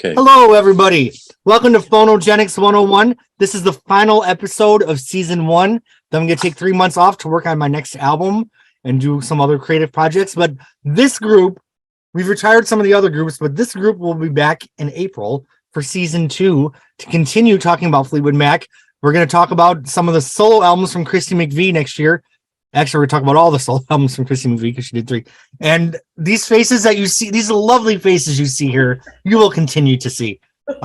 Okay. Hello, everybody. Welcome to Phonogenics 101. This is the final episode of season 1. Then I'm going to take 3 months off to work on my next album and do some other creative projects. But this group, we've retired some of the other groups, but this group will be back in April for season 2 to continue talking about Fleetwood Mac. We're going to talk about some of the solo albums from Christy McVie next year. Actually, we're talking about all the solo albums from Christy McVie because she did 3. And these faces that you see, these lovely faces you see here, you will continue to see.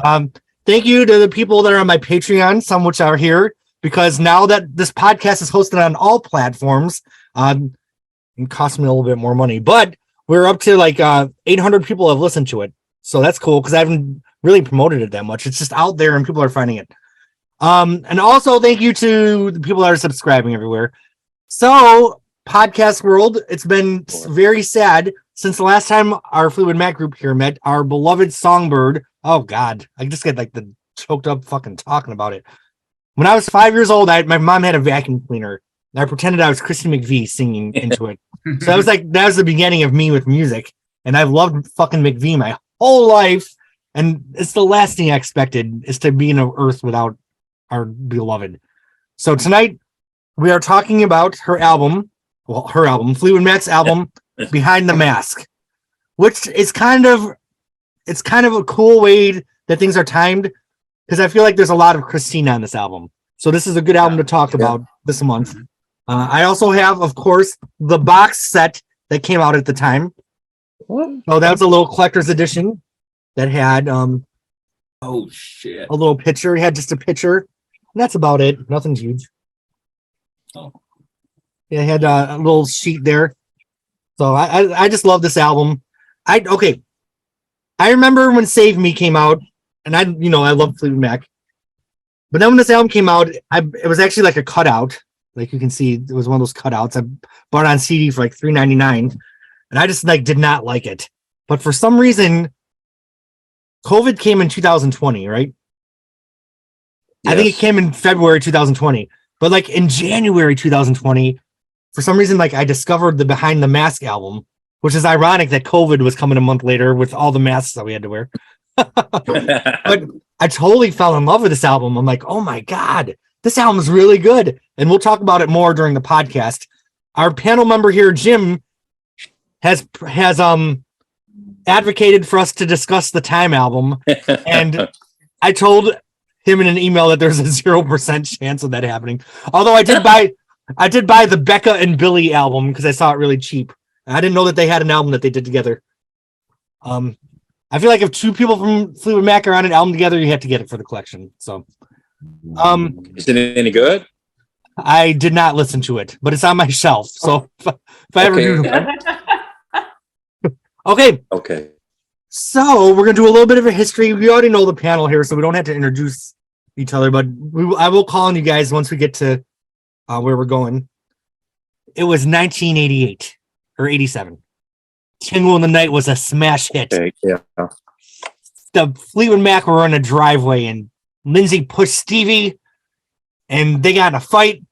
Thank you to the people that are on my Patreon, some which are here, because now that this podcast is hosted on all platforms, it costs me a little bit more money, but we're up to like 800 people have listened to it. So that's cool because I haven't really promoted it that much. It's just out there and people are finding it. And also thank you to the people that are subscribing everywhere. So, podcast world, it's been very sad since the last time our Fleetwood Mac group here met. Our beloved songbird. Oh God, I just get like the choked up fucking talking about it. When I was 5 years old, my mom had a vacuum cleaner. And I pretended I was Christy McVie singing into it. So that was the beginning of me with music. And I've loved fucking McVie my whole life. And it's the last thing I expected is to be in an earth without our beloved. So tonight, we are talking about her album, Fleetwood Mac's album, Behind the Mask, which is kind of a cool way that things are timed because I feel like there's a lot of Christina on this album. So this is a good album to talk about this month. I also have, of course, the box set that came out at the time. Oh, that was a little collector's edition that had a little picture. It had just a picture. And that's about it. Nothing's huge. Oh. Yeah, I had a little sheet there. So I just love this album. I remember when Save Me came out, and I love Fleetwood Mac. But then when this album came out, it was actually like a cutout. Like you can see, it was one of those cutouts. I bought it on CD for like $3.99, and I just did not like it. But for some reason, COVID came in 2020, right? Yes. I think it came in February 2020. But like in January 2020, for some reason, I discovered the Behind the Mask album, which is ironic that COVID was coming a month later with all the masks that we had to wear. But I totally fell in love with this album. I'm like, oh my God, this album is really good. And we'll talk about it more during the podcast. Our panel member here, Jim, has advocated for us to discuss the Time album. And I told him in an email that there's a 0% chance of that happening. Although I did buy the Becca and Billy album because I saw it really cheap. I didn't know that they had an album that they did together. I feel like if 2 people from Fleetwood Mac are on an album together, you have to get it for the collection. So, is it any good? I did not listen to it, but it's on my shelf. So if I ever do, okay. So we're gonna do a little bit of a history. We already know the panel here, so we don't have to introduce each other. But I will call on you guys once we get to where we're going. It was 1988 or 87. Tingle in the Night was a smash hit. Okay, yeah. The Fleetwood Mac were in a driveway, and Lindsay pushed Stevie, and they got in a fight.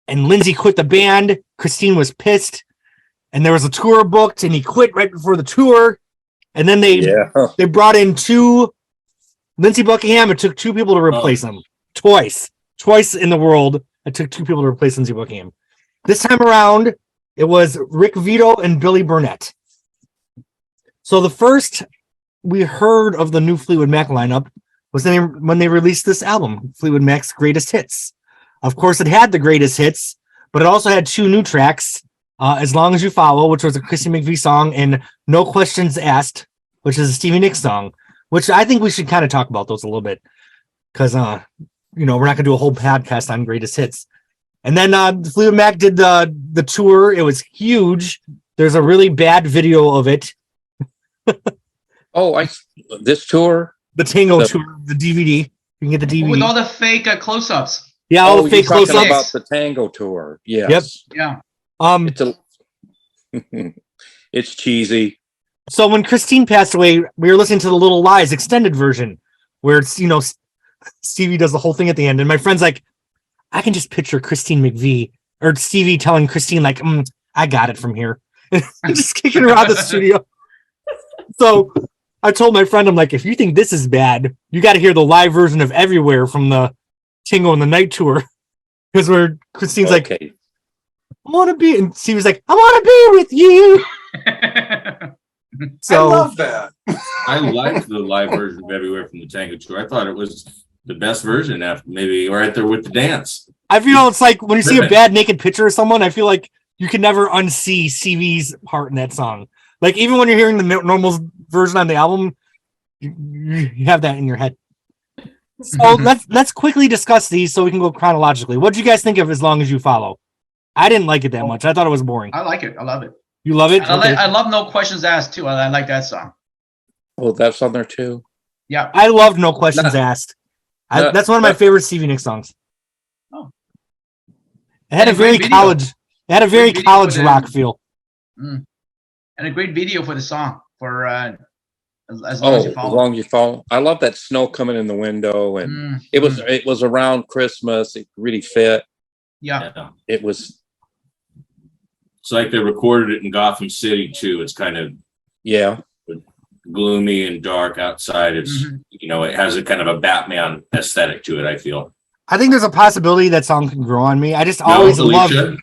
And Lindsay quit the band. Christine was pissed, and there was a tour booked, and he quit right before the tour. And then they brought in 2 Lindsey Buckingham. It took 2 people to replace him. Twice in the world, it took 2 people to replace Lindsey Buckingham. This time around, it was Rick Vito and Billy Burnett. So the first we heard of the new Fleetwood Mac lineup was when they released this album, Fleetwood Mac's Greatest Hits. Of course, it had the greatest hits, but it also had 2 new tracks. As Long as You Follow, which was a Christy McVie song, and No Questions Asked, which is a Stevie Nicks song, which I think we should kind of talk about those a little bit because, we're not going to do a whole podcast on greatest hits. And then Fleetwood Mac did the tour. It was huge. There's a really bad video of it. This tour? The Tango tour, the DVD. You can get the DVD. With all the fake close-ups. Yeah, all the fake close-ups. About the Tango tour. Yes. Yep. Yeah. It's cheesy. So when Christine passed away, we were listening to the Little Lies extended version where it's, Stevie does the whole thing at the end. And my friend's like, I can just picture Christine McVie or Stevie telling Christine I got it from here. Just kicking her out of the studio. So I told my friend, I'm like, if you think this is bad, you got to hear the live version of Everywhere from the Tingle and the Night tour. Because where Christine's like, I want to be, and she was like, I want to be with you. So I love that. I liked the live version of Everywhere from the Tango Tour. I thought it was the best version after maybe right there with the dance. I feel it's like when you see a bad naked picture of someone, I feel like you can never unsee CV's part in that song. Like even when you're hearing the normal version on the album, you have that in your head. So let's quickly discuss these so we can go chronologically. What did you guys think of As Long As You Follow? I didn't like it that much. I thought it was boring. I like it. I love it. You love it? I love No Questions Asked too. I like that song. Oh, that's on there too. Yeah. I love No Questions Asked. That's one of my favorite Stevie Nicks songs. Oh. It had a very college. It had a very college rock feel. And a great video for the song for As Long As You Follow. As Long As You Follow. I love that snow coming in the window, and it was around Christmas. It really fit. Yeah. It was. It's like they recorded it in Gotham City too. It's kind of gloomy and dark outside. It's it has a kind of a Batman aesthetic to it, I feel. I think there's a possibility that song can grow on me. I just always love it.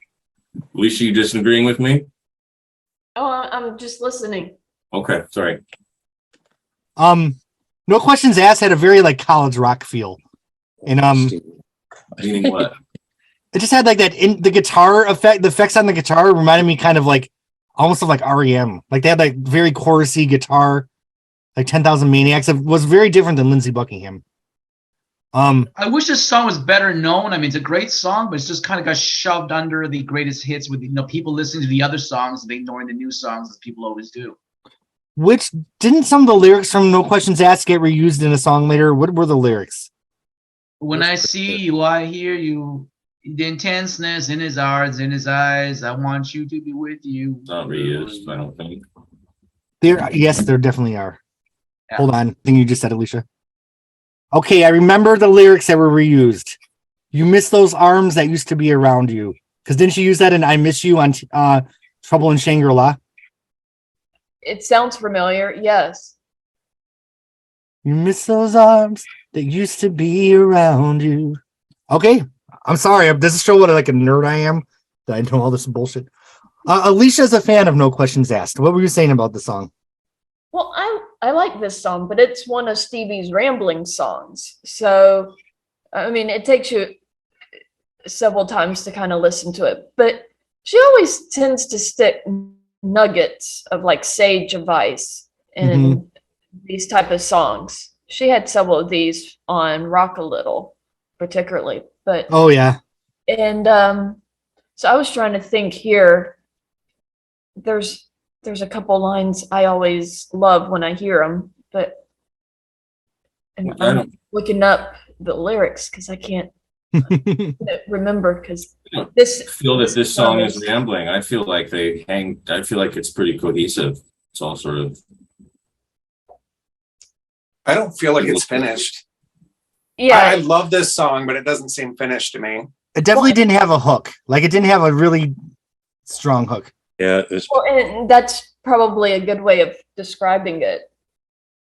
Alicia, you disagreeing with me? Oh, I'm just listening. Okay, sorry. No Questions Asked had a very like college rock feel. And meaning what? It just had like that in the guitar effect. The effects on the guitar reminded me kind of like almost of like REM. Like they had like very chorusy guitar, like 10,000 Maniacs. It was very different than Lindsey Buckingham. I wish this song was better known. I mean, it's a great song, but it's just kind of got shoved under the greatest hits with people listening to the other songs and ignoring the new songs as people always do. Which didn't some of the lyrics from No Questions Asked get reused in a song later? What were the lyrics? When I see you, I hear you. The intenseness in his heart, in his eyes. I want you to be with you. Not reused, I don't think. Yes, there definitely are. Yeah. Hold on. I think you just said Alicia. Okay, I remember the lyrics that were reused. You miss those arms that used to be around you. Because didn't she use that in I Miss You on Trouble in Shangri-La? It sounds familiar. Yes. You miss those arms that used to be around you. Okay. I'm sorry. Does this show what like a nerd I am? That I know all this bullshit. Alicia's a fan of No Questions Asked. What were you saying about the song? Well, I like this song, but it's one of Stevie's rambling songs. So, I mean, it takes you several times to kind of listen to it. But she always tends to stick nuggets of like sage advice in these type of songs. She had several of these on Rock a Little, particularly. But oh yeah, and so I was trying to think here. There's a couple lines I always love when I hear them, but I'm looking up the lyrics because I can't remember because this. I feel that this song is rambling. I feel like I feel like it's pretty cohesive. It's all sort of. I don't feel like it's finished. Yeah, I love this song, but it doesn't seem finished to me. It definitely didn't have a hook. Like it didn't have a really strong hook. Yeah, it was. Well, and that's probably a good way of describing it,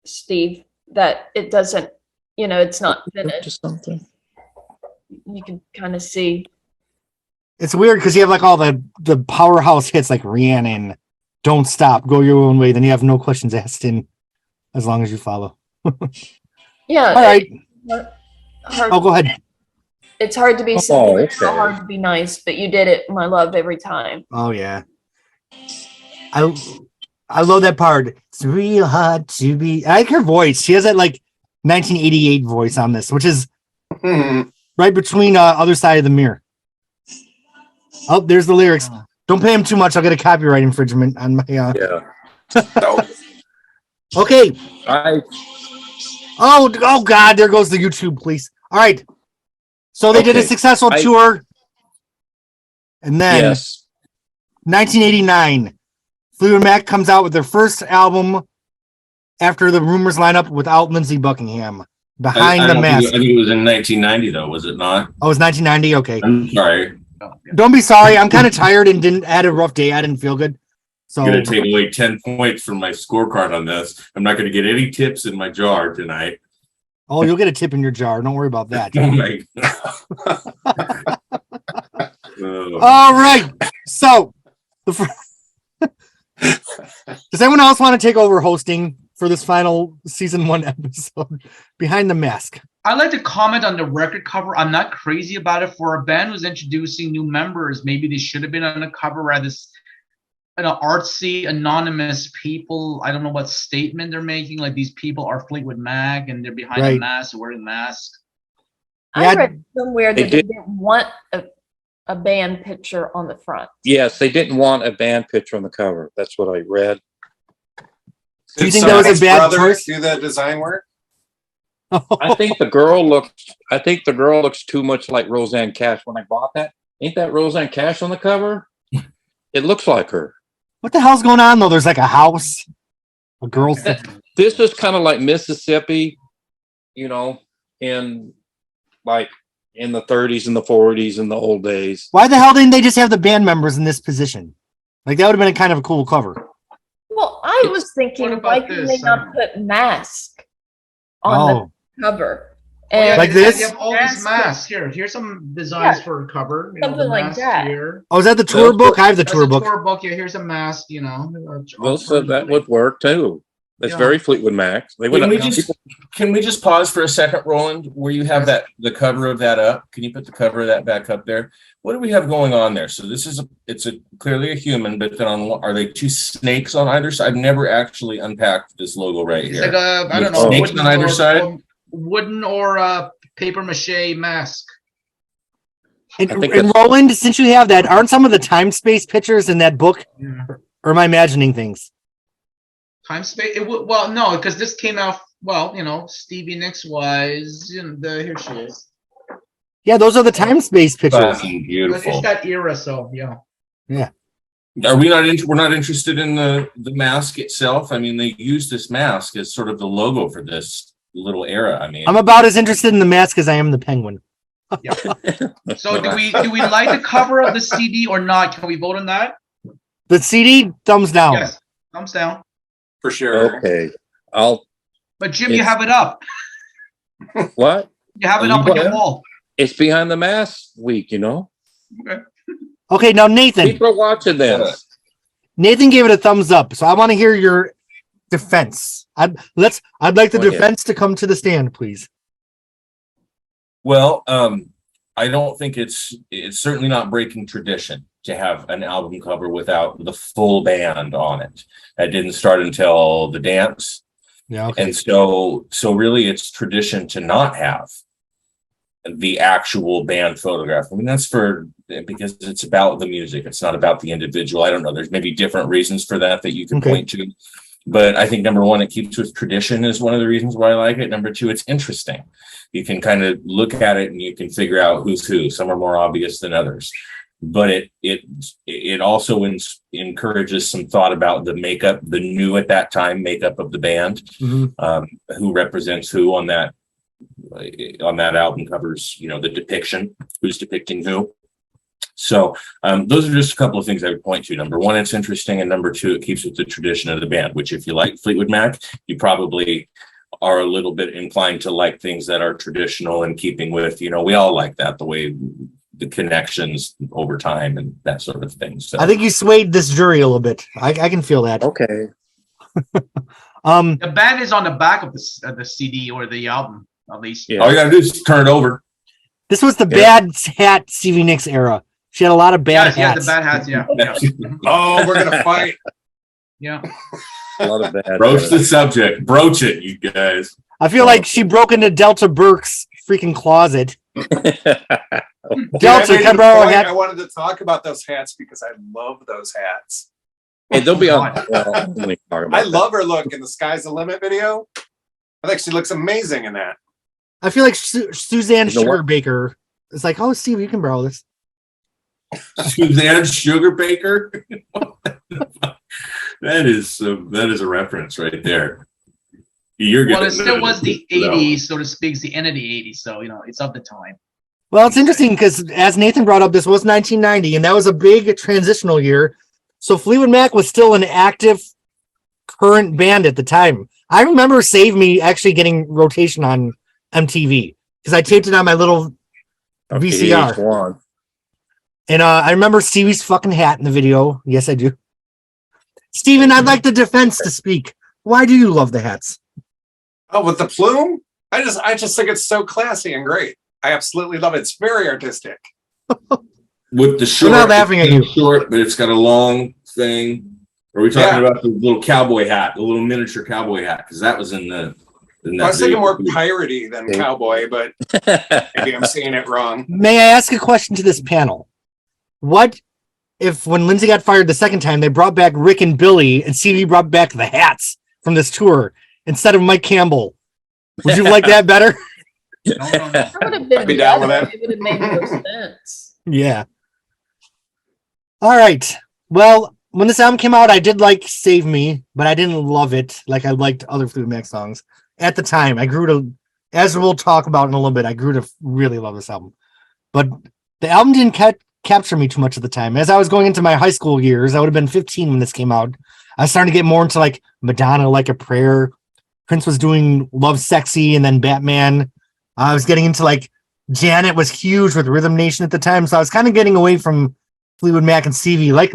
Steve. That it doesn't, it's not finished. Just something. You can kind of see. It's weird because you have like all the powerhouse hits like Rhiannon, Don't Stop, Go Your Own Way. Then you have No Questions Asked in As Long As You Follow. Yeah. All right. Hard, go ahead. It's hard to be simple. It's okay. so hard to be nice, but you did it, my love, every time. Oh yeah. I love that part. It's real hard to be. I like her voice. She has that like 1988 voice on this, which is right between Other Side of the Mirror. Oh, there's the lyrics. Don't pay him too much. I'll get a copyright infringement on my. Yeah. Okay. I Oh God! There goes the YouTube, please. All right. So they did a successful tour, and then 1989, Fleetwood Mac comes out with their first album after the rumors line up without Lindsey Buckingham. Behind the Mask. I think it was in 1990, though, was it not? Oh, it was 1990. Okay. I'm sorry. Don't be sorry. I'm kind of tired and had a rough day. I didn't feel good. So I'm going to take away 10 points from my scorecard on this. I'm not going to get any tips in my jar tonight. oh, you'll get a tip in your jar. Don't worry about that. Oh my All right. So, does anyone else want to take over hosting for this final season 1 episode? Behind the Mask. I'd like to comment on the record cover. I'm not crazy about it. For a band who's introducing new members, maybe they should have been on the cover rather than artsy, anonymous people. I don't know what statement they're making. Like, these people are Fleetwood Mac and they're behind a mask, wearing masks. I read somewhere that they didn't want a band picture on the front. Yes, they didn't want a band picture on the cover. That's what I read. Do you think that was a bad choice? Do that design work? I think the girl looks too much like Roseanne Cash. When I bought that, ain't that Roseanne Cash on the cover? It looks like her. What the hell's going on though? There's like a house, a girl's. This is kind of like Mississippi, in like in the 30s and the 40s and the old days. Why the hell didn't they just have the band members in this position? Like, that would have been a kind of a cool cover. Well, I was thinking, why can they not put mask on the cover? And like this? You have all these masks. Here's some designs for a cover. Something like that. Here. Oh, is that the tour book? I have the tour book. Tour book. Yeah, here's a mask, Well, so that would work too. It's very Fleetwood Mac. Can we just pause for a second, Roland, where you have the cover of that up? Can you put the cover of that back up there? What do we have going on there? So this is clearly a human, but then are they two snakes on either side? I've never actually unpacked this logo right here. It's like I don't know, snakes on either side. Wooden or paper mache mask. And Roland, since you have that, aren't some of the time space pictures in that book? Yeah. Or am I imagining things? Time space? Well, no, because this came out. Well, Stevie Nicks wise. Here she is. Yeah, those are the time space pictures. Beautiful. It's that era, so yeah. Yeah. Are we not? We're not interested in the mask itself. I mean, they use this mask as sort of the logo for this little era. I mean, I'm about as interested in the mask as I am the penguin. Yeah. So do we like the cover of the CD or not? Can we vote on that? The CD, thumbs down. Yes, thumbs down. For sure. Okay. But Jim, you have it up. What? You have it up on your wall. It's behind the mask week, Okay. Okay, now Nathan. People are watching this. Nathan gave it a thumbs up, so I want to hear your defense. I'd like the defense to come to the stand, please. Well, I don't think it's certainly not breaking tradition to have an album cover without the full band on it. That didn't start until The Dance. Yeah. Okay. And so really it's tradition to not have the actual band photograph. I mean, that's because it's about the music. It's not about the individual. I don't know. There's maybe different reasons for that you can point to. But I think number one, it keeps with tradition is one of the reasons why I like it. Number two, it's interesting. You can kind of look at it and you can figure out who's who. Some are more obvious than others. But it also encourages some thought about the makeup, the new at that time makeup of the band, who represents who on that album covers, the depiction, who's depicting who. So those are just a couple of things I would point to. Number one, it's interesting. And number two, it keeps with the tradition of the band, which if you like Fleetwood Mac, you probably are a little bit inclined to like things that are traditional and keeping with, we all like that, the way the connections over time and that sort of thing. So I think you swayed this jury a little bit. I can feel that. Okay. The band is on the back of the CD or the album, at least. Yeah. All you gotta do is turn it over. This was the bad hat Stevie Nicks era. She had a lot of bad hats. Yeah, the bad hats, yeah. Oh, we're gonna fight. Yeah. A lot of bad. Broach the subject. Broach it, you guys. I feel like she broke into Delta Burke's freaking closet. Delta, can I borrow a hat? I wanted to talk about those hats because I love those hats. And they'll be on. I love her look in the Sky's the Limit video. I think she looks amazing in that. I feel like Suzanne Sugarbaker is like, oh, Steve, you can borrow this. Suzanne Sugarbaker. That is a reference right there. It still was the 80s, so to speak, the end of the 80s. So, it's of the time. Well, it's interesting because as Nathan brought up, this was 1990, and that was a big transitional year. So Fleetwood Mac was still an active current band at the time. I remember Save Me actually getting rotation on MTV because I taped it on my little VCR. VH1. And I remember Stevie's fucking hat in the video. Yes, I do. Steven, I'd like the defense to speak. Why do you love the hats? Oh, with the plume? I just think it's so classy and great. I absolutely love it. It's very artistic. With the short, I'm not laughing at you. Short, but it's got a long thing. Are we talking about the little cowboy hat, the little miniature cowboy hat? Because that was in that. I was thinking more piratey than cowboy, but maybe I'm saying it wrong. May I ask a question to this panel? What if when Lindsay got fired the second time, they brought back Rick and Billy and Stevie brought back the hats from this tour instead of Mike Campbell? Would you like that better? No. That would have been I'd be down with better. that. It would have made more sense. Yeah. All right. Well, when this album came out, I did like Save Me, but I didn't love it like I liked other Fleetwood Mac songs. At the time, I grew to, as we'll talk about in a little bit, I grew to really love this album. But the album didn't capture me too much at the time. As I was going into my high school years, I would have been 15 when this came out. I was starting to get more into like Madonna, Like a Prayer. Prince was doing Love Sexy and then Batman. I was getting into like Janet was huge with Rhythm Nation at the time. So I was kind of getting away from Fleetwood Mac and Stevie, like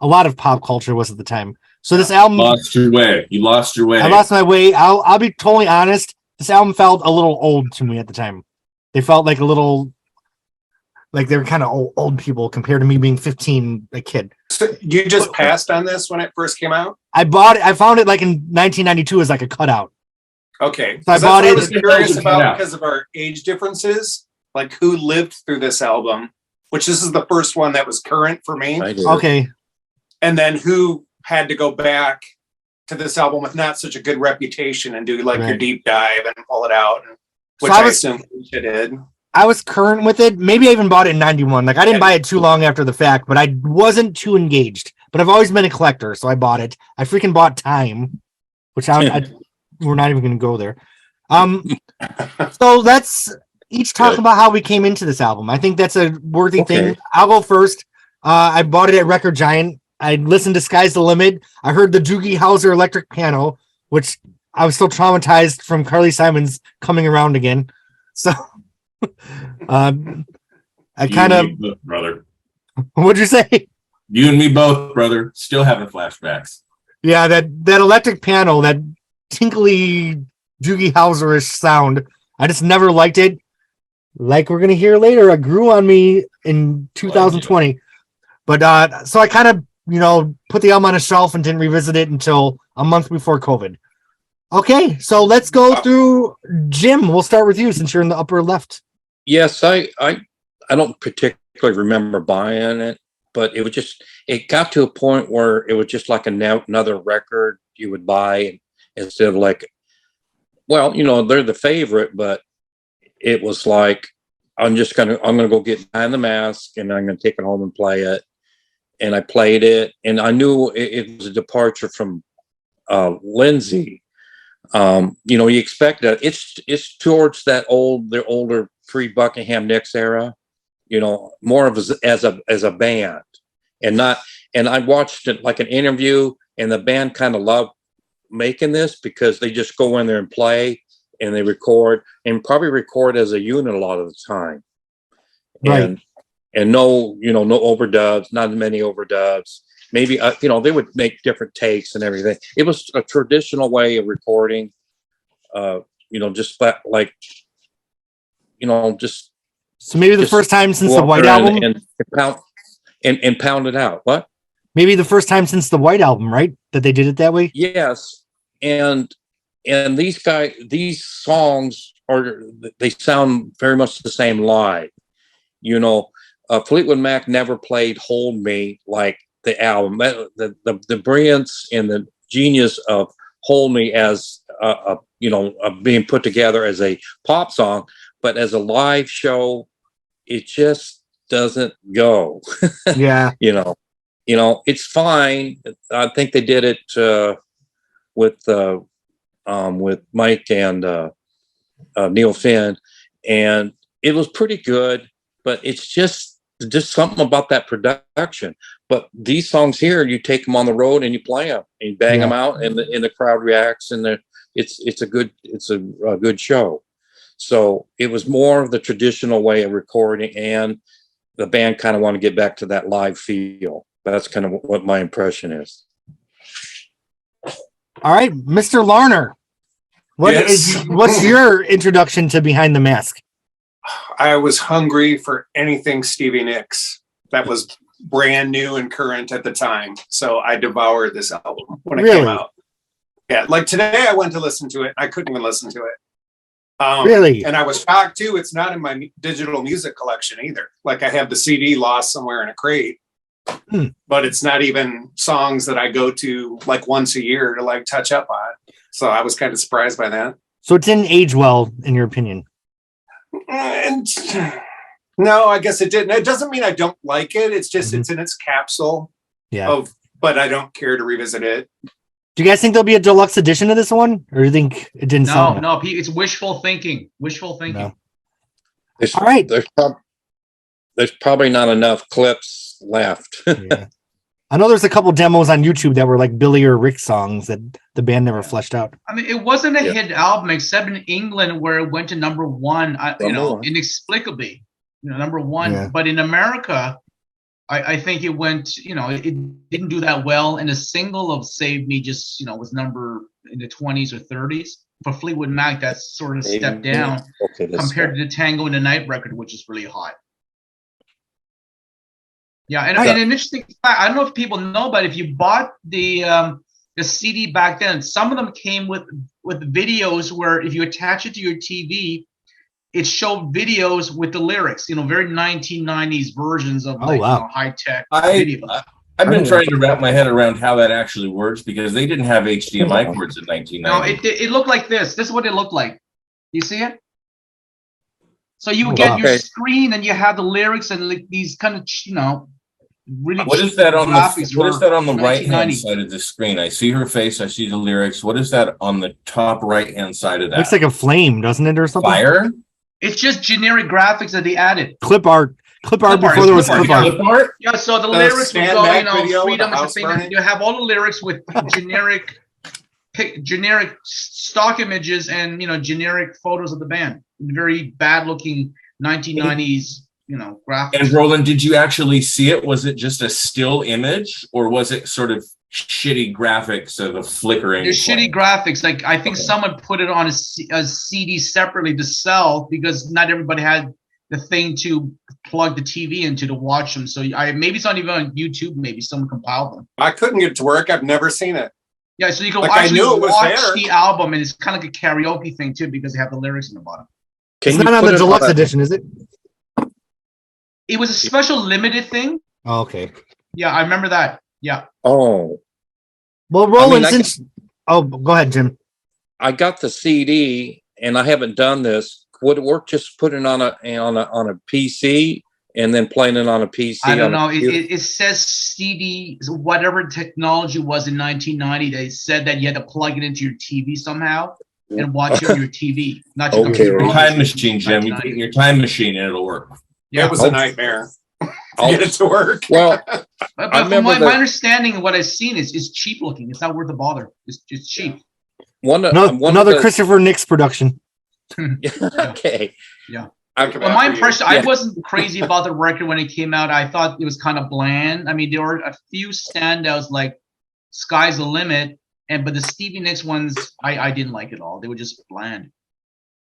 a lot of pop culture was at the time. So this album lost your way. You lost your way. I lost my way. I'll be totally honest. This album felt a little old to me at the time. They felt like a little like they were kind of old people compared to me being 15, a kid. So you just passed on this when it first came out? I bought it. I found it like in 1992 as like a cutout. Okay. So I bought I it. was curious about Yeah. because of our age differences, like who lived through this album, which this is the first one that was current for me. I did. Okay. And then who had to go back to this album with not such a good reputation and do like your Right. deep dive and pull it out, which So I I was- assume you did. I was current with it. Maybe I even bought it in 91. Like I didn't buy it too long after the fact, but I wasn't too engaged. But I've always been a collector, so I bought it. I freaking bought Time, which we're not even going to go there. So let's each talk about how we came into this album. I think that's a worthy thing. I'll go first. I bought it at Record Giant. I listened to Sky's the Limit. I heard the Doogie Howser electric piano, which I was still traumatized from Carly Simon's Coming Around Again. So I kind of, brother. what'd you say? You and me both, brother. Still having flashbacks. Yeah, that electric piano, that tinkly Doogie Howser-ish sound. I just never liked it. Like we're gonna hear later, it grew on me in 2020. But so I kind of, put the album on a shelf and didn't revisit it until a month before COVID. Okay, so let's go through. Jim, we'll start with you since you're in the upper left. Yes, I don't particularly remember buying it, but it got to a point where it was just like another record you would buy instead of like, well, they're the favorite, but it was like, I'm gonna go get Behind the Mask and I'm gonna take it home and play it. And I played it, and I knew it was a departure from Lindsay. You expect that it's towards the older pre Buckingham Nicks era, more of as a band, and I watched it like an interview, and the band kind of loved making this because they just go in there and play, and they record and probably record as a unit a lot of the time, Right. and no overdubs, not many overdubs. Maybe they would make different takes and everything. It was a traditional way of recording. Just like just. So maybe the just first time since go the up White there Album. and pound it out. What? Maybe the first time since the White Album, right? That they did it that way. Yes, and these songs they sound very much the same live. Fleetwood Mac never played "Hold Me" like the album. The brilliance and the genius of "Hold Me" as being put together as a pop song, but as a live show, it just doesn't go. Yeah. It's fine. I think they did it with Mike and Neil Finn, and it was pretty good. But it's just just something about that production. But these songs here, you take them on the road and you play them and you bang them out, and the crowd reacts, and it's a good show. So it was more of the traditional way of recording, and the band kind of want to get back to that live feel. That's kind of what my impression is. All right, Mr. Larner, what's your introduction to Behind the Mask? I was hungry for anything Stevie Nicks that was brand new and current at the time. So I devoured this album when it came out. Yeah, like today I went to listen to it. I couldn't even listen to it. Really? And I was shocked too. It's not in my digital music collection either. Like I have the CD lost somewhere in a crate, but it's not even songs that I go to like once a year to like touch up on. So I was kind of surprised by that. So it didn't age well, in your opinion? And no, I guess it didn't. It doesn't mean I don't like it. It's just it's in its capsule but I don't care to revisit it. Do you guys think there'll be a deluxe edition of this one, or do you think it didn't sell? No, it's wishful thinking. Wishful thinking. No. All right. There's probably not enough clips left. I know there's a couple demos on YouTube that were like Billy or Rick songs that the band never fleshed out. I mean, it wasn't a hit album except in England where it went to number one, inexplicably, number one. Yeah. But in America, I think it went, it didn't do that well. And a single of Save Me just, was number in the 20s or 30s. For Fleetwood Mac, that's sort of stepped down compared to the Tango in the Night record, which is really hot. Yeah, and an interesting fact, I don't know if people know, but if you bought the CD back then, some of them came with videos where if you attach it to your TV, it showed videos with the lyrics, very 1990s versions of high-tech video. I've been trying to wrap my head around how that actually works because they didn't have HDMI cords in 1990. No, it looked like this. This is what it looked like. You see it? So you get your screen and you have the lyrics and like these kind of, really. What is that on the right hand side of the screen? I see her face. I see the lyrics. What is that on the top right hand side of that? Looks like a flame, doesn't it, or something? Fire. It's just generic graphics that they added. Clip art before there was clip art. Yeah, so the lyrics would go, freedom is a thing. You have all the lyrics with generic stock images and generic photos of the band. Very bad looking 1990s. Graphics. And Roland, did you actually see it? Was it just a still image, or was it sort of shitty graphics of the flickering? There's shitty graphics. Like I think someone put it on a CD separately to sell because not everybody had the thing to plug the TV into to watch them. So maybe it's not even on YouTube. Maybe someone compiled them. I couldn't get it to work. I've never seen it. Yeah, so you can actually watch the album, and it's kind of like a karaoke thing too because they have the lyrics in the bottom. It's not on the deluxe edition, is it? It was a special limited thing. Oh, okay. Yeah, I remember that. Yeah. Oh. Well, Roland, go ahead, Jim. I got the CD, and I haven't done this. Would it work just putting it on a PC and then playing it on a PC? I don't know. It says CD, whatever technology was in 1990. They said that you had to plug it into your TV somehow and watch it on your TV, not your computer. Time machine, Jim. You put it in your time machine, and it'll work. Yeah, it was a nightmare to get it to work. Well, but from my understanding of what I've seen is cheap looking. It's not worth the bother. It's cheap. Another Christopher Nicks production. Okay. Yeah. Well, my impression, I wasn't crazy about the record when it came out. I thought it was kind of bland. I mean, there were a few standouts like Sky's the Limit, but the Stevie Nicks ones, I didn't like at all. They were just bland.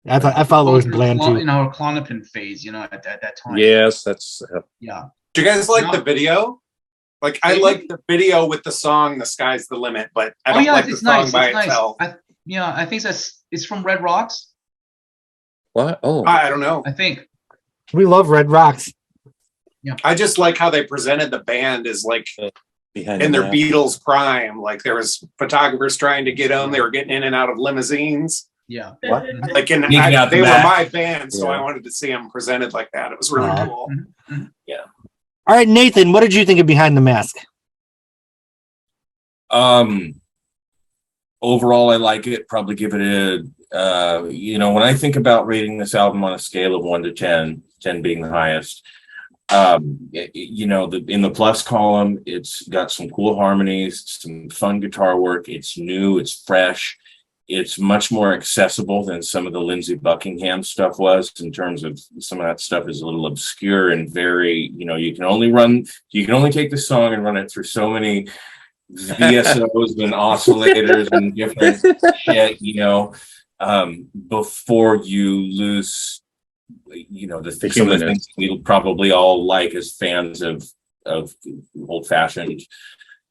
I thought it was bland too. A Klonopin phase, at that time. Yes, that's yeah. Do you guys like the video? Like I like the video with the song "The Sky's the Limit," but I don't like the song by itself. I think it's from Red Rocks. What? Oh, I don't know. I think we love Red Rocks. Yeah, I just like how they presented the band as like in their Beatles prime. Like there was photographers trying to get them. They were getting in and out of limousines. Yeah. What? Like they were my band, so I wanted to see them presented like that. It was really cool. Mm-hmm. Yeah. All right, Nathan, what did you think of Behind the Mask? Overall, I like it. Probably give it a, when I think about rating this album on a scale of 1 to 10, 10 being the highest, You know, in the plus column, it's got some cool harmonies, some fun guitar work. It's new, it's fresh. It's much more accessible than some of the Lindsey Buckingham stuff was, in terms of some of that stuff is a little obscure and very, you know, you can only take the song and run it through so many VSOs and oscillators and different shit, you know, before you lose, you know, some of the things we'll probably all like as fans of old fashioned.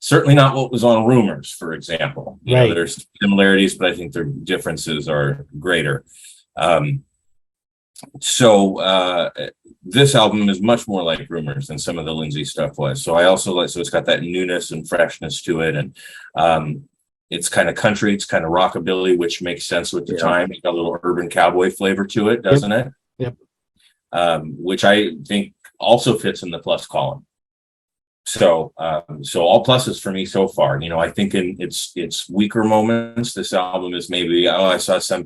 Certainly not what was on Rumors, for example. You know, there's similarities, but I think their differences are greater. So this album is much more like Rumors than some of the Lindsey stuff was. So I also like, so it's got that newness and freshness to it. And it's kind of country, it's kind of rockabilly, which makes sense with the time. It's got a little urban cowboy flavor to it, doesn't it? Yep. Which I think also fits in the plus column. So all pluses for me so far. You know, I think in its weaker moments, this album is maybe, I saw some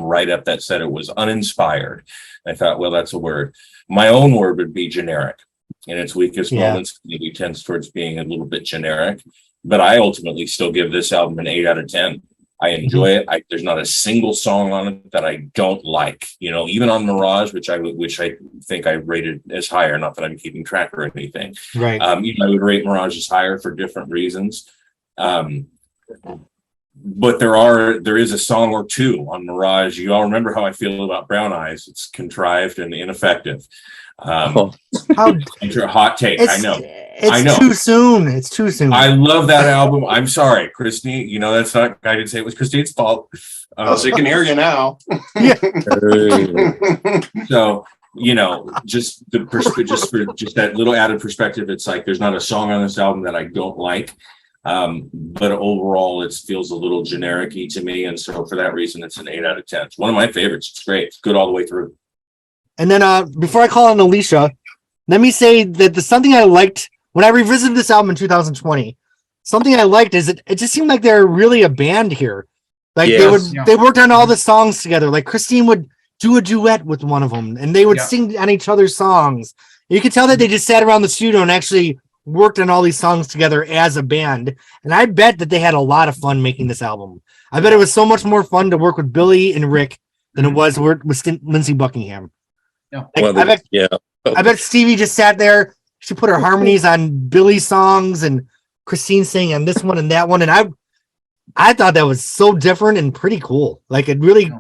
write-up that said it was uninspired. I thought, well, that's a word. My own word would be generic. In its weakest moments, maybe tends towards being a little bit generic. But I ultimately still give this album an 8 out of 10. I enjoy it. There's not a single song on it that I don't like. You know, even on Mirage, which I think I rated as higher. Not that I'm keeping track or anything. Right. You know, I would rate Mirage as higher for different reasons. But there is a song or two on Mirage. You all remember how I feel about Brown Eyes. It's contrived and ineffective. Hot take. I know. It's too soon. It's too soon. I love that album. I'm sorry, Christine. You know, that's not, I didn't say it was Christine's fault. So you can hear you now. So, you know, just that little added perspective. It's like, there's not a song on this album that I don't like. But overall, it feels a little generic-y to me. And so for that reason, it's an 8 out of 10. It's one of my favorites. It's great. It's good all the way through. And then before I call on Alicia, let me say that something I liked when I revisited this album in 2020, something I liked is it just seemed like they're really a band here. Like they worked on all the songs together. Like Christine would do a duet with one of them and they would sing on each other's songs. You could tell that they just sat around the studio and actually worked on all these songs together as a band. And I bet that they had a lot of fun making this album. I bet it was so much more fun to work with Billy and Rick than it was with Lindsey Buckingham. I bet Stevie just sat there. She put her harmonies on Billy's songs and Christine sang on this one and that one. And I thought that was so different and pretty cool. Like it really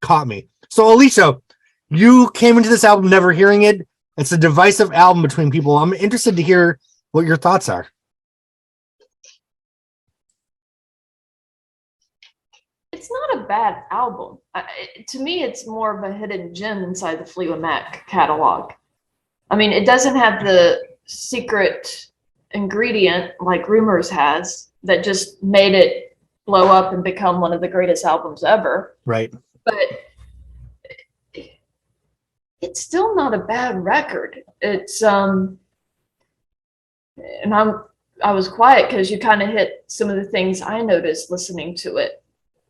caught me. So Alicia, you came into this album never hearing it. It's a divisive album between people. I'm interested to hear what your thoughts are. It's not a bad album. To me, it's more of a hidden gem inside the Fleetwood Mac catalog. I mean, it doesn't have the secret ingredient like Rumors has that just made it blow up and become one of the greatest albums ever. Right. But it's still not a bad record. It's and I was quiet because you kind of hit some of the things I noticed listening to it.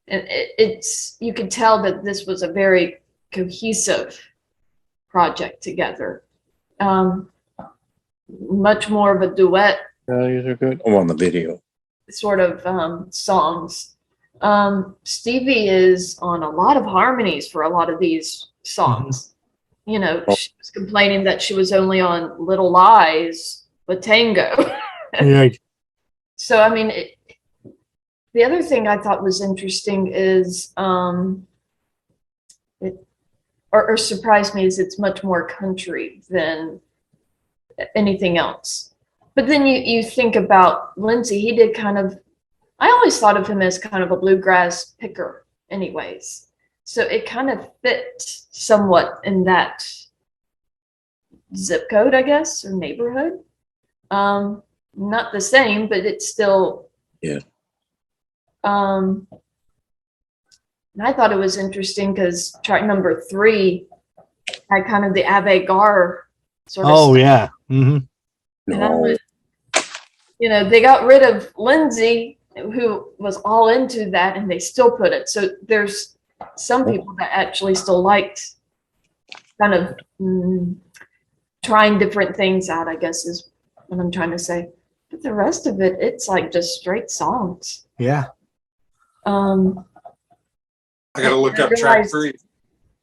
And it's you could tell that this was a very cohesive project together. Much more of a duet. These are good. Oh, on the video. Sort of songs. Stevie is on a lot of harmonies for a lot of these songs. Mm-hmm. You know, she was complaining that she was only on Little Lies with Tango. Right. So, I mean, the other thing I thought was interesting is, or surprised me is it's much more country than anything else. But then you think about Lindsey, he did kind of, I always thought of him as kind of a bluegrass picker anyways. So it kind of fit somewhat in that zip code, I guess, or neighborhood. Not the same, but it's still. Yeah. And I thought it was interesting because track number 3 had kind of the avant-garde sort of. Oh, yeah. Mm-hmm. And I was, you know, they got rid of Lindsey, who was all into that, and they still put it. So there's some people that actually still liked kind of trying different things out, I guess is what I'm trying to say. But the rest of it, it's like just straight songs. Yeah. I gotta look I up track realized- 3.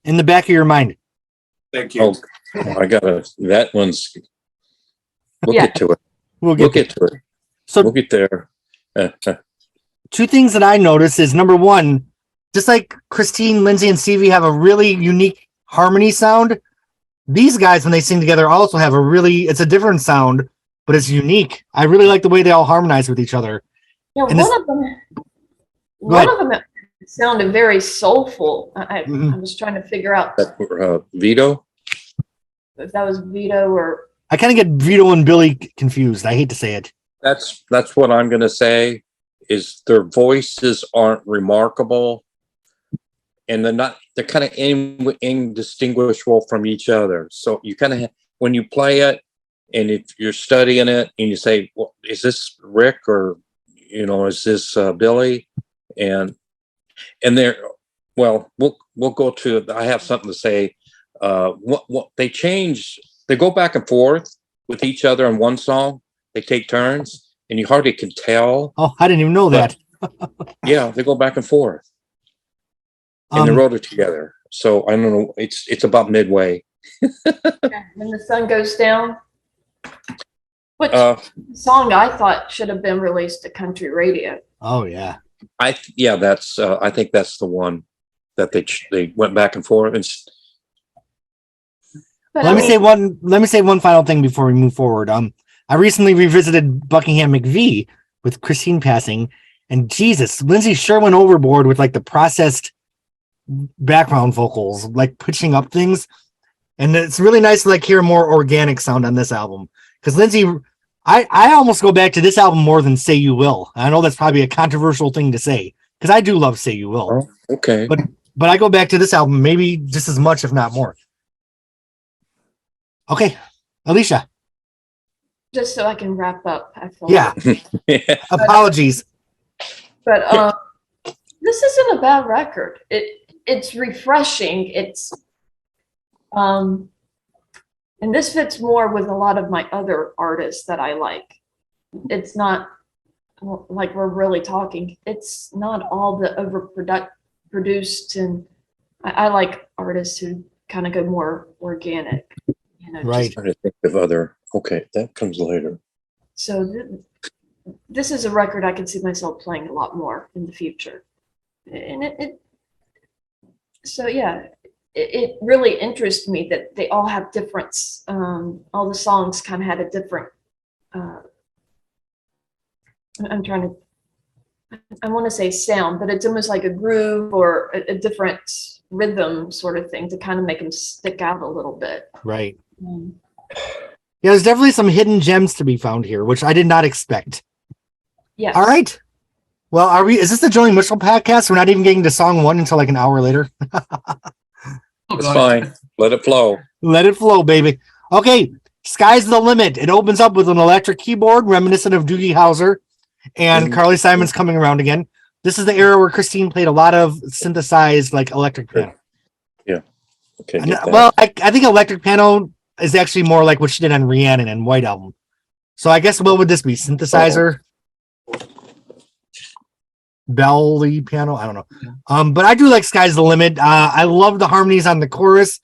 In the back of your mind. Thank you. Oh, I gotta. That one's. We'll Yeah. get to it. We'll We'll get get to it. So We'll get there. two things that I noticed is number one, just like Christine, Lindsay, and Stevie have a really unique harmony sound. These guys, when they sing together, also have it's a different sound, but it's unique. I really like the way they all harmonize with each other. Yeah, And one of them sounded very soulful. I Mhm. was trying to figure out Vito. if that was Vito or I kind of get Vito and Billy confused. I hate to say it. That's what I'm gonna say. Is their voices aren't remarkable, and they're kind of indistinguishable from each other. So you kind of when you play it, and if you're studying it, and you say, "Well, is this Rick or is this Billy?" And they're we'll go to. I have something to say. What they change? They go back and forth with each other in one song. They take turns, and you hardly can tell. Oh, I didn't even know that. Yeah, they go back and forth, and they wrote it together. So I don't know. It's about midway. when the sun goes down. Which Uh, song I thought should have been released to country radio. Oh yeah. That's. I think that's the one that they went back and forth. And But Let me say one final thing before we move forward. I recently revisited Buckingham McVie with Christine passing, and Jesus, Lindsay sure went overboard with like the processed background vocals, like pitching up things. And it's really nice to like hear a more organic sound on this album. Because Lindsay, I almost go back to this album more than Say You Will. I know that's probably a controversial thing to say, because I do love Say You Will. Oh, okay. But I go back to this album maybe just as much, if not more. Okay, Alicia. just so I can wrap up. I feel Yeah. Yeah. Apologies. But this isn't a bad record. It's refreshing. It's and this fits more with a lot of my other artists that I like. It's not like we're really talking. It's not all the produced, and I like artists who kind of go more organic. Right. Trying to think of other. Okay, that comes later. So this is a record I can see myself playing a lot more in the future, and it really interests me that they all have different. All the songs kind of had a different. I want to say sound, but it's almost like a groove or a different rhythm sort of thing to kind of make them stick out a little bit. Right. Yeah, there's definitely some hidden gems to be found here, which I did not expect. Yes. All right. Well, is this the Joni Mitchell podcast? We're not even getting to song one until like an hour later. It's fine. Let it flow. Let it flow, baby. Okay. Sky's the limit. It opens up with an electric keyboard reminiscent of Doogie Howser and Carly Simon's coming around again. This is the era where Christine played a lot of synthesized like electric piano. Yeah. Okay. Well, I think electric piano is actually more like what she did on Rhiannon and White Album. So I guess what would this be? Synthesizer? Belly piano? I don't know. But I do like Sky's the Limit. I love the harmonies on the chorus.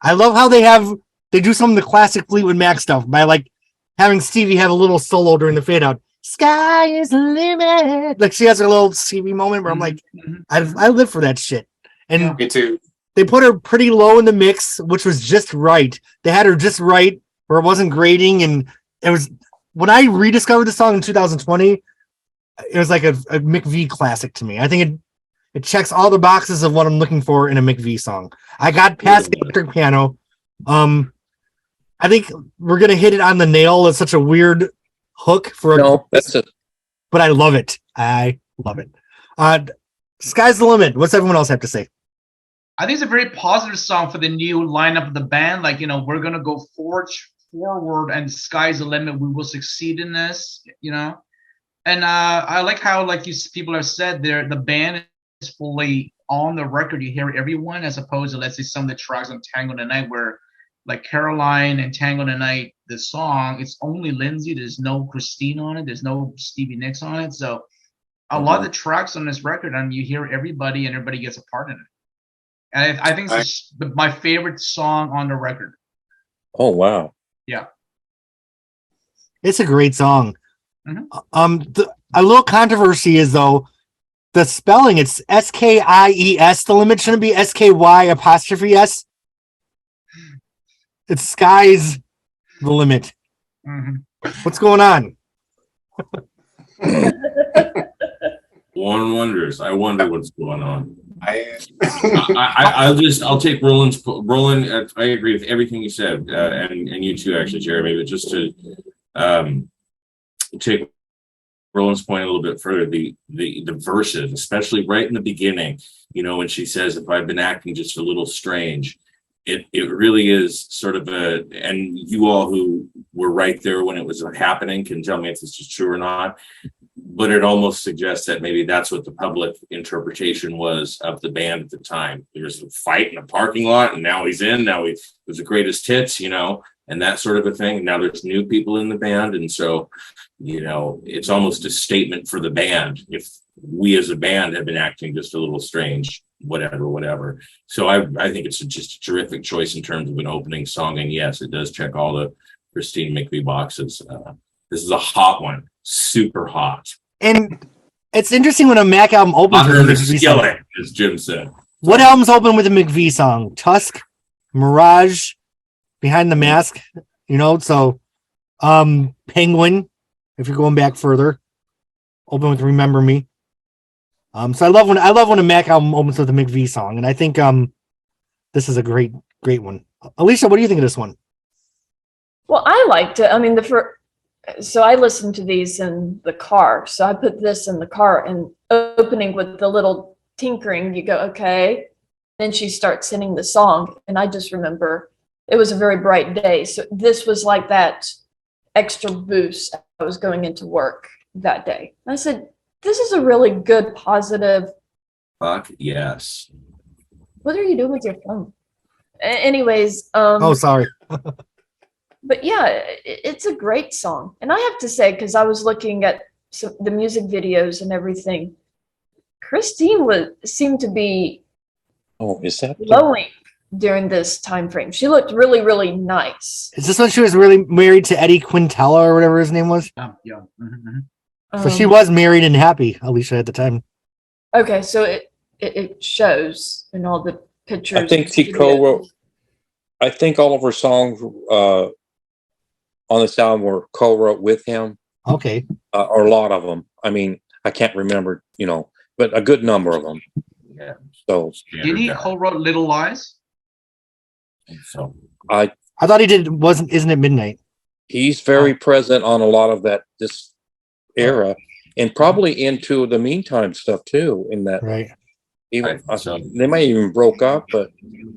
I love how they do some of the classic Fleetwood Mac stuff by like having Stevie have a little solo during the fade out. Sky is the limit. Like she has a little Stevie moment where I'm like, I live for that shit. And Me too. they put her pretty low in the mix, which was just right. They had her just right where it wasn't grating. And it was, when I rediscovered the song in 2020, it was like a McVie classic to me. I think it checks all the boxes of what I'm looking for in a McVie song. I got past the electric piano. I think we're going to hit it on the nail. It's such a weird hook for but I love it. I love it. Sky's the Limit. What's everyone else have to say? I think it's a very positive song for the new lineup of the band. Like, we're going to go forward and sky's the limit. We will succeed in this, And I like how, like people have said, the band is fully on the record. You hear everyone, as opposed to, let's say, some of the tracks on Tango Tonight where like Caroline and Tango Tonight, the song, it's only Lindsay. There's no Christine on it. There's no Stevie Nicks on it. So a lot of the tracks on this record, you hear everybody and everybody gets a part in it. And I think it's my favorite song on the record. Oh, wow. Yeah. It's a great song. Mm-hmm. A little controversy is, though, the spelling. It's SKIES. The limit shouldn't be SKY''S. It's sky's the limit. Mm-hmm. What's going on? One wonders. I wonder what's going on. I I'll take Roland. I agree with everything you said, and you too, actually, Jeremy. But just to take Roland's point a little bit further, the verses, especially right in the beginning, when she says, "If I've been acting just a little strange," it really is sort of and you all who were right there when it was happening can tell me if this is true or not. But it almost suggests that maybe that's what the public interpretation was of the band at the time. There was a fight in a parking lot, and now he's in. Now he was the greatest hits, and that sort of a thing. Now there's new people in the band, and so, it's almost a statement for the band. If we as a band have been acting just a little strange, whatever. So I think it's just a terrific choice in terms of an opening song. And yes, it does check all the Christine McVie boxes. This is a hot one, super hot. And it's interesting when a Mac album opens with a McVie song. As Jim said. What albums open with a McVie song? Tusk, Mirage, Behind the Mask, so Penguin, if you're going back further, open with Remember Me. So I love when a Mac album opens with a McVie song, and I think this is a great one. Alicia, what do you think of this one? Well, I liked it. I mean, so I listened to these in the car. So I put this in the car, and opening with the little tinkering, you go, okay. Then she starts singing the song, and I just remember it was a very bright day. So this was like that extra boost. I was going into work that day. I said, this is a really good, positive. Fuck yes. What are you doing with your phone? Anyways. Oh, sorry. But yeah, it's a great song. And I have to say, because I was looking at the music videos and everything, Christine seemed to be glowing during this time frame. She looked really, really nice. Is this when she was really married to Eddie Quintella or whatever his name was? Yeah. Mm-hmm. So she was married and happy, Alicia, at the time. Okay, so it shows in all the pictures. I think she co-wrote. I think all of her songs on this album were co-wrote with him. Okay. Or a lot of them. I mean, I can't remember, but a good number of them. Yeah. So did he co-wrote Little Lies? So I thought he did. Isn't it Midnight? He's very present on a lot of this era, and probably into the Meantime stuff too. In that, right? Even they might even broke up, but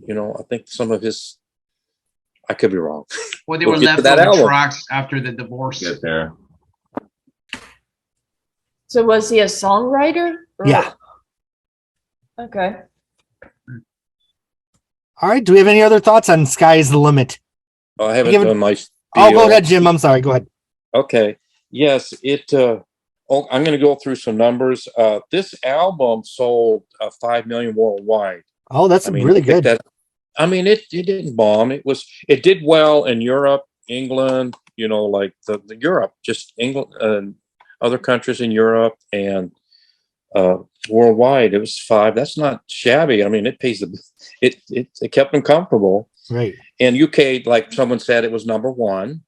I think some of his. I could be wrong. Well, they were left on the tracks after the divorce. Get there. So was he a songwriter? Yeah. Okay. All right. Do we have any other thoughts on Sky is the Limit? I haven't done my spiel. Oh, go ahead, Jim. I'm sorry. Go ahead. Okay. Yes, I'm going to go through some numbers. This album sold 5 million worldwide. Oh, that's really good. It didn't bomb. It did well in Europe, England, like the Europe, just England and other countries in Europe, and worldwide it was 5. That's not shabby. It pays it kept them comfortable. Right. In UK, like someone said, it was number 1.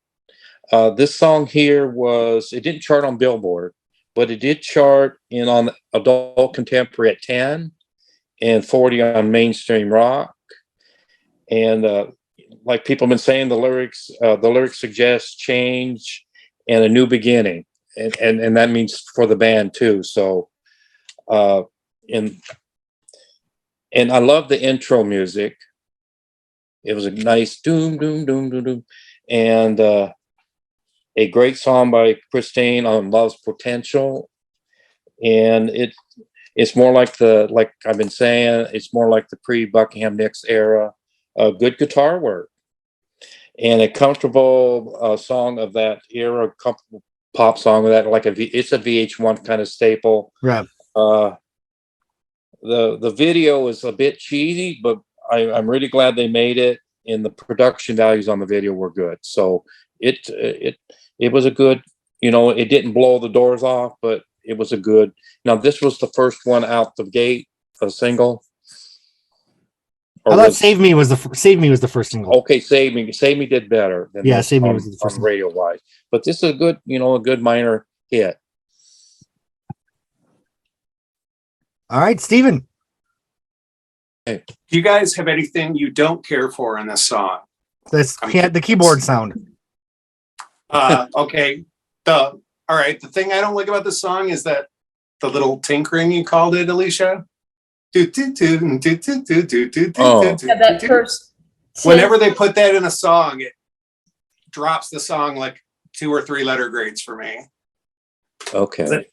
This song here it didn't chart on Billboard, but it did chart on adult contemporary at 10 and 40 on mainstream rock. And like people have been saying, the lyrics suggest change and a new beginning, and that means for the band too. So, and I love the intro music. It was a nice doom doom doom doom doom, and a great song by Christine on Love's Potential, and it's more like I've been saying, it's more like the pre-Buckingham Nicks era. Good guitar work, and a comfortable song of that era, comfortable pop song of that, like it's a VH1 kind of staple. Right. The video is a bit cheesy, but I'm really glad they made it, and the production values on the video were good. So it was a good, it didn't blow the doors off, but it was a good. Now this was the first one out the gate, a single. I thought "Save Me" was the first single. Okay, "Save Me." "Save Me" did better than yeah. "Save Me" was the first radio wise, but this is a good, a good minor hit. All right, Steven. Do you guys have anything you don't care for in this song? The keyboard sound. Okay. All right. The thing I don't like about this song is that the little tinkering you called it, Alicia. That first. Whenever they put that in a song, it drops the song like 2 or 3 letter grades for me. Okay.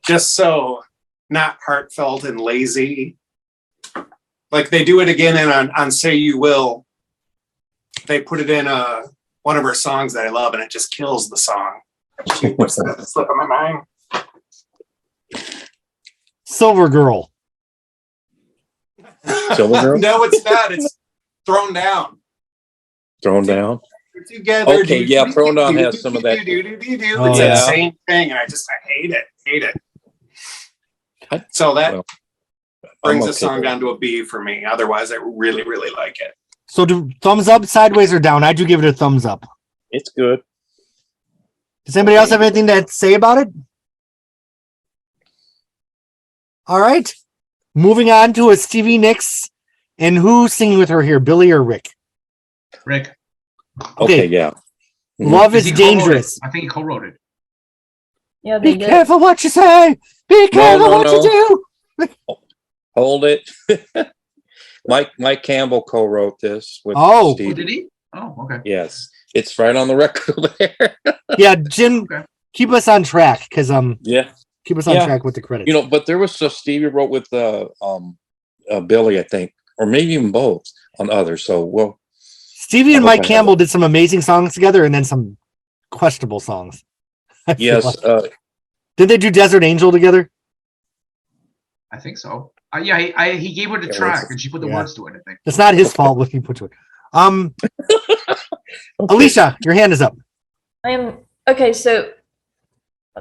Just so not heartfelt and lazy. Like they do it again on "Say You Will." They put it in one of her songs that I love, and it just kills the song. What's that slip of my mind? Silver Girl. Silver Girl? No, it's not. It's Thrown Down. Thrown Down? Together. Okay, yeah, Thrown Down has some of that. It's that same thing, and I hate it. So that brings the song down to a B for me. Otherwise, I really, really like it. So do thumbs up, sideways, or down? I do give it a thumbs up. It's good. Does anybody else have anything to say about it? All right. Moving on to a Stevie Nicks. And who's singing with her here, Billy or Rick? Rick. Okay, yeah. Love is Dangerous. I think he co-wrote it. Yeah, Be careful what you say. Be careful what you do. Hold it. Mike Campbell co-wrote this with Steve. Oh, did he? Oh, okay. Yes. It's right on the record over there. Yeah, Jim, keep us on track because keep us on track with the credits. But there was stuff Stevie wrote with Billy, I think, or maybe even both on others. So Stevie and Mike Campbell did some amazing songs together, and then some questionable songs. Yes. Did they do Desert Angel together? I think so. Yeah, he gave her the track, and she put the words to it. I think it's not his fault what he put to it. Okay. Alicia, your hand is up. I am okay. So,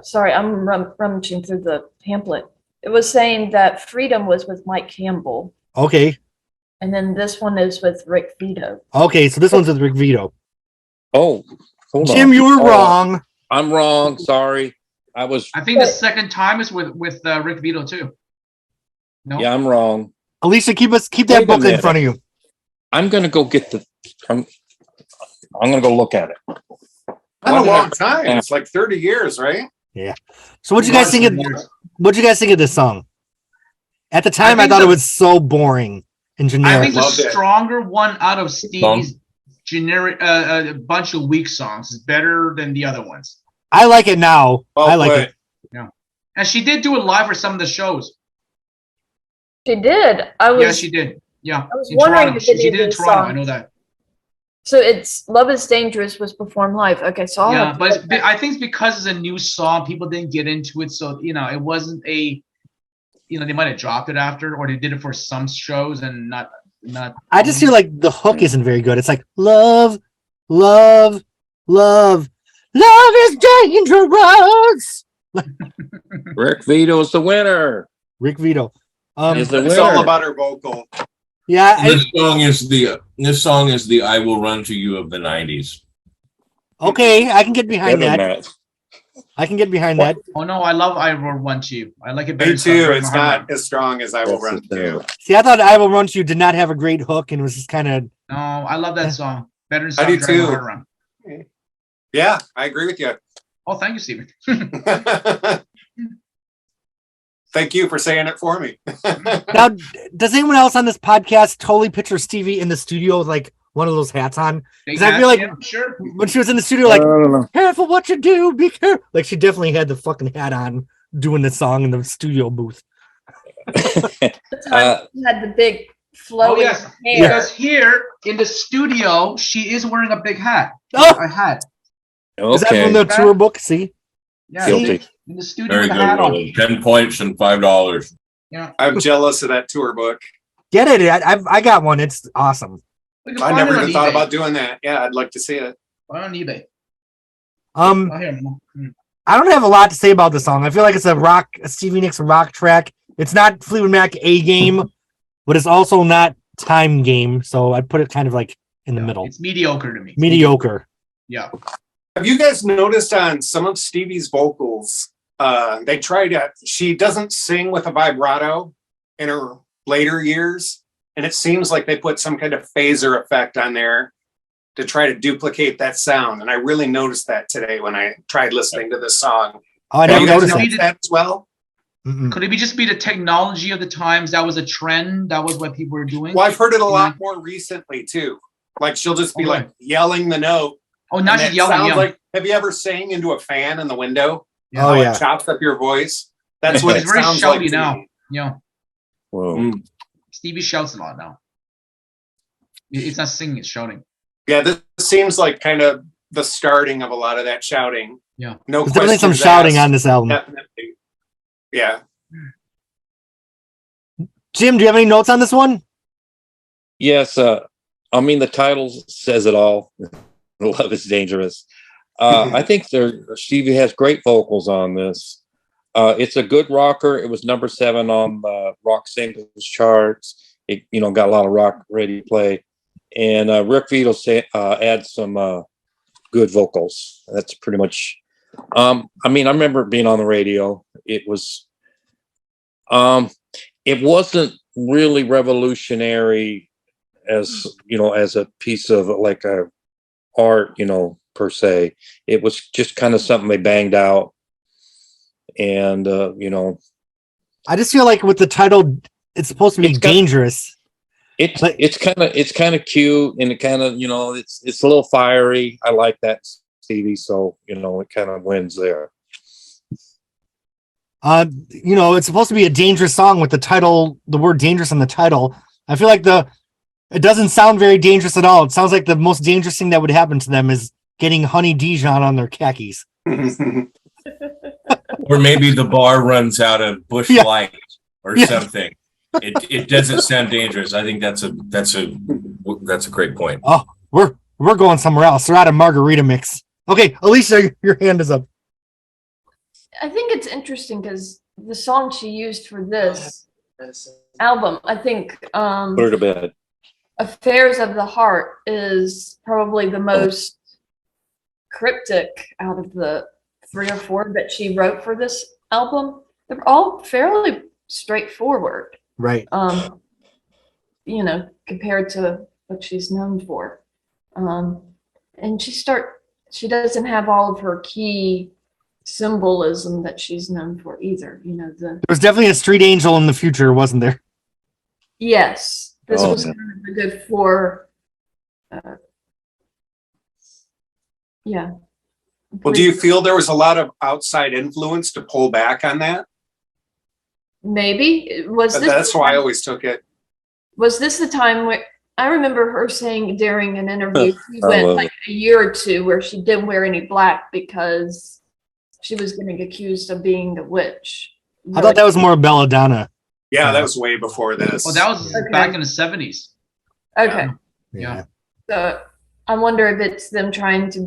sorry, I'm rummaging through the pamphlet. It was saying that "Freedom" was with Mike Campbell. Okay. And then this one is with Rick Vito. Okay, so this one's with Rick Vito. Oh, hold Jim, on. you were wrong. I'm wrong. Sorry. I think the second time is with Rick Vito too. No. Yeah, I'm wrong. Alicia, keep that book in front of you. I'm gonna go get I'm gonna go look at it. Not a long time. It's like 30 years, right? Yeah. So what'd you guys think of this song? At the time, I thought it was so boring and generic. I think the stronger one out of Stevie's generic bunch of weak songs is better than the other ones. I like it now. I like it. Yeah. And she did do it live for some of the shows. She did. Yeah, she did. Yeah. I was wondering if she did in Toronto. I know that. So it's "Love is Dangerous" was performed live. Okay, so I think it's because it's a new song, people didn't get into it, so it wasn't they might have dropped it after, or they did it for some shows and not. I just feel like the hook isn't very good. It's like love, love, love, love is dangerous. Rick Vito is the winner. Rick Vito. It's all about her vocal. Yeah, this song is the "I Will Run to You" of the '90s. Okay, I can get behind that. I can get behind that. Oh no, I love "I Will Run to You." I like it better. Me too. It's not as strong as "I Will Run to You." See, I thought "I Will Run to You" did not have a great hook and was just kind of. No, I love that song better than I do too. Run. Yeah, I agree with you. Oh, thank you, Steven. Thank you for saying it for me. Now, does anyone else on this podcast totally picture Stevie in the studio with like one of those hats on? Because I feel like when she was in the studio, like, careful what you do, be careful. Like, she definitely had the fucking hat on doing the song in the studio booth. Had the big flowing yes, hair. because here in the studio, she is wearing a big hat. Oh! A hat. Is that from the tour book? See? Yeah, Guilty. see? In the studio Very with a hat on. good. 10 points and $5. Yeah. I'm jealous of that tour book. Get it? I got one. It's awesome. We can I find never it on even thought eBay. about doing that. Yeah, I'd like to see it. Find it on eBay. Um, Oh, here. I don't have a lot to say about the song. I feel like it's a Stevie Nicks rock track. It's not Fleetwood Mac A game, but it's also not Time Game. So I'd put it kind of like in the middle. It's mediocre to me. It's Mediocre. Yeah. Have you guys noticed on some of Stevie's vocals, she doesn't sing with a vibrato in her later years, and it seems like they put some kind of phaser effect on there to try to duplicate that sound. And I really noticed that today when I tried listening to this song. Oh, I Have never you guys noticed that. noticed that as well? Mm-mm. Could it just be the technology of the times? That was a trend. That was what people were doing. Well, I've heard it a lot more recently too. Like she'll just be Okay. like yelling the note. Oh, not and just it yelling. sounds Yeah. like, have you ever sang into a fan in the window? Yeah. Oh, How yeah. it chops up your voice. That's what It's it very sounds shouty like to now. me. Yeah. Whoa. Stevie shouts a lot now. It's not singing, it's shouting. Yeah, this seems like kind of the starting of a lot of that shouting. Yeah. No There's definitely some questions shouting asked. on this album. Definitely. Yeah. Jim, do you have any notes on this one? Yes. I mean, the title says it all. Love is dangerous. I think Stevie has great vocals on this. It's a good rocker. It was number 7 on the rock singles charts. It got a lot of rock radio play, and Rick Vito adds some good vocals. That's pretty much. I mean, I remember it being on the radio. It was. It wasn't really revolutionary as as a piece of like a art, per se. It was just kind of something they banged out, and I just feel like with the title, it's supposed to be dangerous. it's kind of cute, and it kind of it's a little fiery. I like that, Stevie. So it kind of wins there. It's supposed to be a dangerous song with the title, the word dangerous in the title. I feel like it doesn't sound very dangerous at all. It sounds like the most dangerous thing that would happen to them is getting honey Dijon on their khakis. Or maybe the bar runs out of Bush Light or something. It doesn't sound dangerous. I think that's a great point. Oh, we're going somewhere else. They're out of margarita mix. Okay, Alicia, your hand is up. I think it's interesting because the song she used for this album, I think Put her to bed. Affairs of the Heart is probably the most cryptic out of the 3 or 4 that she wrote for this album. They're all fairly straightforward. Right. Compared to what she's known for. And she doesn't have all of her key symbolism that she's known for either. There was definitely a street angel in the future, wasn't there? Yes. This Oh, was yeah. kind of a good for yeah. Well, do you feel there was a lot of outside influence to pull back on that? Maybe That's why I always took it. Was this the time where I remember her saying during an interview she I went love like a year or 2 where she didn't wear any black because she was getting accused of being a witch. I thought that was more Belladonna. Yeah, that was way before this. Well, that was Okay. back in the 70s. Okay. Yeah. So I wonder if it's them trying to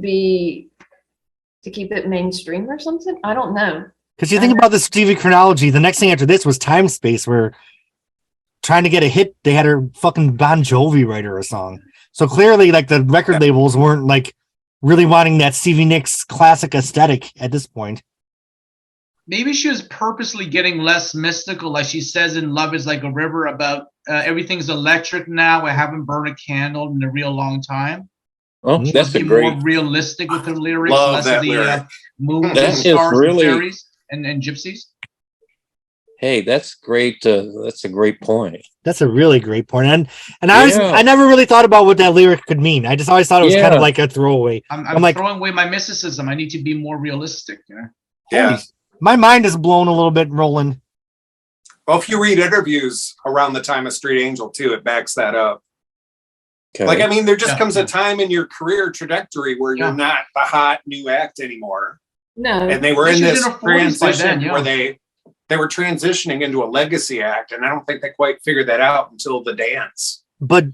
keep it mainstream or something. I don't know. Because you think about the Stevie chronology, the next thing after this was Time Space, where trying to get a hit, they had her fucking Bon Jovi write her a song. So clearly, like, the record labels weren't like really wanting that Stevie Nicks classic aesthetic at this point. Maybe she was purposely getting less mystical, like she says in Love is Like a River about everything's electric now. I haven't burned a candle in a real long time. Oh, that's a Be great. more realistic with her lyrics, Love less that of the lyric. moons That and is stars really- and fairies and gypsies. Hey, that's great. That's a great point. That's a really great point. And I Yeah. never really thought about what that lyric could mean. I just always thought it was kind Yeah. of like a throwaway. I'm like, throwing away my mysticism. I need to be more realistic. Yeah. my mind is blown a little bit, Roland. Well, if you read interviews around the time of Street Angel too, it backs that up. Okay. Like, I mean, there just Yeah. comes a time in your career trajectory where Yeah. you're not the hot new act anymore. No. And they were She's in in this her 40s by transition then, yeah. where they were transitioning into a legacy act, and I don't think they quite figured that out until the dance. But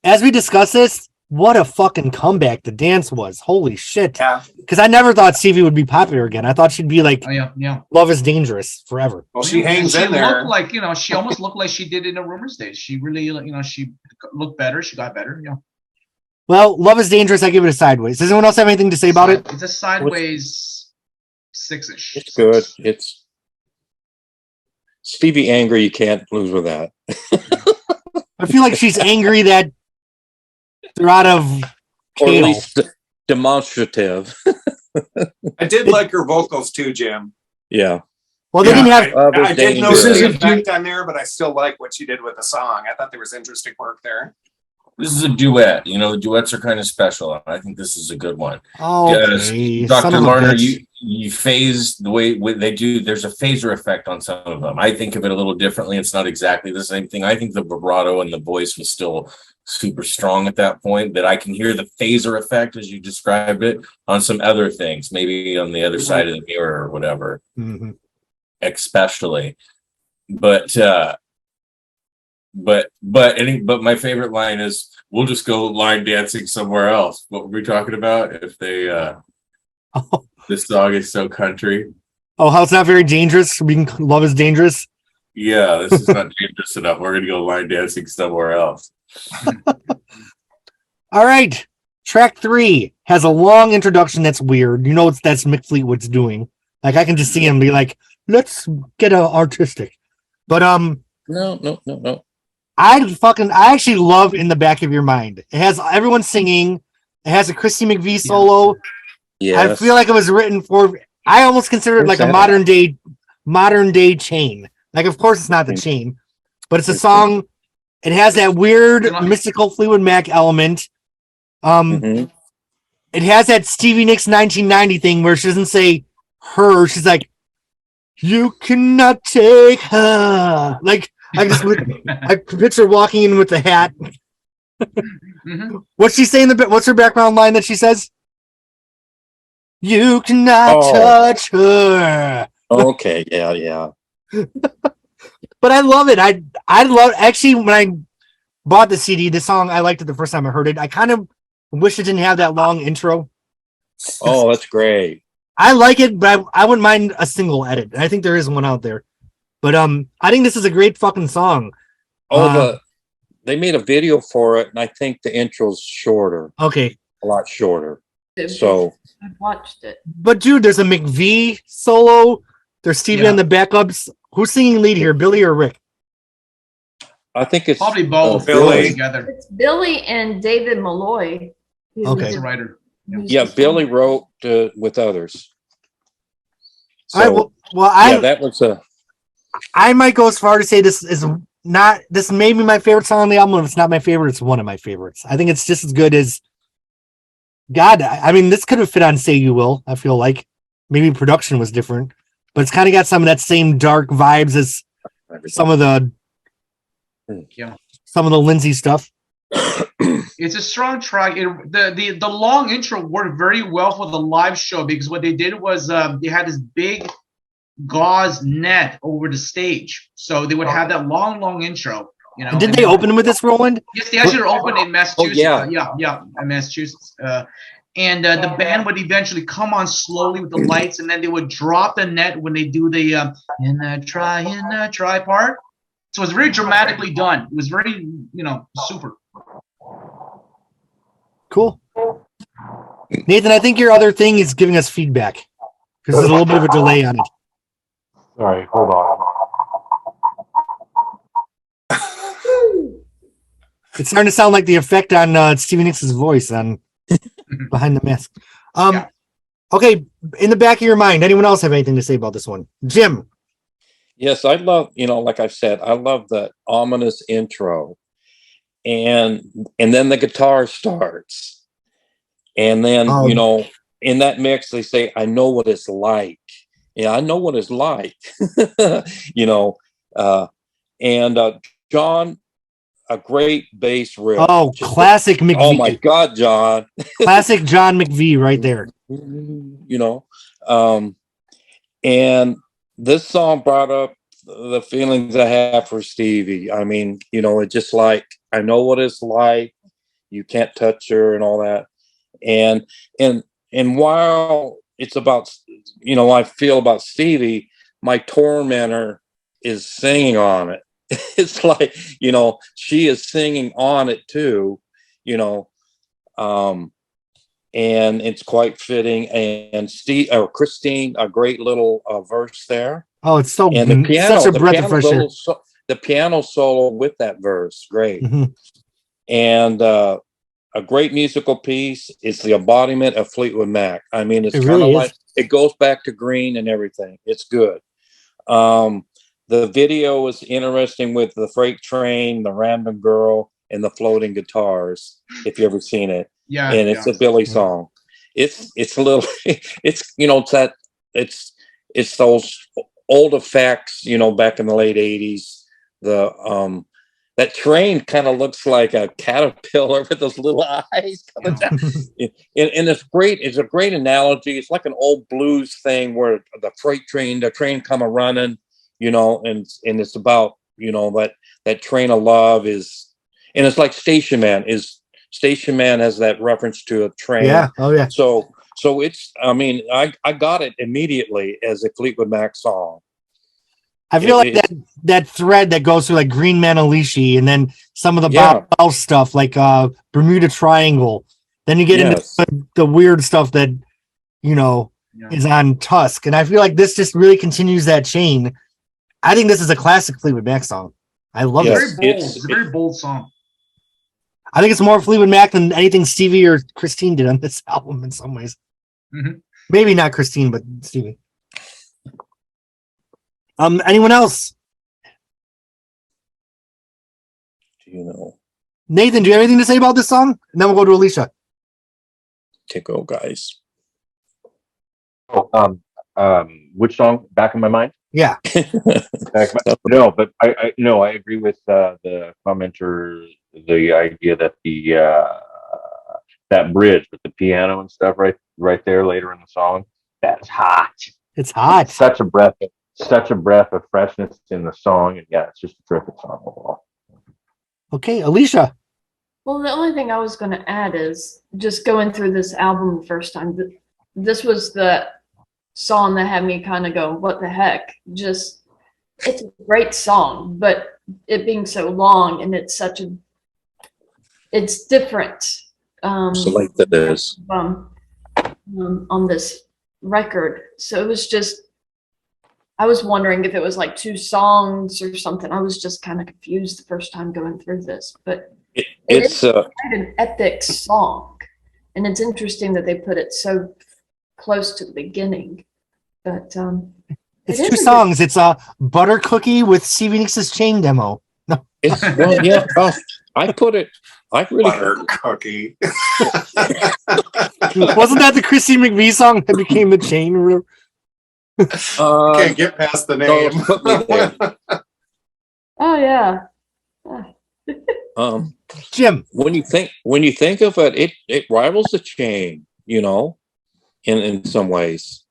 as we discuss this, what a fucking comeback the dance was. Holy shit. Yeah. Because I never thought Stevie would be popular again. I thought she'd be like Oh, yeah. Love is Dangerous forever. Well, she hangs she in there. looked like, she almost looked like she did in the Rumors days. She really, she looked better. She got better. Yeah. Well, Love is Dangerous, I give it a sideways. Does anyone else have anything to say about it? It's a sideways 6-ish. It's good. It's Stevie angry. You can't lose with that. I feel like she's angry that they're out of Or at kale. least demonstrative. I did like her vocals too, Jim. Yeah. Well, they didn't have. I did Dangerous. notice the effect on there, but I still like what she did with the song. I thought there was interesting work there. This is a duet. Duets are kind of special. I think this is a good one. Oh, Yes, okay. Son Dr. of a Larner, bitch. you phase the way they do. There's a phaser effect on some of them. I think of it a little differently. It's not exactly the same thing. I think the vibrato and the voice was still super strong at that point, that I can hear the phaser effect as you described it on some other things, maybe on the other side of the mirror or whatever, Mhm. especially. But my favorite line is, "We'll just go line dancing somewhere else." What were we talking about? If they Oh, this song is so country. how it's not very dangerous. Love is Dangerous. Yeah, this is not dangerous enough. We're gonna go line dancing somewhere else. All right. Track 3 has a long introduction that's weird. That's Mick Fleetwood's doing. Like, I can just see him be like, let's get artistic. But No. I actually love In the Back of Your Mind. It has everyone singing. It has a Christy McVie solo. Yes. I feel like it was written for. I almost consider it like a modern day Chain. Like, of course, it's not the Chain, but it's a song. It has that weird mystical Fleetwood Mac element. Mhm. It has that Stevie Nicks 1990 thing where she doesn't say her. She's like, "You cannot take her." Like, I picture walking in with the hat. Mhm. What's she saying? What's her background line that she says? You cannot touch her. Okay. Yeah. But I love it. I love, actually, when I bought the CD, the song, I liked it the first time I heard it. I kind of wish it didn't have that long intro. Oh, that's great. I like it, but I wouldn't mind a single edit. I think there is one out there. But I think this is a great fucking song. They made a video for it, and I think the intro's shorter, Okay. a lot shorter. So I watched it. But dude, there's a McVie solo. There's Stevie on the backups. Who's singing lead here, Billy or Rick? I think it's Probably both Billy. together. It's Billy and David Malloy. who's Okay. That's a writer. Yeah, Billy wrote with others. Well, that was I might go as far to say this may be my favorite song on the album. If it's not my favorite, it's one of my favorites. I think it's just as good as God. I mean, this could have fit on Say You Will. I feel like maybe production was different, but it's kind of got some of that same dark vibes as some of the Lindsay stuff. It's a strong track. The long intro worked very well for the live show because what they did was they had this big gauze net over the stage, so they would have that long intro. Did they open with this, Roland? Yes, they actually opened in Massachusetts. yeah. In Massachusetts. And the band would eventually come on slowly with the lights, and then they would drop the net when they do the in the try part. So it was very dramatically done. It was very, super. Cool. Nathan, I think your other thing is giving us feedback because there's a little bit of a delay on it. All right, hold on. It's starting to sound like the effect on Stevie Nicks' voice on Behind the Mask. Okay, in the back of your mind, anyone else have anything to say about this one? Jim. Yes, I love, like I've said, I love the ominous intro. And then the guitar starts. And then, in that mix, they say, I know what it's like. Yeah, I know what it's like. And John, a great bass riff. Oh, classic McVie. Oh my God, John. Classic John McVie right there. You know, and this song brought up the feelings I have for Stevie. I mean, you know, it's just like, I know what it's like. You can't touch her and all that. And while it's about, you know, I feel about Stevie, my tormentor is singing on it. It's like, you know, she is singing on it too, you know, and it's quite fitting. And Christine, a great little verse there. Oh, it's so and the piano, such a breath of fresh air. The piano solo with that verse, great. Mm-hmm. And a great musical piece. It's the embodiment of Fleetwood Mac. I mean, it's kind of like, it goes back to Green and everything. It's good. The video is interesting with the freight train, the random girl, and the floating guitars, if you ever seen it. Yeah. And it's a Billy song. It's a little, it's, you know, it's those old effects, you know, back in the late 80s. That train kind of looks like a caterpillar with those little eyes coming down. And it's great. It's a great analogy. It's like an old blues thing where the train come a running, you know, and it's about, you know, that train of love is, and it's like Station Man has that reference to a train. Yeah. Oh yeah. So it's, I mean, I got it immediately as a Fleetwood Mac song. I feel like that thread that goes through like Green Manalishi and then some of the Bob Wells stuff like Bermuda Triangle. Then you get into the weird stuff that, you know, is on Tusk. And I feel like this just really continues that chain. I think this is a classic Fleetwood Mac song. I love it. It's a very bold song. I think it's more Fleetwood Mac than anything Stevie or Christine did on this album in some ways. Mm-hmm. Maybe not Christine, but Stevie. Anyone else? Do you know? Nathan, do you have anything to say about this song? And then we'll go to Alicia. Take go, guys. Oh, which song? Back in my mind? Yeah. No, but I agree with the commenter. The idea that that bridge with the piano and stuff right there later in the song, that's hot. It's hot. It's such a breath of freshness in the song, and yeah, it's just a terrific song overall. Okay, Alicia. Well, the only thing I was going to add is just going through this album the first time. This was the song that had me kind of go, "What the heck?" Just, it's a great song, but it being so long and it's different. So like that is on this record, so it was just. I was wondering if it was like two songs or something. I was just kind of confused the first time going through this, but it's quite an epic song, and it's interesting that they put it so close to the beginning. But it's two songs. It's a Butter Cookie with Stevie Nicks' Chain demo. No, I put it. I really Butter Cookie. Wasn't that the Chrissy McVie song that became the Chain? Can't get past the name. Oh yeah. Jim, when you think of it rivals the Chain, you know, in some ways.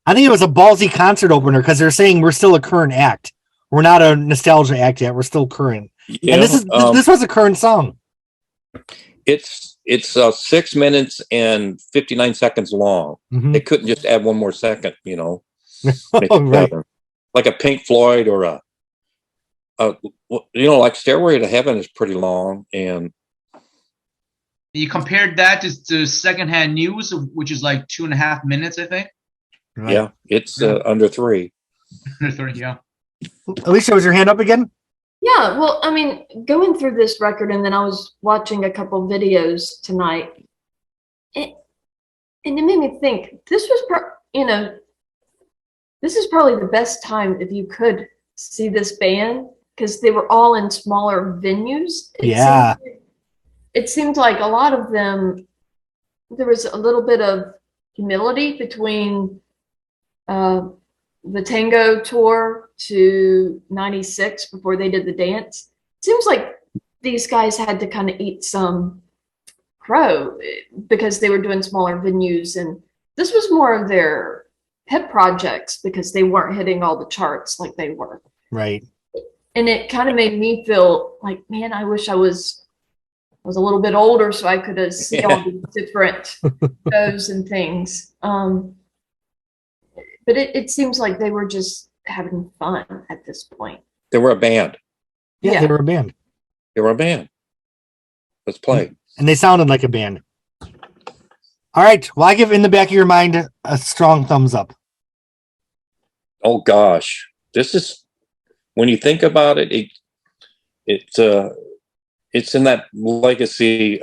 I think it was a ballsy concert opener because they're saying we're still a current act. We're not a nostalgia act yet. We're still current. Yeah, and this was a current song. It's 6 minutes and 59 seconds long. Mm-hmm. They couldn't just add one more second, you know. Right. Like a Pink Floyd or like Stairway to Heaven is pretty long, and you compared that to Secondhand News, which is like 2.5 minutes, I think. Right. Yeah, it's under 3. Under 3, yeah. Alicia, was your hand up again? Yeah, well, I mean, going through this record, and then I was watching a couple videos tonight, and it made me think this was, this is probably the best time if you could see this band because they were all in smaller venues. It seemed like a lot of them, there was a little bit of humility between the tango tour to 96 before they did the dance. It seems like these guys had to kind of eat some crow because they were doing smaller venues, and this was more of their pet projects because they weren't hitting all the charts like they were. Right. And it kind of made me feel like, man, I wish I was a little bit older so I could have seen all the different shows and things. But it seems like they were just having fun at this point. They were a band. Yeah, they were a band. They were a band. Let's play. And they sounded like a band. All right. Well, I give In the Back of Your Mind a strong thumbs up. Oh gosh, this is, when you think about it, it's in that legacy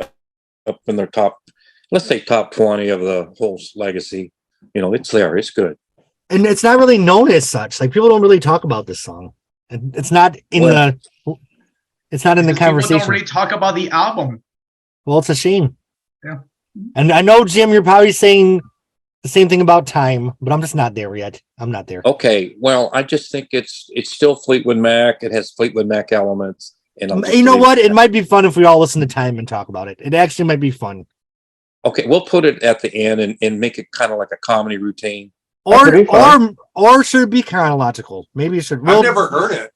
up in their top, let's say top 20 of the whole legacy. You know, it's there. It's good. And it's not really known as such. Like, people don't really talk about this song. It's not in the People conversation. don't really talk about the album. Well, it's a shame. Yeah. And I know, Jim, you're probably saying the same thing about Time, but I'm just not there yet. I'm not there. Okay, well, I just think it's still Fleetwood Mac. It has Fleetwood Mac elements. And You know what? It might be fun if we all listen to Time and talk about it. It actually might be fun. Okay, we'll put it at the end and make it kind of like a comedy routine. Or should it be chronological? Maybe it should. I've never heard it.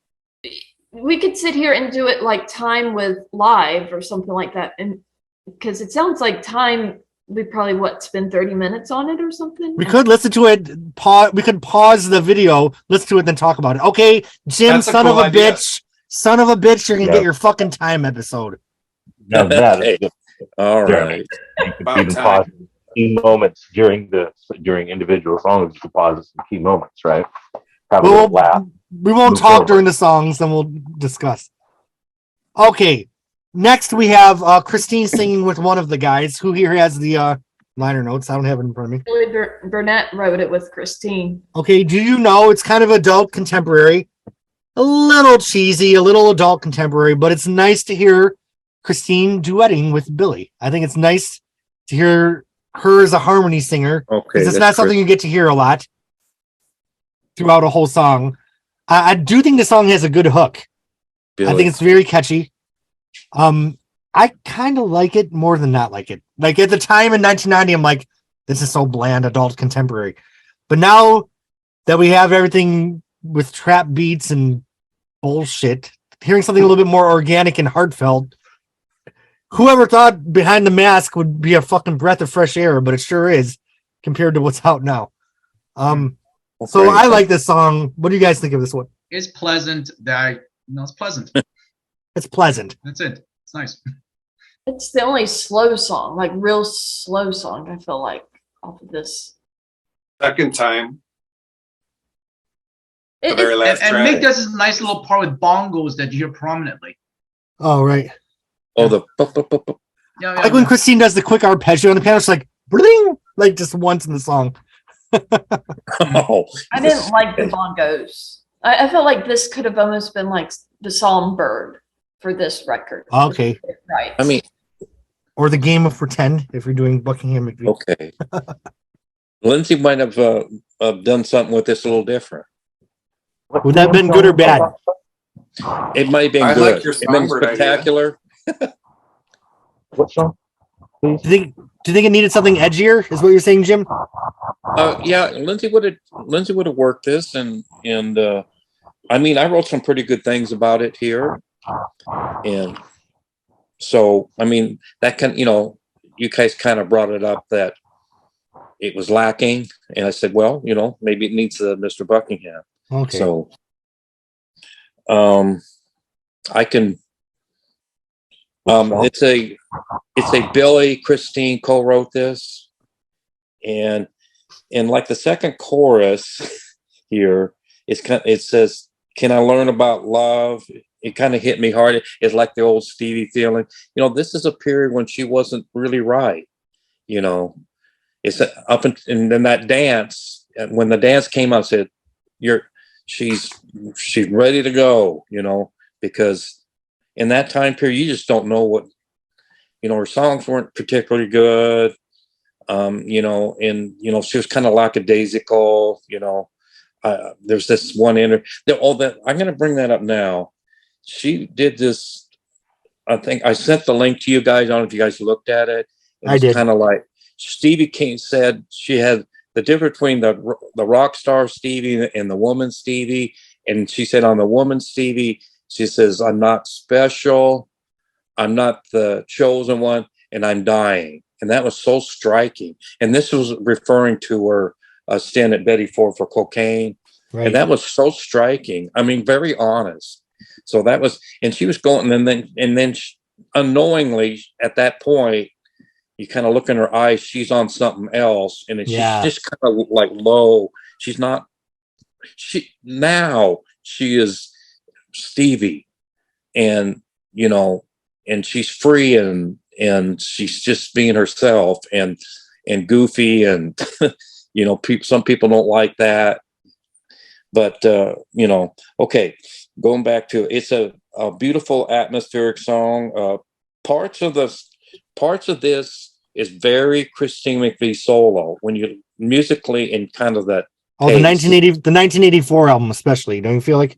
We could sit here and do it like Time with Live or something like that. And because it sounds like Time, we probably spend 30 minutes on it or something. We could listen to it. We could pause the video, listen to it, then talk about it. Okay, Jim, That's a son cool of a idea. bitch, you're gonna get your fucking Time episode. Now that Okay. is just All Jeremy. right. You could About even time. pause key moments during individual songs. You could pause some key moments, right? Have a Well, little laugh. we won't Move talk forward. during the songs, then we'll discuss. Okay, next we have Christine singing with one of the guys. Who here has the liner notes? I don't have it in front of me. Billy Burnett wrote it with Christine. Okay, do you know it's kind of adult contemporary? A little cheesy, a little adult contemporary, but it's nice to hear Christine duetting with Billy. I think it's nice to hear her as a harmony singer. Okay. Because it's that's not something great. you get to hear a lot throughout a whole song. I do think the song has a good hook. I Billy. think it's very catchy. I kind of like it more than not like it. Like, at the time in 1990, I'm like, this is so bland, adult contemporary. But now that we have everything with trap beats and bullshit, hearing something a little bit more organic and heartfelt, whoever thought Behind the Mask would be a fucking breath of fresh air, but it sure is compared to what's out now. So I like this song. What do you guys think of this one? It's pleasant. It's pleasant. It's pleasant. That's it. It's nice. It's the only slow song, like real slow song, I feel like, off of this. Second time. The It- very last And track. Mick does this nice little part with bongos that you hear prominently. Oh, right. Oh, the bup, bup, bup, bup. Yeah, I like when Christine does the quick arpeggio on the piano. It's like, bling, like just once in the song. Oh, I didn't like the bongos. I felt like this could have almost been like the Songbird for this record. Okay. Right. I mean, Or the Game of Pretend, if you're doing Buckingham McVie. okay. Lindsay might have done something with this a little different. Would that have been good or bad? It might have been I good. like your It been songbird idea. spectacular. What song? Please. Do you think it needed something edgier? Is what you're saying, Jim? Yeah, Lindsay would have worked this, and I mean, I wrote some pretty good things about it here, and so I mean that you guys kind of brought it up that it was lacking, and I said, well, maybe it needs Mr. Buckingham. Okay. So, I can. It's a Billy Christine co-wrote this, and like the second chorus here, it says, "Can I learn about love?" It kind of hit me hard. It's like the old Stevie feeling. This is a period when she wasn't really right. It's up and then that dance. When the dance came out, I said, she's ready to go. Because in that time period, you just don't know what, her songs weren't particularly good. And she was kind of lackadaisical, there's this one all that I'm going to bring that up now. She did this. I think I sent the link to you guys. I don't know if you guys looked at it. It I was did. kind of like Stevie King said she had the difference between the rock star Stevie and the woman Stevie. And she said on the woman Stevie, she says, I'm not special. I'm not the chosen one, and I'm dying. And that was so striking. And this was referring to her stint at Betty Ford for cocaine. Right. And that was so striking. I mean, very honest. So that was, and she was going, and then she, unknowingly at that point, you kind of look in her eyes, she's on something else. And she's just kind of like low. She's not, she is Stevie, and, you know, and she's free and she's just being herself and goofy. And, you know, some people don't like that, but, you know, okay. Going back to it's a beautiful atmospheric song. Parts of this is very Christine McVie solo when you musically and kind of that. Oh, the 1984 album, especially. Don't you feel like?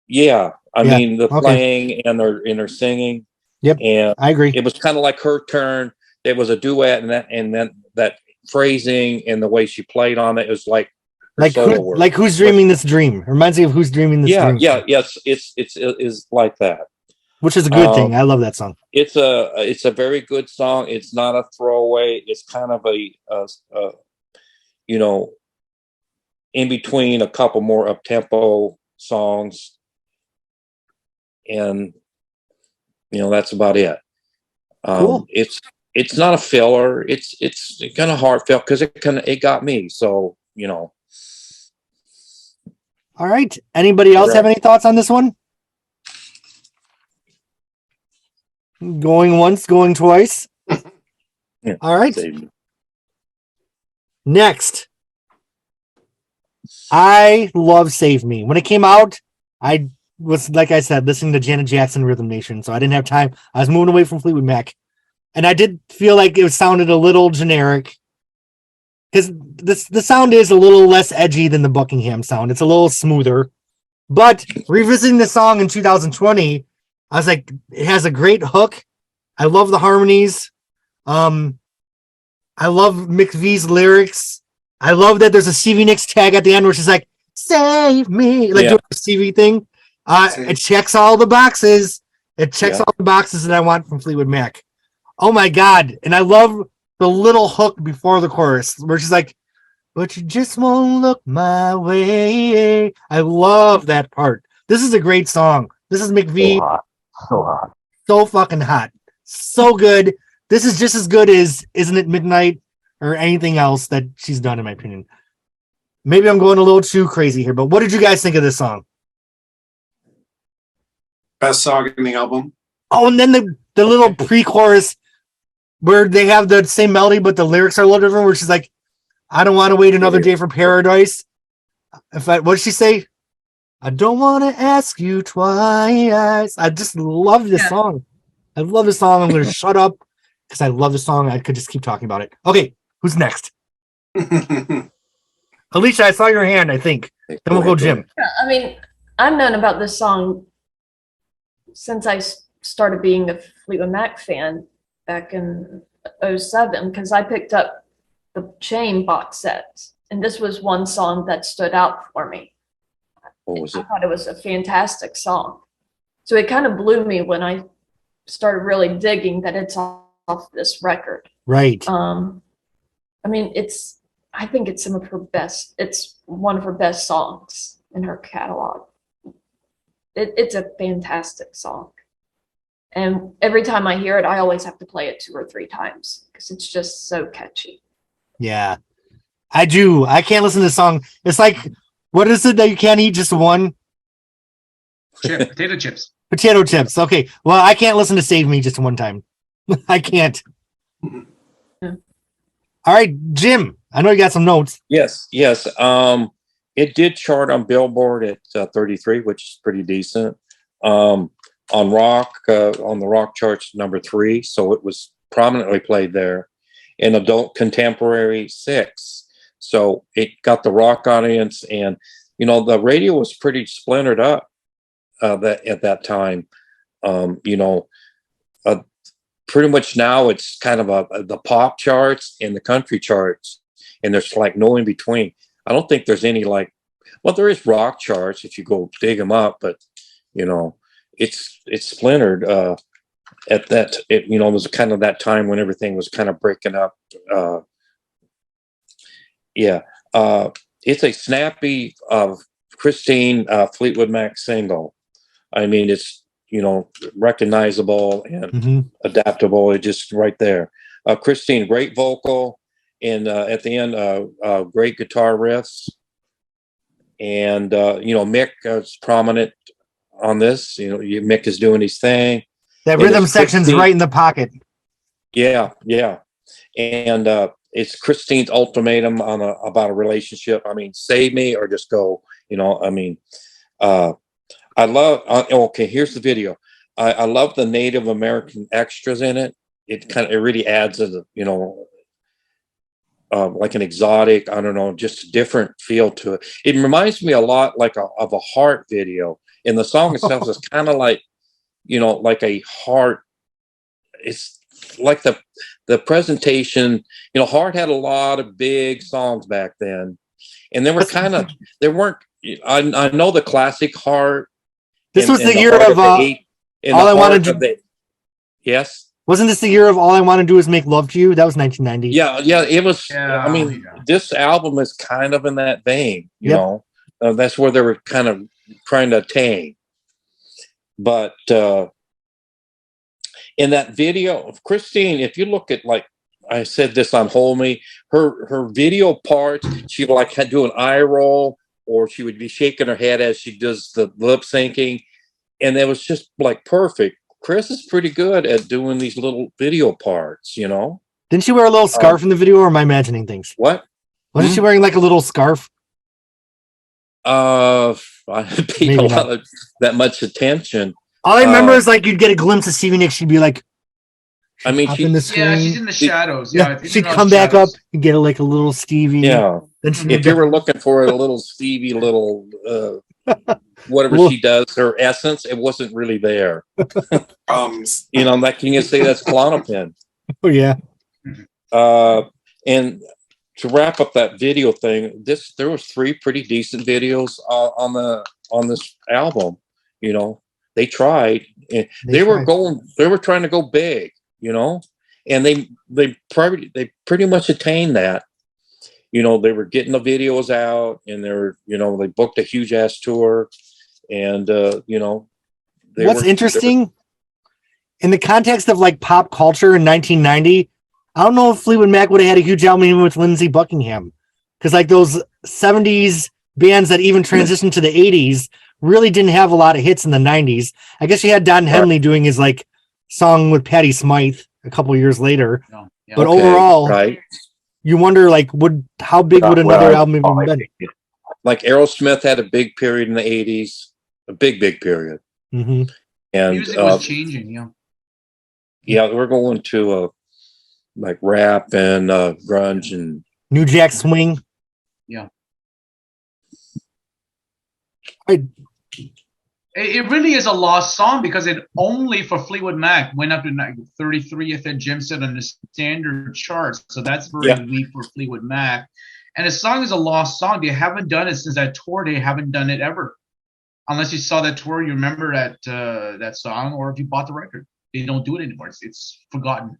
Yeah, I mean the playing and her singing. Yep, and I agree. It was kind of like her turn. There was a duet, and then that phrasing and the way she played on it was like. Who's dreaming this dream? It reminds me of Who's Dreaming This Dream. Yes, it's like that, which is a good thing. I love that song. It's a very good song. It's not a throwaway. It's kind of a you know, in between a couple more up tempo songs, and you know that's about it. Cool. It's not a filler. It's kind of heartfelt because it got me. So you know. All right. Anybody else have any thoughts on this one? Going once, going twice. Yeah, all right. Next. I love Save Me. When it came out, I was, like I said, listening to Janet Jackson Rhythm Nation, so I didn't have time. I was moving away from Fleetwood Mac. And I did feel like it sounded a little generic. Because the sound is a little less edgy than the Buckingham sound. It's a little smoother. But revisiting the song in 2020, I was like, it has a great hook. I love the harmonies. I love McVie's lyrics. I love that there's a Stevie Nicks tag at the end, which is like, save me. Like doing the Stevie thing. It checks all the boxes. It checks all the boxes that I want from Fleetwood Mac. Oh my God. And I love the little hook before the chorus where she's like, but you just won't look my way. I love that part. This is a great song. This is McVie. So hot. So fucking hot. So good. This is just as good as Isn't It Midnight or anything else that she's done, in my opinion. Maybe I'm going a little too crazy here, but what did you guys think of this song? Best song in the album. Oh, and then the little pre-chorus where they have the same melody, but the lyrics are a little different, where she's like, I don't want to wait another day for paradise. What did she say? I don't want to ask you twice. I just love this song. I love this song. I'm going to shut up because I love the song. I could just keep talking about it. Okay, who's next? Alicia, I saw your hand, I think. Then we'll go Jim. Yeah, I mean, I've known about this song since I started being a Fleetwood Mac fan back in 2007, because I picked up the Chain box set, and this was one song that stood out for me. What was it? I thought it was a fantastic song. So it kind of blew me when I started really digging that it's off this record. Right. I mean, I think it's it's one of her best songs in her catalog. It's a fantastic song. And every time I hear it, I always have to play it 2 or 3 times because it's just so catchy. Yeah, I do. I can't listen to the song. It's like, what is it that you can't eat just one? Potato chips. Potato chips. Okay. Well, I can't listen to Save Me just one time. I can't. Yeah. All right, Jim. I know you got some notes. Yes. It did chart on Billboard at 33, which is pretty decent. On rock, on the rock charts, number 3, so it was prominently played there. In adult contemporary, 6, so it got the rock audience, and the radio was pretty splintered up that at that time. You know, pretty much now it's kind of the pop charts and the country charts, and there's like no in between. I don't think there's any like, well, there is rock charts if you go dig them up, but it's splintered. At that, it was kind of that time when everything was kind of breaking up. It's a snappy Christine Fleetwood Mac single. I mean, it's recognizable and adaptable. It's just right there. Christine, great vocal, and at the end, great guitar riffs. And Mick is prominent on this. Mick is doing his thing. That rhythm section's right in the pocket. Yeah. And it's Christine's ultimatum about a relationship. I mean, save me or just go. I love. Okay, here's the video. I love the Native American extras in it. It really adds like an exotic, I don't know, just a different feel to it. It reminds me a lot of a Heart video, and the song itself is kind of like, like a Heart. It's like the presentation. Heart had a lot of big songs back then, and there weren't. I know the classic Heart. This was the year of All I Wanted to. Yes. Wasn't this the year of All I Want to Do Is Make Love to You? That was 1990. Yeah, it was. Yeah, this album is kind of in that vein. You know, that's where they were kind of trying to attain. But in that video of Christine, if you look at, like I said this on Hold Me, her video parts, she would like do an eye roll, or she would be shaking her head as she does the lip syncing, and it was just like perfect. Chris is pretty good at doing these little video parts, Didn't she wear a little scarf in the video, or am I imagining things? What? Wasn't she wearing like a little scarf? I paid a lot of that much attention. All I remember is like you'd get a glimpse of Stevie Nicks. She'd be like, she's in the screen. Yeah, she's in the shadows. Yeah, she'd come back up and get like a little Stevie. Yeah. If you were looking for a little Stevie, whatever she does, her essence, it wasn't really there. Like can you say that's Klonopin? Oh yeah. And to wrap up that video thing, there was 3 pretty decent videos on this album. They tried. They were trying to go big. And they pretty much attained that. They were getting the videos out, and they booked a huge ass tour, and what's interesting in the context of like pop culture in 1990, I don't know if Fleetwood Mac would have had a huge album even with Lindsey Buckingham, because like those 70s bands that even transitioned to the 80s really didn't have a lot of hits in the 90s. I guess you had Don Henley doing his like song with Patti Smythe a couple years later, but overall, right. You wonder, like, how big would another album even been? Like Aerosmith had a big period in the 80s, a big period. Mm-hmm. And music was changing, Yeah, we're going to like rap and grunge and New Jack Swing. Yeah. It really is a lost song, because it only for Fleetwood Mac went up to 33th, and Jim said, on the standard charts. So that's very weak for Fleetwood Mac. And the song is a lost song. They haven't done it since that tour. They haven't done it ever. Unless you saw that tour, you remember that song, or if you bought the record. They don't do it anymore. It's forgotten.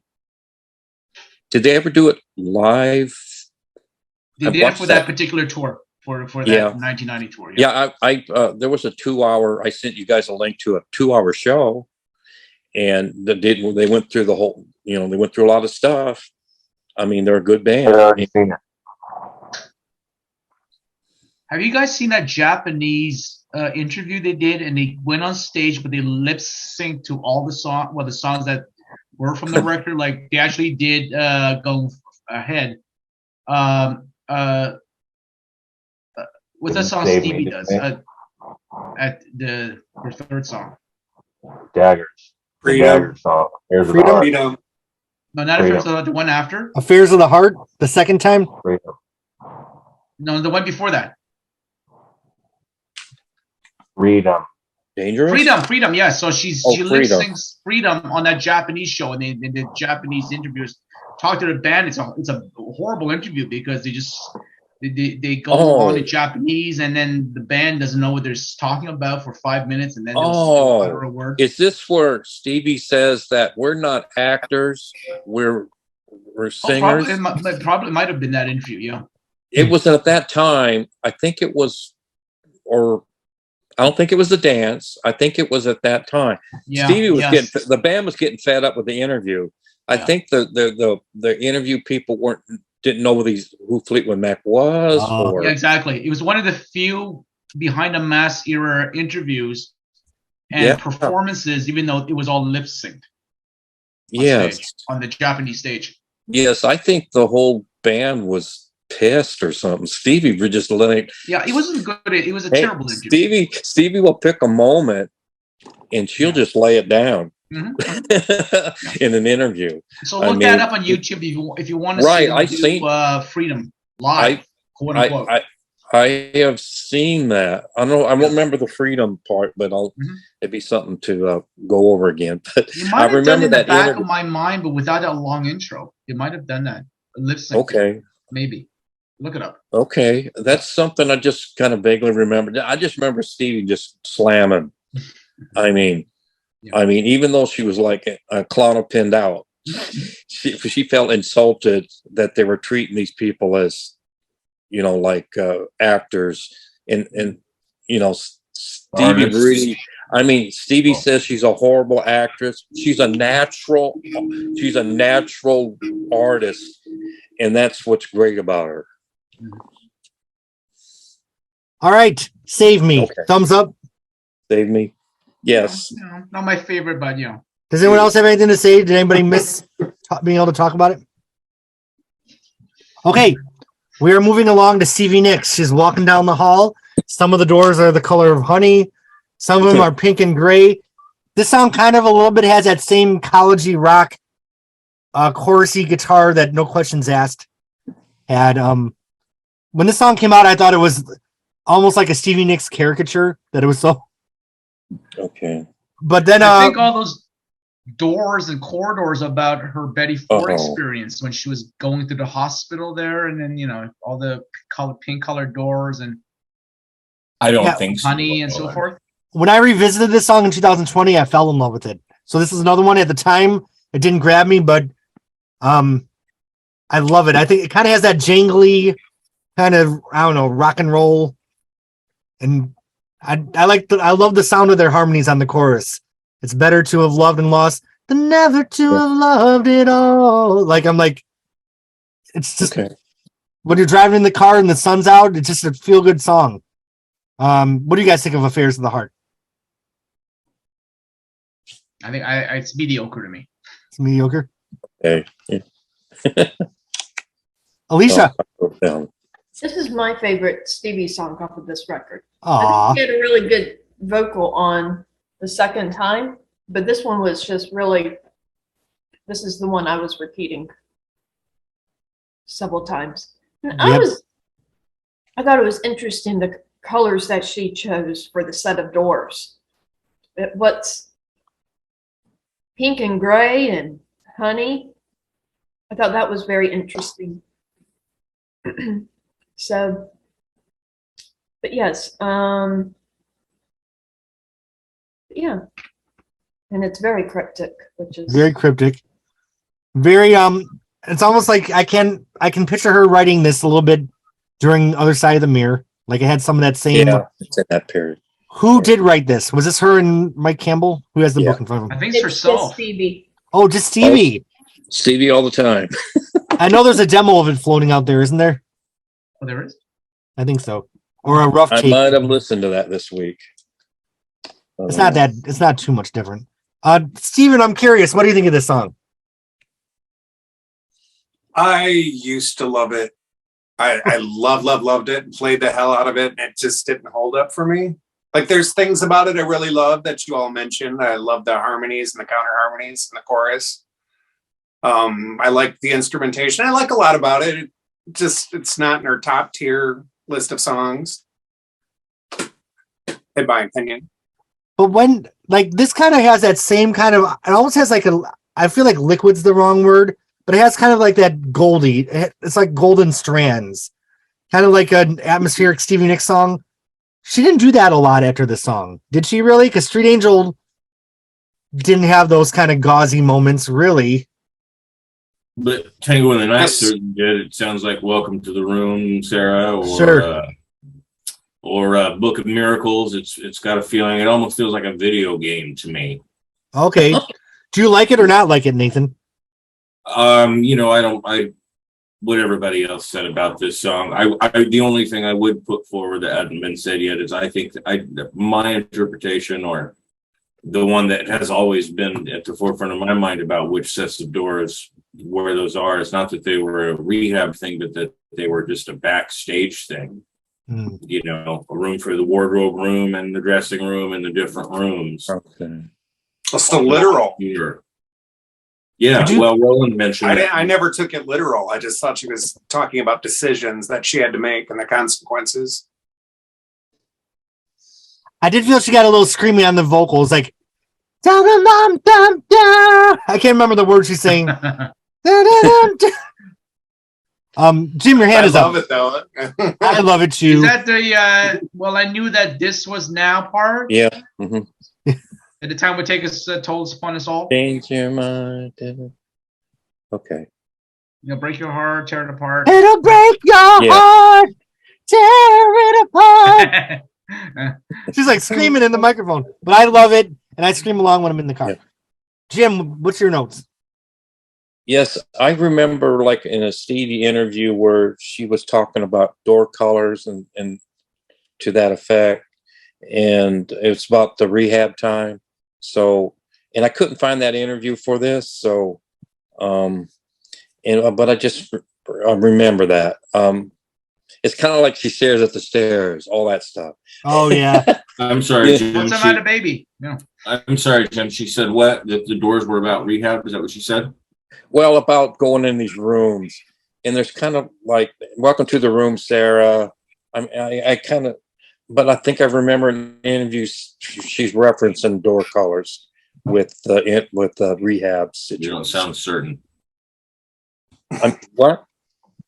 Did they ever do it live? They did it for that particular tour. For that 1990 tour. I there was a 2-hour. I sent you guys a link to a 2-hour show, and they went through the whole. They went through a lot of stuff. I mean, they're a good band. Have you guys seen that Japanese interview they did? And they went on stage, but they lip synced to all the songs that were from the record. Like they actually did go ahead. What's that song Stevie does at her third song? Daggers. Freedom. Song. Freedom. No, not Affairs of the Heart, the one after. Affairs of the Heart, the second time. Freedom. No, the one before that. Freedom. Dangerous. Freedom. Yeah. So she lip Freedom. syncs Freedom on that Japanese show, and they did Japanese interviews. Talk to the band. It's a horrible interview because they go on in Japanese, and then the band doesn't know what they're talking about for 5 minutes, and then they'll utter a word. Is this where Stevie says that we're not actors, we're singers? Probably might have been that interview. Yeah. It was at that time. I think it was, or I don't think it was the dance. I think it was at that time. Yeah. Stevie was the band was getting fed up with the interview. I think the interview people didn't know who Fleetwood Mac was. Yeah, exactly. It was one of the few behind the mask era interviews and performances, even though it was all lip synced. On the Japanese stage. Yes, I think the whole band was pissed or something. Stevie were just letting. Yeah, it wasn't good. It was a terrible interview. Stevie will pick a moment, and she'll just lay it down. In an interview. So look that up on YouTube if you want to see them do Freedom live, quote unquote. I have seen that. I don't remember the Freedom part, but it'd be something to go over again. But you might have done it in the back of my mind, but without a long intro. You might have done that. Lip sync. Okay. Maybe. Look it up. Okay. That's something I just kind of vaguely remember. I just remember Stevie just slamming. I mean, even though she was like a clown pinned out, she felt insulted that they were treating these people as, like actors. And Stevie really, Stevie says she's a horrible actress. She's a natural artist. And that's what's great about her. All right. Save Me. Okay. Thumbs up. Save Me. Yes. Not my favorite, but Does anyone else have anything to say? Did anybody miss being able to talk about it? Okay. We are moving along to Stevie Nicks. She's walking down the hall. Some of the doors are the color of honey. Some of them are pink and gray. This song kind of a little bit has that same college-y rock chorusy guitar that No Questions Asked had. When this song came out, I thought it was almost like a Stevie Nicks caricature, that it was so... Okay. But then I think all those doors and corridors about her Betty Ford experience when she was going through the hospital there, and then all the pink colored doors and I don't think so. Honey and so forth. When I revisited this song in 2020, I fell in love with it. So this is another one. At the time, it didn't grab me, but I love it. I think it kind of has that jangly kind of, rock and roll, and I love the sound of their harmonies on the chorus. It's better to have loved and lost than never to have loved it all. It's just when you're driving in the car and the sun's out, it's just a feel good song. What do you guys think of Affairs of the Heart? I think it's mediocre to me. It's mediocre. Okay. Alicia. This is my favorite Stevie song off of this record. Aww. I think he had a really good vocal on the second time, but this one was just really, this is the one I was repeating several times. And I thought it was interesting, the colors that she chose for the set of doors. What's pink and gray and honey. I thought that was very interesting. So, but yes, yeah, and it's very cryptic, which is very cryptic. Very it's almost like I can picture her writing this a little bit during Other Side of the Mirror. Like it had some of that same. Yeah, it's in that period. Who did write this? Was this her and Mike Campbell? Who has the book in front of him? I think it's herself. Just Stevie. Oh, just Stevie. Stevie all the time. I know there's a demo of it floating out there, isn't there? Oh, there is? I think so. Or a rough I tape. might have listened to that this week. It's not too much different. Steven, I'm curious, what do you think of this song? I used to love it. I loved it, played the hell out of it, and it just didn't hold up for me. Like there's things about it I really love that you all mentioned. I love the harmonies and the counter harmonies and the chorus. I like the instrumentation. I like a lot about it. It's not in our top tier list of songs. in my opinion. But when like this kind of has that same kind of, it almost has like I feel like liquid's the wrong word, but it has kind of like that goldy. It's like golden strands, kind of like an atmospheric Stevie Nicks song. She didn't do that a lot after the song, did she? Really? Because Street Angel didn't have those kind of gauzy moments, really. But Tango in the Night Yes. certainly did. It sounds like Welcome to the Room, Sarah, or Sure. Book of Miracles. It's got a feeling. It almost feels like a video game to me. Okay. Do you like it or not like it, Nathan? I what everybody else said about this song. I the only thing I would put forward that hasn't been said yet is I think my interpretation, or the one that has always been at the forefront of my mind about which sets of doors where those are, is not that they were a rehab thing, but that they were just a backstage thing. Mm. A room for the wardrobe room and the dressing room and the different rooms. Okay. It's the literal. Here. Yeah, Did you- well, Roland mentioned it. I never took it literal. I just thought she was talking about decisions that she had to make and the consequences. I did feel she got a little screamy on the vocals, like dum dum dum dum dum. I can't remember the words she's saying. Jim, your hand I is love up. it though. I love it Is too. that the well, I knew that this was now part? Yeah. Mm-hmm. At the time would take us told us upon us all. Change your mind. Okay. Break your heart, tear it apart. It'll break your Yeah. heart, tear it apart. She's like screaming in the microphone, but I love it, and I scream along when I'm in the car. Yeah. Jim, what's your notes? Yes, I remember like in a Stevie interview where she was talking about door colors and to that effect. And it was about the rehab time. So, and I couldn't find that interview for this. So, but I just remember that. It's kind of like she stares at the stairs, all that stuff. Oh yeah, I'm sorry, Jim. What's about a baby? Yeah. I'm sorry, Jim. She said what? That the doors were about rehab? Is that what she said? Well, about going in these rooms, and there's kind of like, welcome to the room, Sarah. I kind of, but I think I remember in interviews she's referencing door colors with the rehab situation. You don't sound certain. What?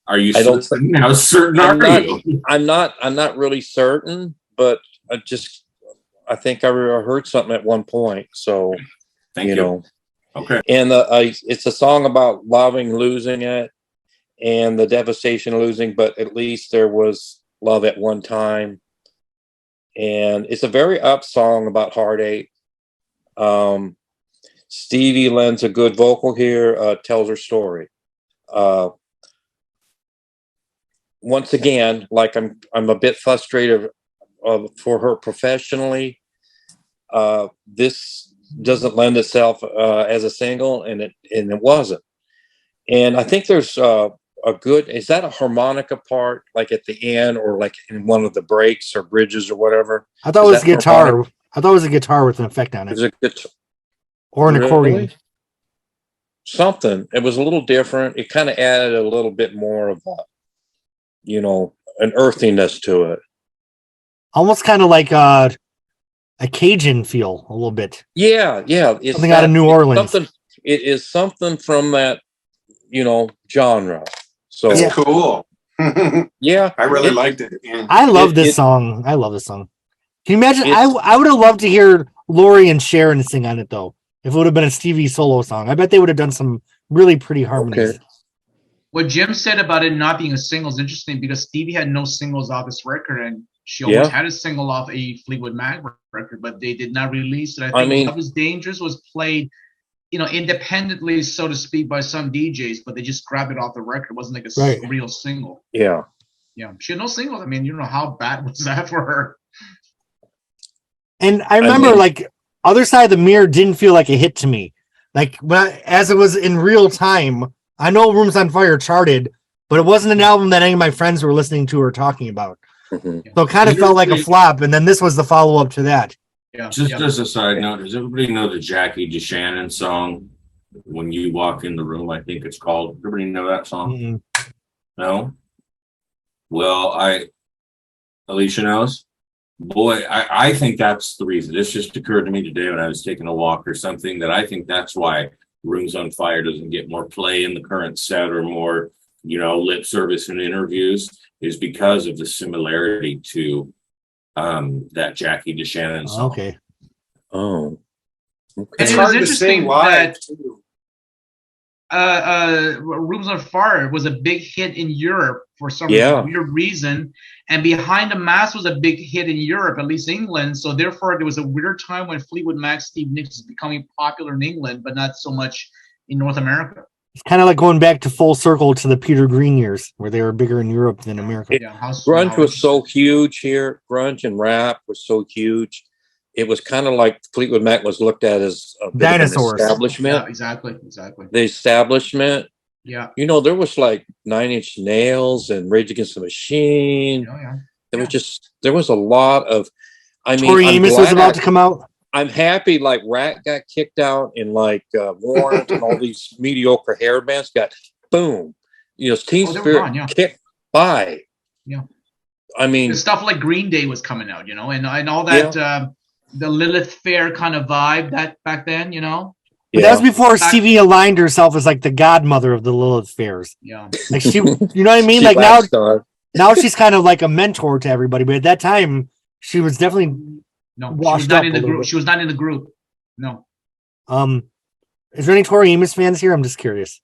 Are you I don't certain? How certain I'm are not, you? I'm not really certain, but I think I heard something at one point. So, Thank you. Okay. And it's a song about loving, losing it, and the devastation of losing, but at least there was love at one time. And it's a very up song about heartache. Stevie lends a good vocal here, tells her story. Once again, like I'm a bit frustrated for her professionally. This doesn't lend itself as a single, and it wasn't. And I think there's a good, is that a harmonica part, like at the end, or like in one of the breaks or bridges or whatever? I thought it was guitar. I thought it was a guitar with an effect on it, Is it good? or an accordion. Something. It was a little different. It kind of added a little bit more of an earthiness to it. Almost kind of like a Cajun feel, a little bit. Yeah. It's Something out of New Orleans. It is something from that, genre. So That's cool. yeah, I really liked it. Yeah. I love this song. I love this song. Can you imagine? I would have loved to hear Lori and Sharon sing on it though. If it would have been a Stevie solo song, I bet they would have done some really pretty harmonies. Okay. What Jim said about it not being a single is interesting because Stevie had no singles off this record, and she always had a single off a Fleetwood Mac record, but they did not release it. I think Love Is Dangerous was played, independently, so to speak, by some DJs, but they just grabbed it off the record. It wasn't like a real single. Yeah. Yeah. She had no singles. I mean, how bad was that for her? And I remember like Other Side of the Mirror didn't feel like a hit to me. Like as it was in real time, I know Rooms on Fire charted, but it wasn't an album that any of my friends were listening to or talking about. Mm-hmm. So it kind of felt like a flop. And then this was the follow-up to that. Yeah. Just as a side note, does everybody know the Jackie DeShannon song, When You Walk in the Room, I think it's called? Everybody know that song? Mm-hmm. No? Well, Alicia knows. Boy, I think that's the reason. This just occurred to me today when I was taking a walk or something, that I think that's why Rooms on Fire doesn't get more play in the current set or more, lip service in interviews, is because of the similarity to that Jackie DeShannon song. Okay. Oh. And It's it was hard to sing interesting live that too. Rooms on Fire was a big hit in Europe for some Yeah. weird reason, and Behind the Mask was a big hit in Europe, at least England. So therefore, there was a weird time when Fleetwood Mac, Steve Nicks was becoming popular in England, but not so much in North America. It's kind of like going back to full circle to the Peter Green years, where they were bigger in Europe than America. Yeah, Grunge was so huge here. Grunge and rap was so huge. It was kind of like Fleetwood Mac was looked at as a bit of an Dinosaurs. establishment. Yeah, exactly. The establishment. Yeah. There was like 9 Inch Nails and Rage Against the Machine. Oh, yeah. There was a lot of, Tori Amos was about to come out. I'm happy like Rat got kicked out and like Warrant and all these mediocre hair bands got boom. Teen Spirit kicked by. Yeah. The stuff like Green Day was coming out, and all that the Lilith Fair kind of vibe that back then, But that was before Stevie aligned herself as like the godmother of the Lilith Fairs. Yeah. Like she, you know what I mean? Like now she's kind of like a mentor to everybody. But at that time, she was definitely washed up. She was not in the group. No. Is there any Tori Amos fans here? I'm just curious.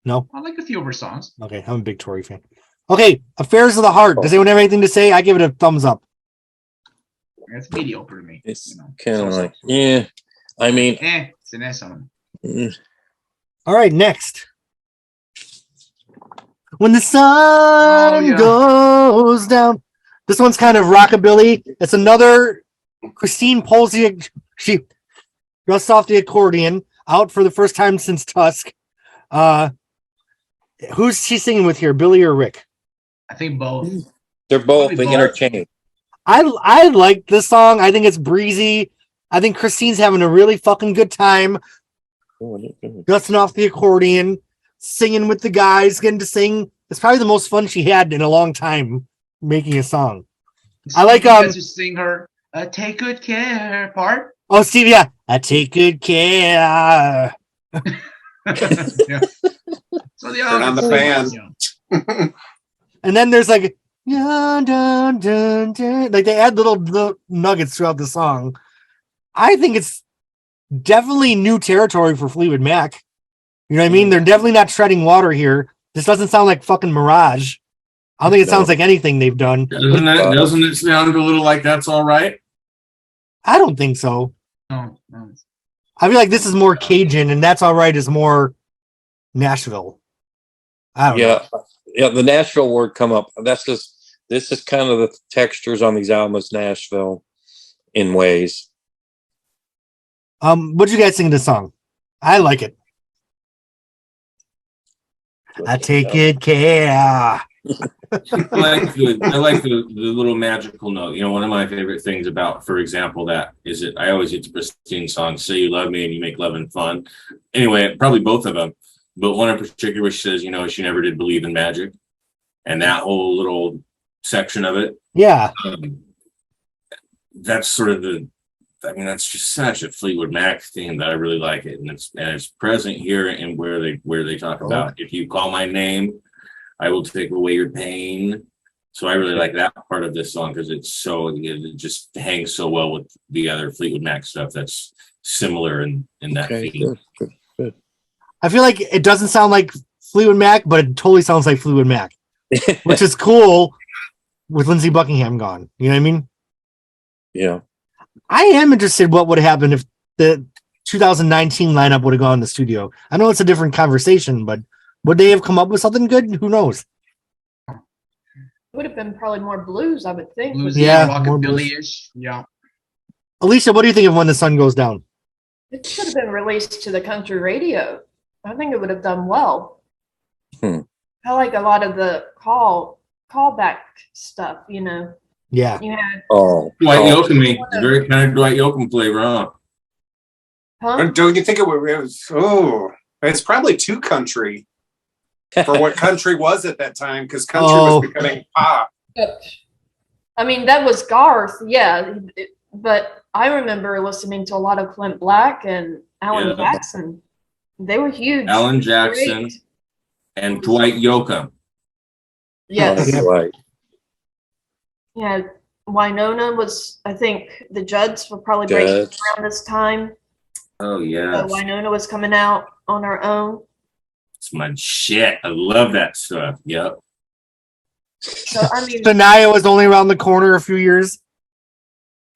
No? I like a few of her songs. Okay, I'm a big Tori fan. Okay, Affairs of the Heart. Does anyone have anything to say? I give it a thumbs up. It's mediocre to me. It's kind of like, yeah. It's an S on them. All right, next. When the sun goes down. This one's kind of rockabilly. It's another Christine pulls she dusts off the accordion, out for the first time since Tusk. Who's she singing with here, Billy or Rick? I think both. They're both interchanged. I like this song. I think it's breezy. I think Christine's having a really fucking good time. Dusting off the accordion, singing with the guys, getting to sing. It's probably the most fun she had in a long time making a song. I like to sing her "Take Good Care" part. Oh, Steve, yeah, I take good care. Yeah. So Turn on the fan. And then there's like, dun, dun, dun, dun. Like they add little nuggets throughout the song. I think it's definitely new territory for Fleetwood Mac. You know what I mean? They're definitely not treading water here. This doesn't sound like fucking Mirage. I don't think it sounds like anything they've done. Doesn't it sound a little like That's All Right? I don't think so. No. I feel like this is more Cajun, and That's All Right is more Nashville. I don't know. Yeah, the Nashville word come up. This is kind of the textures on these albums, Nashville, in ways. What do you guys think of this song? I like it. I take good care. I like the little magical note. One of my favorite things about, for example, that is it. I always hit the Christine song, "Say You Love Me and You Make Loving Fun." Anyway, probably both of them, but one in particular, which says, she never did believe in magic, and that whole little section of it. Yeah, that's sort of that's just such a Fleetwood Mac theme that I really like it, and it's present here and where they talk about if you call my name, I will take away your pain. So I really like that part of this song because it just hangs so well with the other Fleetwood Mac stuff that's similar in that theme. Good. I feel like it doesn't sound like Fleetwood Mac, but it totally sounds like Fleetwood Mac, which is cool with Lindsey Buckingham gone. You know what I mean? Yeah. I am interested what would have happened if the 2019 lineup would have gone in the studio. I know it's a different conversation, but would they have come up with something good? Who knows? It would have been probably more blues, I would think. Bluesy, Yeah, rockabilly-ish. Yeah. Alicia, what do you think of When the Sun Goes Down? It should have been released to the country radio. I think it would have done well. I like a lot of the callback stuff, Yeah. You had Dwight Yoakam, very kind of Dwight Yoakam flavor, huh? Don't you think it was? It's probably too country for what country was at that time, because country was becoming pop. I mean, that was Garth, yeah. But I remember listening to a lot of Clint Black and Alan Jackson. They were huge. Alan Jackson Great. and Dwight Yoakam. Yes. Right. Yeah. Winona was, I think the Judds were probably breaking Judds. around this time. Oh yeah, Winona was coming out on her own. it's my shit. I love that stuff. Yep. So I mean, Shania was only around the corner a few years.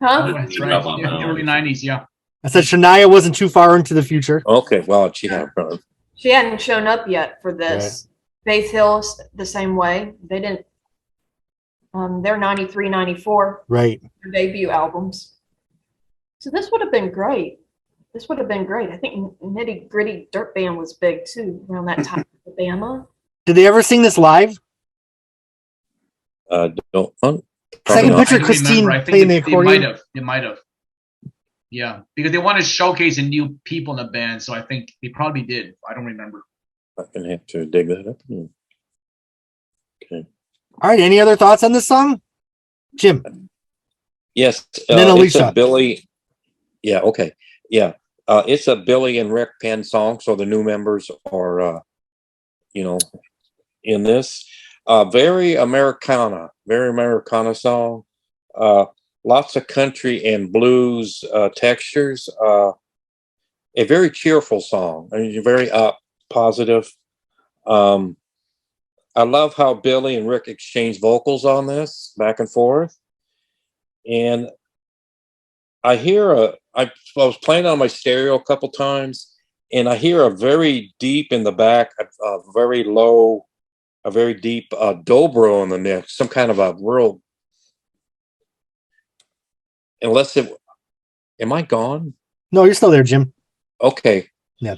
huh? That's right. Yeah, early 90s, yeah. I said Shania wasn't too far into the future. Okay, well, she had a She hadn't shown up yet for this. Faith Hill's the same way. They didn't. They're 93, 94. Right. Their debut albums. So this would have been great. This would have been great. I think Nitty Gritty Dirt Band was big too around that time in Alabama. Did they ever sing this live? don't. Second not. picture, I don't Christine remember. I think playing the they accordion. might have. They might have. Yeah, because they wanted to showcase new people in the band, so I think they probably did. I don't remember. I'm gonna have to dig that up. Okay. All right. Any other thoughts on this song, Jim? Yes. And then It's Alicia. a Billy. Yeah. Okay. Yeah. It's a Billy and Rick Penn song, so the new members are, in this. Very Americana song. Lots of country and blues textures. A very cheerful song. I mean, very positive. I love how Billy and Rick exchange vocals on this back and forth. And I hear I was playing on my stereo a couple times, and I hear a very deep in the back, a very low, a very deep dobro in the neck, some kind of a real. Am I gone? No, you're still there, Jim. Okay. Yeah.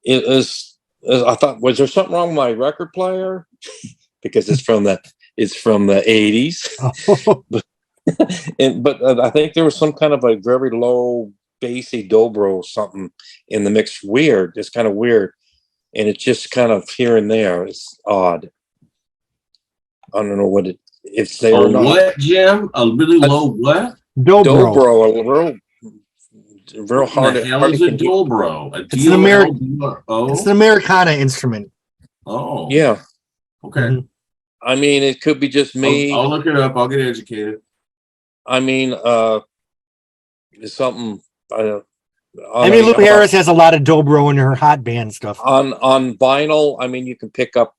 It is. I thought, was there something wrong with my record player? Because it's from the 80s. Oh. But I think there was some kind of a very low bassy dobro something in the mix. Weird. It's kind of weird, and it's just kind of here and there. It's odd. I don't know what it's there or not. What, Jim? A really low what? Dobro. Dobro, real hard. What the hell is a dobro? It's an Oh, It's an Americana instrument. oh, Yeah. okay. Mhm. I mean, it could be just me. I'll look it up. I'll get educated. I mean, it's something. Lou Harris has a lot of dobro in her hot band stuff. On vinyl. I mean, you can pick up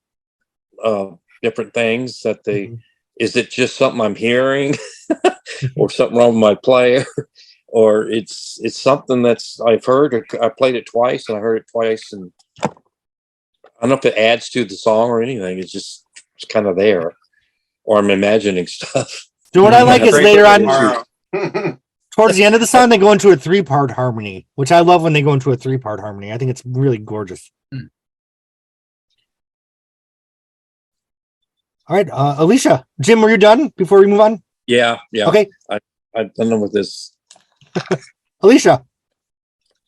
different things that they. Mhm. Is it just something I'm hearing, or something wrong with my player, or it's something that's I've heard. I played it twice, and I heard it twice, and I don't know if it adds to the song or anything. It's kind of there, or I'm imagining stuff. You know what I like is later on, Tomorrow. towards the end of the song, they go into a 3-part harmony, which I love when they go into a 3-part harmony. I think it's really gorgeous. All right, Alicia, Jim, were you done before we move on? Yeah. Okay, I've done with this. Alicia.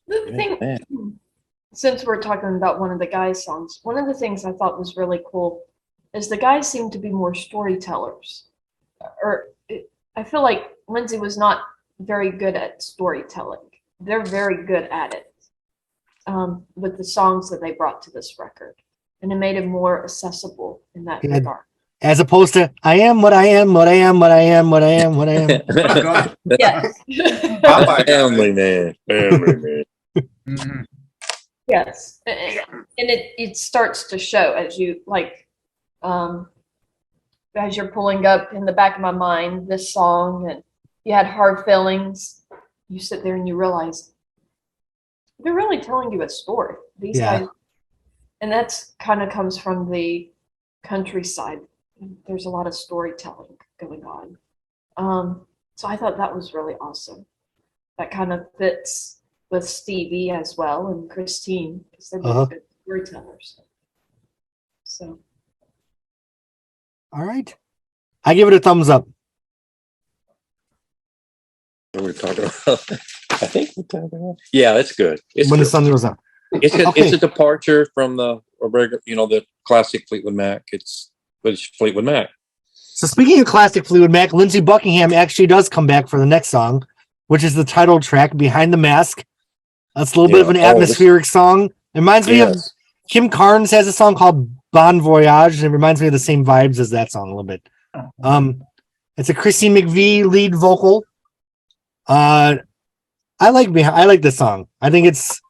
The thing, Man. since we're talking about one of the guys' songs, one of the things I thought was really cool is the guys seem to be more storytellers. I feel like Lindsay was not very good at storytelling. They're very good at it with the songs that they brought to this record, and it made it more accessible in that Yeah. regard. As opposed to, I am what I am, what I am, what I am, what I am, what I am. Oh, God. Yes. Popeye. Family man. Mhm. Yes, and it starts to show as you as you're pulling up in the back of my mind this song, and you had Hard Feelings. You sit there and you realize they're really telling you a story. These Yeah. guys, and that's kind of comes from the countryside. There's a lot of storytelling going on. So I thought that was really awesome. That kind of fits with Stevie as well and Christine, because they're both good storytellers. So All right. I give it a thumbs up. We're talking about. I think we're talking about. Yeah, that's good. It's When good. the sun goes up. It's a departure from the regular, the classic Fleetwood Mac. It's Fleetwood Mac. So speaking of classic Fleetwood Mac, Lindsey Buckingham actually does come back for the next song, which is the title track, Behind the Mask. That's a little bit of an atmospheric song. It reminds me of Kim Carnes has a song called Bon Voyage, and it reminds me of the same vibes as that song a little bit. It's a Christine McVie lead vocal. I like this song. I think it's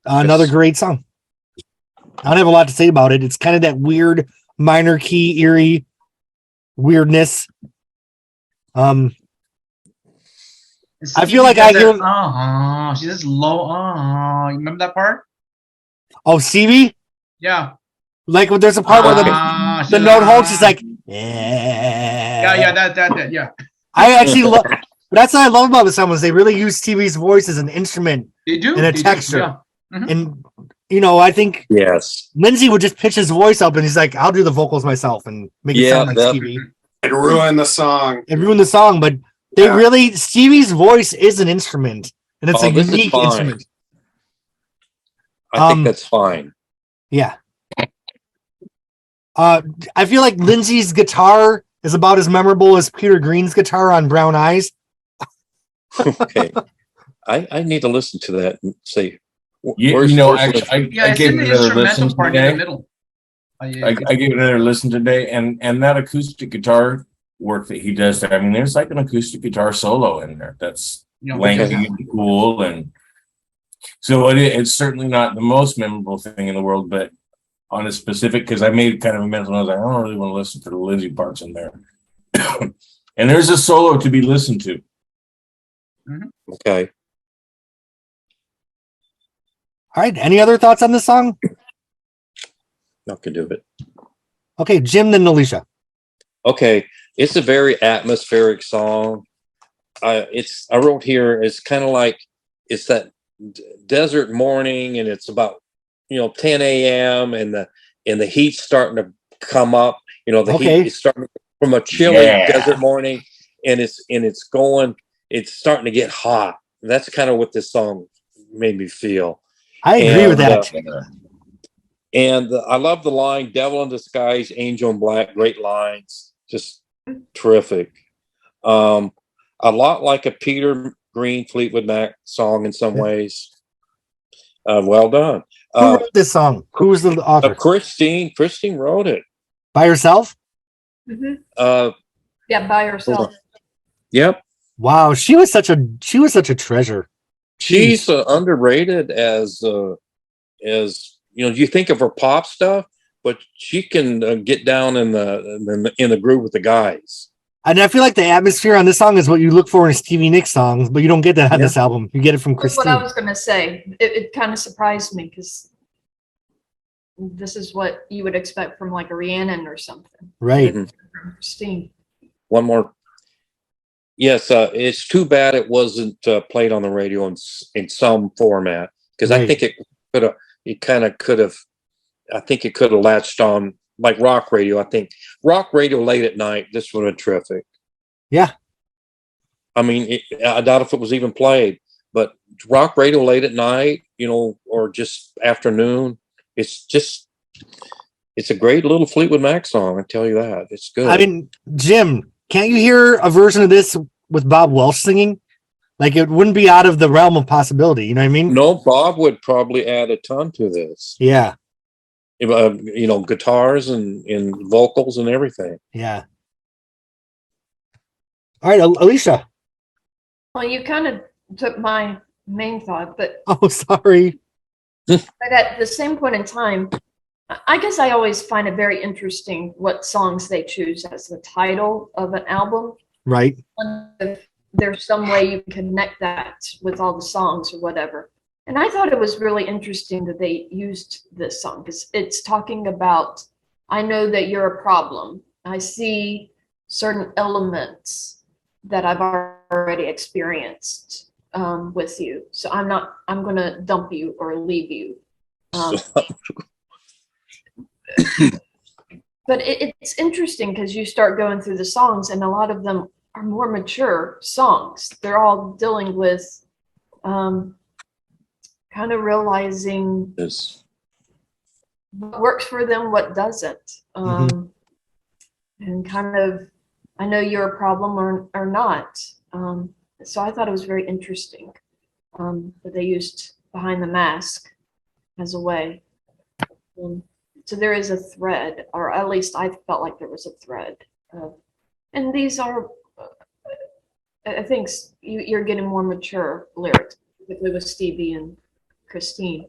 another great song. I don't have a lot to say about it. It's kind of that weird minor key, eerie weirdness. I feel like I give. She says low. You remember that part? Oh, Stevie? Yeah. Like when there's a part where the note holds, she's like, yeah, that, yeah. I actually love. That's what I love about the song is they really use Stevie's voice as an instrument. They do. And a texture. Yeah. And I think Lindsey would just pitch his voice up and he's like, I'll do the vocals myself and make it sound like Stevie. It ruined the song. But they really Stevie's voice is an instrument. And it's a unique instrument. I think that's fine. Yeah. I feel like Lindsey's guitar is about as memorable as Peter Green's guitar on Brown Eyes. Okay. I need to listen to that and see. I gave it another listen today. I gave it another listen today, and that acoustic guitar work that he does there. I mean, there's like an acoustic guitar solo in there that's lengthy and cool, and so it's certainly not the most memorable thing in the world, but on a specific, because I made kind of a mental note. I don't really want to listen to the Lindsey parts in there, and there's a solo to be listened to. Okay. All right. Any other thoughts on this song? Not gonna do it. Okay, Jim, then Alicia. Okay, it's a very atmospheric song. I wrote here. It's kind of like it's that desert morning, and it's about 10 a.m. and the heat's starting to come up. The heat is starting from a chilly desert morning, and it's starting to get hot. That's kind of what this song made me feel. I agree with that. And I love the line, "Devil in disguise, angel in black." Great lines, just terrific. A lot like a Peter Green Fleetwood Mac song in some ways. Well done. Who wrote this song? Who was the author? Christine wrote it by herself. Yeah, by herself. Yep. Wow, she was such a treasure. She's underrated as you think of her pop stuff, but she can get down in the groove with the guys. And I feel like the atmosphere on this song is what you look for in Stevie Nicks songs, but you don't get that on this album. You get it from Christine. That's what I was going to say. It kind of surprised me because this is what you would expect from like a Rhiannon or something. Right. From Christine. One more. Yes, it's too bad it wasn't played on the radio in some format, because I think it could have latched on like rock radio. I think rock radio late at night, this would have been terrific. Yeah. I mean, I doubt if it was even played, but rock radio late at night, or just afternoon, it's a great little Fleetwood Mac song. I tell you that. It's good. I mean, Jim, can't you hear a version of this with Bob Welch singing? Like, it wouldn't be out of the realm of possibility. You know what I mean? No, Bob would probably add a ton to this. Yeah. Guitars and vocals and everything. Yeah. All right, Alicia. Well, you kind of took my main thought, but oh, sorry. But at the same point in time, I guess I always find it very interesting what songs they choose as the title of an album. Right. If there's some way you can connect that with all the songs or whatever. And I thought it was really interesting that they used this song because it's talking about, I know that you're a problem. I see certain elements that I've already experienced with you. So I'm going to dump you or leave you. But it's interesting because you start going through the songs and a lot of them are more mature songs. They're all dealing with kind of realizing what works for them, what doesn't. and kind of, I know you're a problem or not. So I thought it was very interesting that they used Behind the Mask as a way. So there is a thread, or at least I felt like there was a thread. And these are, I think you're getting more mature lyrics, particularly with Stevie and Christine.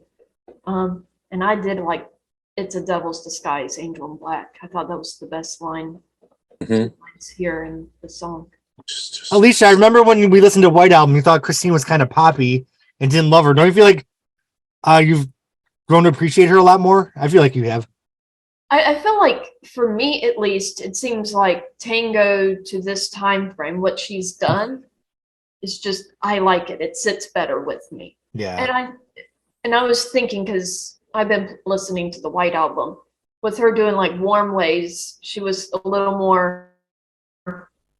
And I did like It's a Devil's Disguise, Angel in Black. I thought that was the best line here in the song. Alicia, I remember when we listened to White Album, you thought Christine was kind of poppy and didn't love her. Don't you feel like you've grown to appreciate her a lot more? I feel like you have. I feel like, for me at least, it seems like Tango to this time frame, what she's done is just, I like it. It sits better with me. Yeah. And I was thinking, because I've been listening to the White Album, with her doing like Warm Ways, she was a little more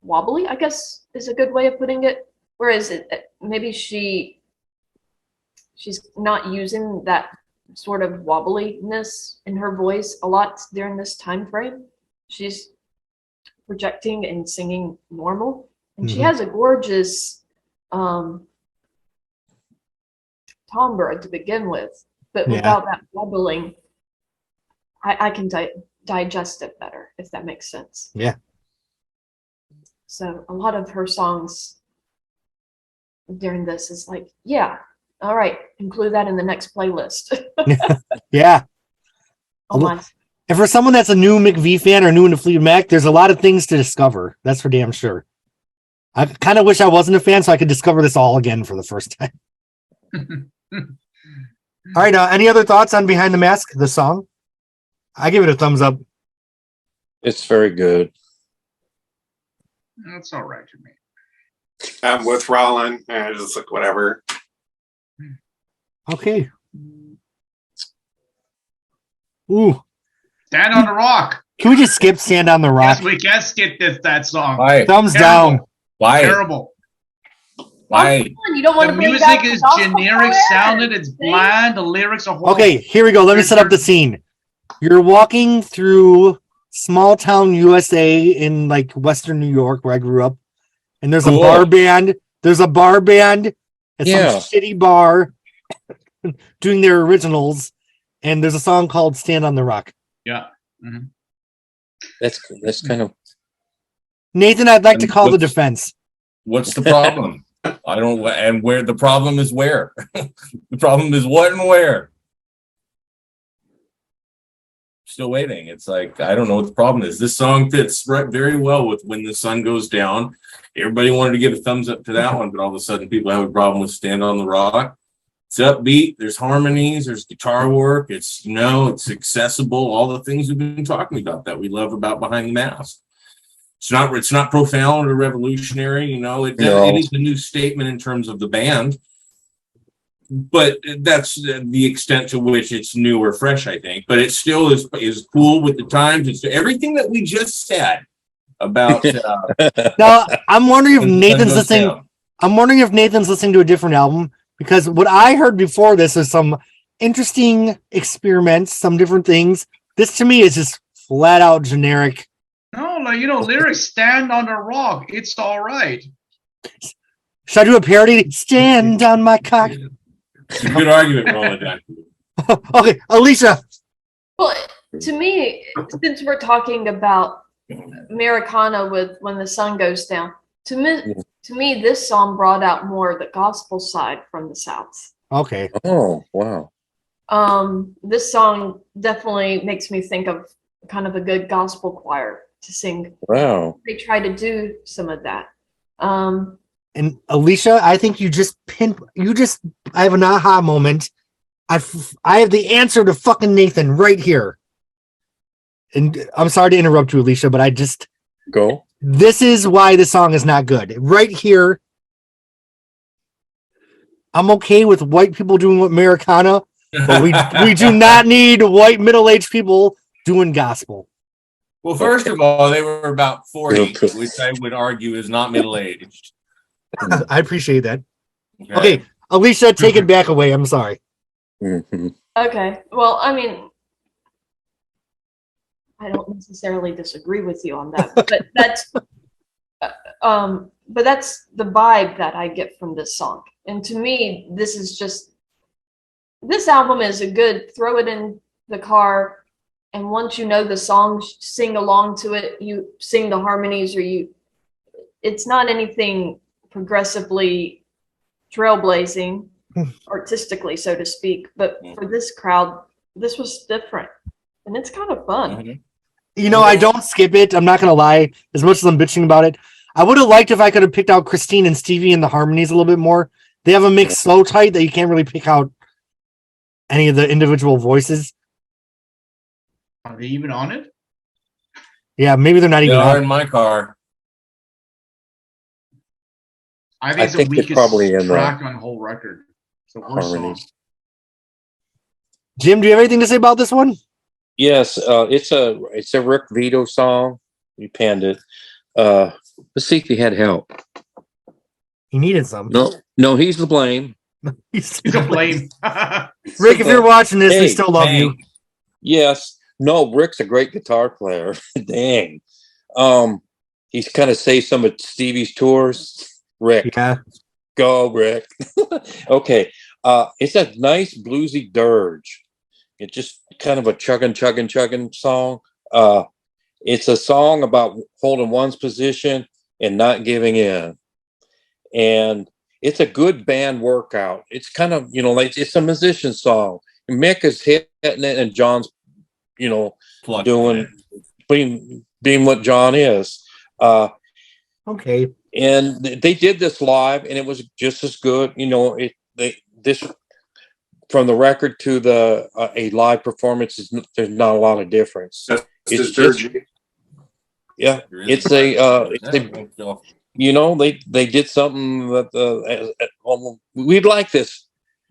wobbly, I guess is a good way of putting it. Whereas maybe she's not using that sort of wobbliness in her voice a lot during this time frame. She's projecting and singing normal, and she has a gorgeous timbre to begin with, but without that wobbling, I can digest it better, if that makes sense. Yeah. So a lot of her songs during this is like, yeah, all right, include that in the next playlist. Yeah. Oh my. And for someone that's a new McVie fan or new into Fleetwood Mac, there's a lot of things to discover. That's for damn sure. I kind of wish I wasn't a fan so I could discover this all again for the first time. All right. Any other thoughts on Behind the Mask, the song? I give it a thumbs up. It's very good. That's all right to me. I'm with Rollin. Just like whatever. Okay. Ooh. Stand on the Rock. Can we just skip Stand on the Rock? Yes, we can skip that song. Why? Thumbs Terrible. down. Why? Terrible. Why? You don't want The to bring music back is the gospel generic choir? sounded. It's bland. The lyrics are horrible. Okay, here we go. Let me set up the scene. You're walking through small town USA in like Western New York, where I grew up, and there's a bar band. There's a bar band at some shitty bar doing their originals, and there's a song called "Stand on the Rock." Yeah. Mm-hmm. That's kind of Nathan, I'd like to call the defense. What's the problem? I don't. And where the problem is where? The problem is what and where? Still waiting. It's like, I don't know what the problem is. This song fits very well with When the Sun Goes Down. Everybody wanted to give a thumbs up to that one, but all of a sudden people have a problem with Stand on the Rock. It's upbeat. There's harmonies. There's guitar work. It's, it's accessible. All the things we've been talking about that we love about Behind the Mask. It's not profound or revolutionary. It is a new statement in terms of the band. But that's the extent to which it's new or fresh, I think. But it still is cool with the times. It's everything that we just said about. Now, I'm wondering if Nathan's listening. I'm wondering if Nathan's listening to a different album, because what I heard before this is some interesting experiments, some different things. This to me is just flat out generic. No, lyrics Stand on the Rock. It's all right. Should I do a parody? Stand on my cock. It's a good argument, Roland. Okay, Alicia. Well, to me, since we're talking about Americana with When the Sun Goes Down, to me, this song brought out more the gospel side from the South. Okay. Oh, wow. This song definitely makes me think of kind of a good gospel choir to sing. Wow. They try to do some of that. And Alicia, I think I have an aha moment. I have the answer to fucking Nathan right here. And I'm sorry to interrupt you, Alicia, but Go. This is why the song is not good. Right here. I'm okay with white people doing Americana, but we do not need white middle-aged people doing gospel. Well, first of all, they were about 40, which I would argue is not middle-aged. I appreciate that. Okay, Alicia, take it back away. I'm sorry. Mm-hmm. Okay. Well, I mean, I don't necessarily disagree with you on that, but that's the vibe that I get from this song. And to me, this album is a good throw it in the car, and once you know the song, sing along to it. You sing the harmonies, it's not anything progressively trailblazing artistically, so to speak, but for this crowd, this was different, and it's kind of fun. Mhm. You know, I don't skip it. I'm not gonna lie. As much as I'm bitching about it, I would have liked if I could have picked out Christine and Stevie in the harmonies a little bit more. They have a mix so tight that you can't really pick out any of the individual voices. Are they even on it? Yeah, maybe they're not They even are on. in my car. I think I it's the think they're weakest probably in the track on the whole record. It's the worst song. harmonies. Jim, do you have anything to say about this one? Yes, it's a Rick Vito song. You panned it. Let's see if he had help. He needed some. No, he's to blame. He's to blame. Rick, if you're watching this, we Hey, still love you. Yes. No, Rick's a great guitar player. Dang. He's kind of saved some of Stevie's tours. Rick. Yeah. Go, Rick. Okay. It's a nice bluesy dirge. It's just kind of a chugging song. It's a song about holding one's position and not giving in. And it's a good band workout. It's kind of, like it's a musician song. Mick is hitting it and John's, being what John is. Okay. And they did this live and it was just as good. This from the record to the a live performance there's not a lot of difference. It's just, yeah, they did something that we'd like this.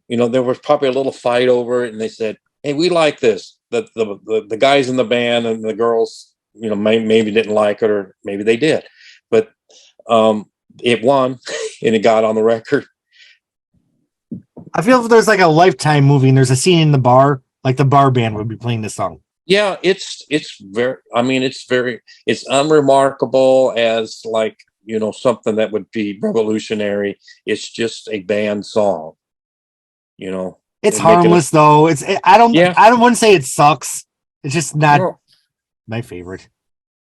There was probably a little fight over it, and they said, "Hey, we like this." That the guys in the band and the girls, maybe didn't like it, or maybe they did, but it won and it got on the record. I feel if there's like a Lifetime movie and there's a scene in the bar, like the bar band would be playing this song. Yeah, it's unremarkable as something that would be revolutionary. It's just a band song, It's harmless though. I wouldn't say it sucks. It's just not my favorite.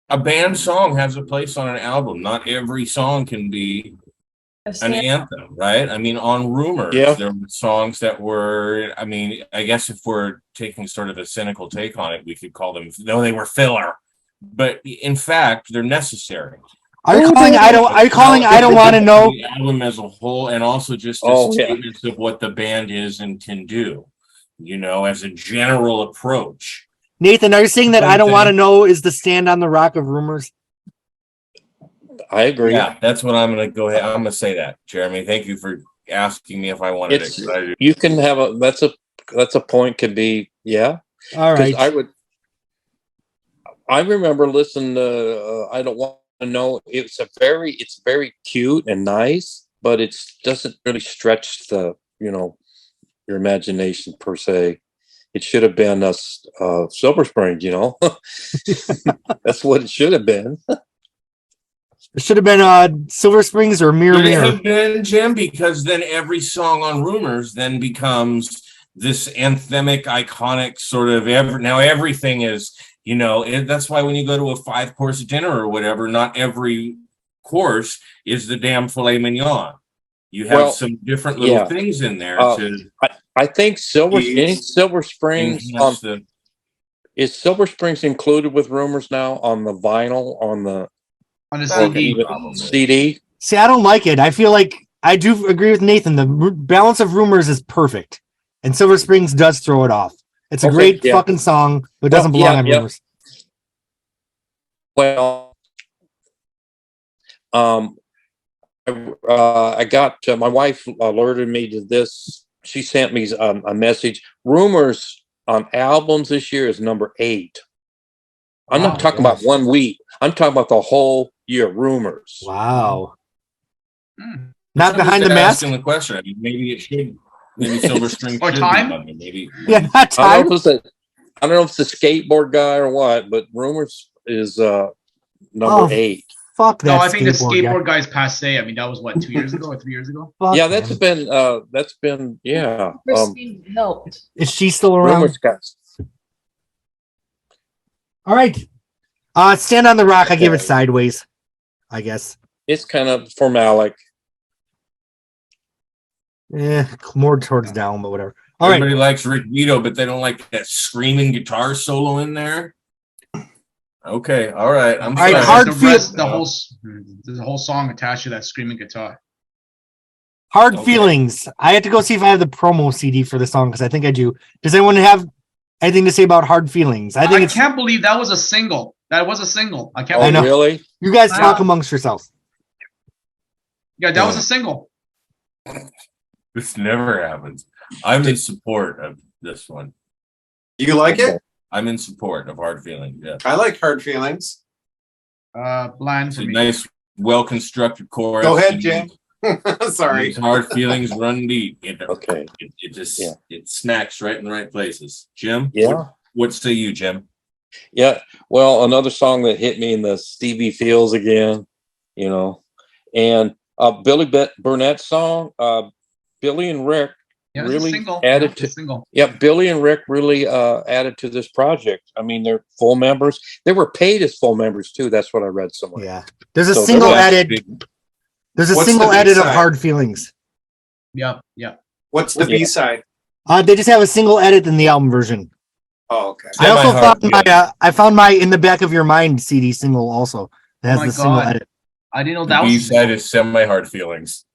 A band song has a place on an album. Not every song can be an anthem, right? I mean, on Rumors, there were songs that were, I guess if we're taking sort of a cynical take on it, we could call them, they were filler. But in fact, they're necessary. Are you calling I Don't Want to Know? The album as a whole, and also just statements of what the band is and can do, as a general approach. Nathan, are you saying that I Don't Want to Know is the Stand on the Rock of Rumors? I agree. Yeah, that's what I'm going to go ahead. I'm going to say that, Jeremy. Thank you for asking me if I wanted it. You can have that's a point could be, yeah. All right. I remember listening to I Don't Want to Know. It's very cute and nice, but it doesn't really stretch the, your imagination per se. It should have been Silver Springs, That's what it should have been. It should have been Silver Springs or Mirror Should it Mirror. have been, Jim? Because then every song on Rumors then becomes this anthemic, iconic sort of now everything is, that's why when you go to a 5-course dinner or whatever, not every course is the damn filet mignon. You have some different little things in there. I think Silver Springs is Silver Springs included with Rumors now on the vinyl on the CD. See, I don't like it. I feel like I do agree with Nathan. The balance of Rumors is perfect, and Silver Springs does throw it off. It's a great fucking song, but it doesn't belong on Rumors. Well, I got my wife alerted me to this. She sent me a message. Rumors on albums this year is number 8. I'm not talking about 1 week. I'm talking about the whole year. Rumors. Wow. Not Behind the Mask. The question. Maybe it should. Maybe Silver Springs or should Time. Maybe. Yeah, not Time. I I don't know if it's the skateboard guy or what, but Rumors is number Oh, 8. Fuck that. No, I think the skateboard guy. skateboard guy's passe. I mean, that was what, 2 years ago or 3 years ago? Fuck Yeah, him. that's been yeah. Christine helped. Is she still around? Rumors guys. All right. Stand on the Rock. I give it sideways, I guess. It's kind of formalic. More towards down, but whatever. All right. Everybody likes Rick Vito, but they don't like that screaming guitar solo in there. Okay, all right. I'm All right, sorry. hard There's a whole song attached to that screaming guitar. Hard Okay. Feelings. I have to go see if I have the promo CD for the song because I think I do. Does anyone have anything to say about Hard Feelings? I think I it's can't believe that was a single. That was a single. I can't Oh, I know. believe really? you guys talk amongst yourselves. Yeah, that was a single. This never happens. I'm in support of this one. You like it? I'm in support of Hard Feelings. Yeah, I like Hard Feelings. Bland it's for a me. nice, well-constructed chorus. Go ahead, Jim. Sorry. Makes Hard Feelings run deep. Okay. It just Yeah. it smacks right in the right places. Jim, Yeah. what say you, Jim? Yeah. Well, another song that hit me in the Stevie feels again, and Billy Burnett's song, Billy and Rick Yeah, it was a really single. added Yeah, to. single. Yeah, Billy and Rick really added to this project. I mean, they're full members. They were paid as full members too. That's what I read somewhere. Yeah. There's a So single that's edit. There's a What's single the edit of B-side? Hard Feelings. Yeah. What's the Yeah. B-side? They just have a single edit in the album version. Oh, okay. I also Semi-hard, found I found my In the Back of Your Mind CD single also. That has Oh my the single God. edit. I didn't know The that was a B-side single. is Semi-Hard Feelings.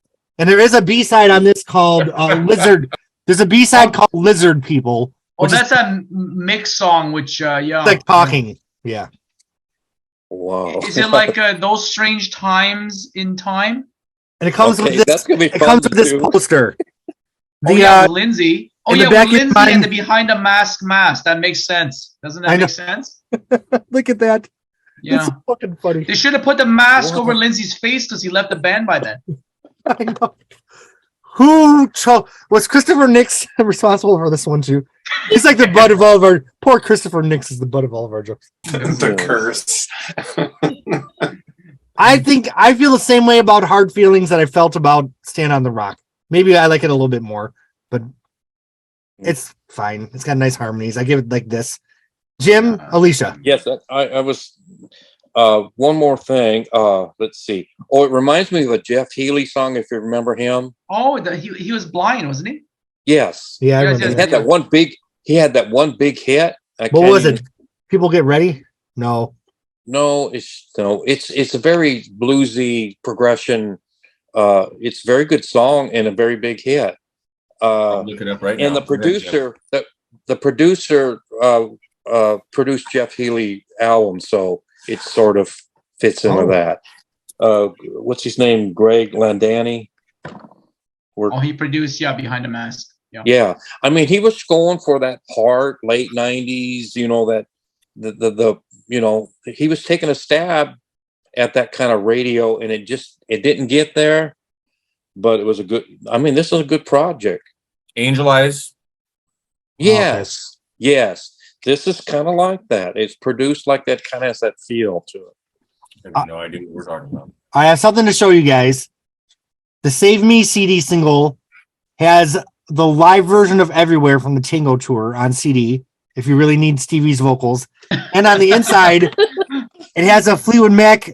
And there is a B-side on this called Lizard. There's a B-side called Lizard People, Oh, which is that's a mix song, which yeah. like talking. Yeah. Wow. Is it like Those Strange Times in Time? And it comes Okay, with this. that's gonna be It fun comes to with this do. poster. Oh The yeah, with Lindsay. Oh in the yeah, back with of your Lindsay and mind- the Behind a Mask. That makes sense. Doesn't I that know. make sense? look at that. Yeah. It's fucking funny. They should have put the mask Wow. over Lindsay's face because he left the band by then. I know. Was Christopher Nix responsible for this one too? He's like the butt of all of our poor Christopher Nix is the butt of all of our jokes. The curse. I think I feel the same way about Hard Feelings that I felt about Stand on the Rock. Maybe I like it a little bit more, but it's fine. It's got nice harmonies. I give it like this. Jim, Alicia. Yes, I was. One more thing. Let's see. Oh, it reminds me of a Jeff Healey song. If you remember him. Oh, he was blind, wasn't he? Yes. Yeah, I Yes, remember He yes. that. had that one big. He had that one big hit. What was it? People Get Ready? No. No, it's a very bluesy progression. It's a very good song and a very big hit. I'll look it up right now. And the Go ahead, Jim. producer produced Jeff Healey album, so it sort of fits into that. What's his name? Greg Landani. Oh, he produced Behind a Mask. Yeah. Yeah, I mean, he was going for that part, late '90s. That he was taking a stab at that kind of radio, and it didn't get there. But it was a good. I mean, this is a good project. Angel Eyes. Yes, yes. This is kind of like that. It's produced like that. Kind of has that feel to it. I have no idea what we're talking about. I have something to show you guys. The Save Me CD single has the live version of Everywhere from the Tango tour on CD, if you really need Stevie's vocals. And on the inside, it has a Fleetwood Mac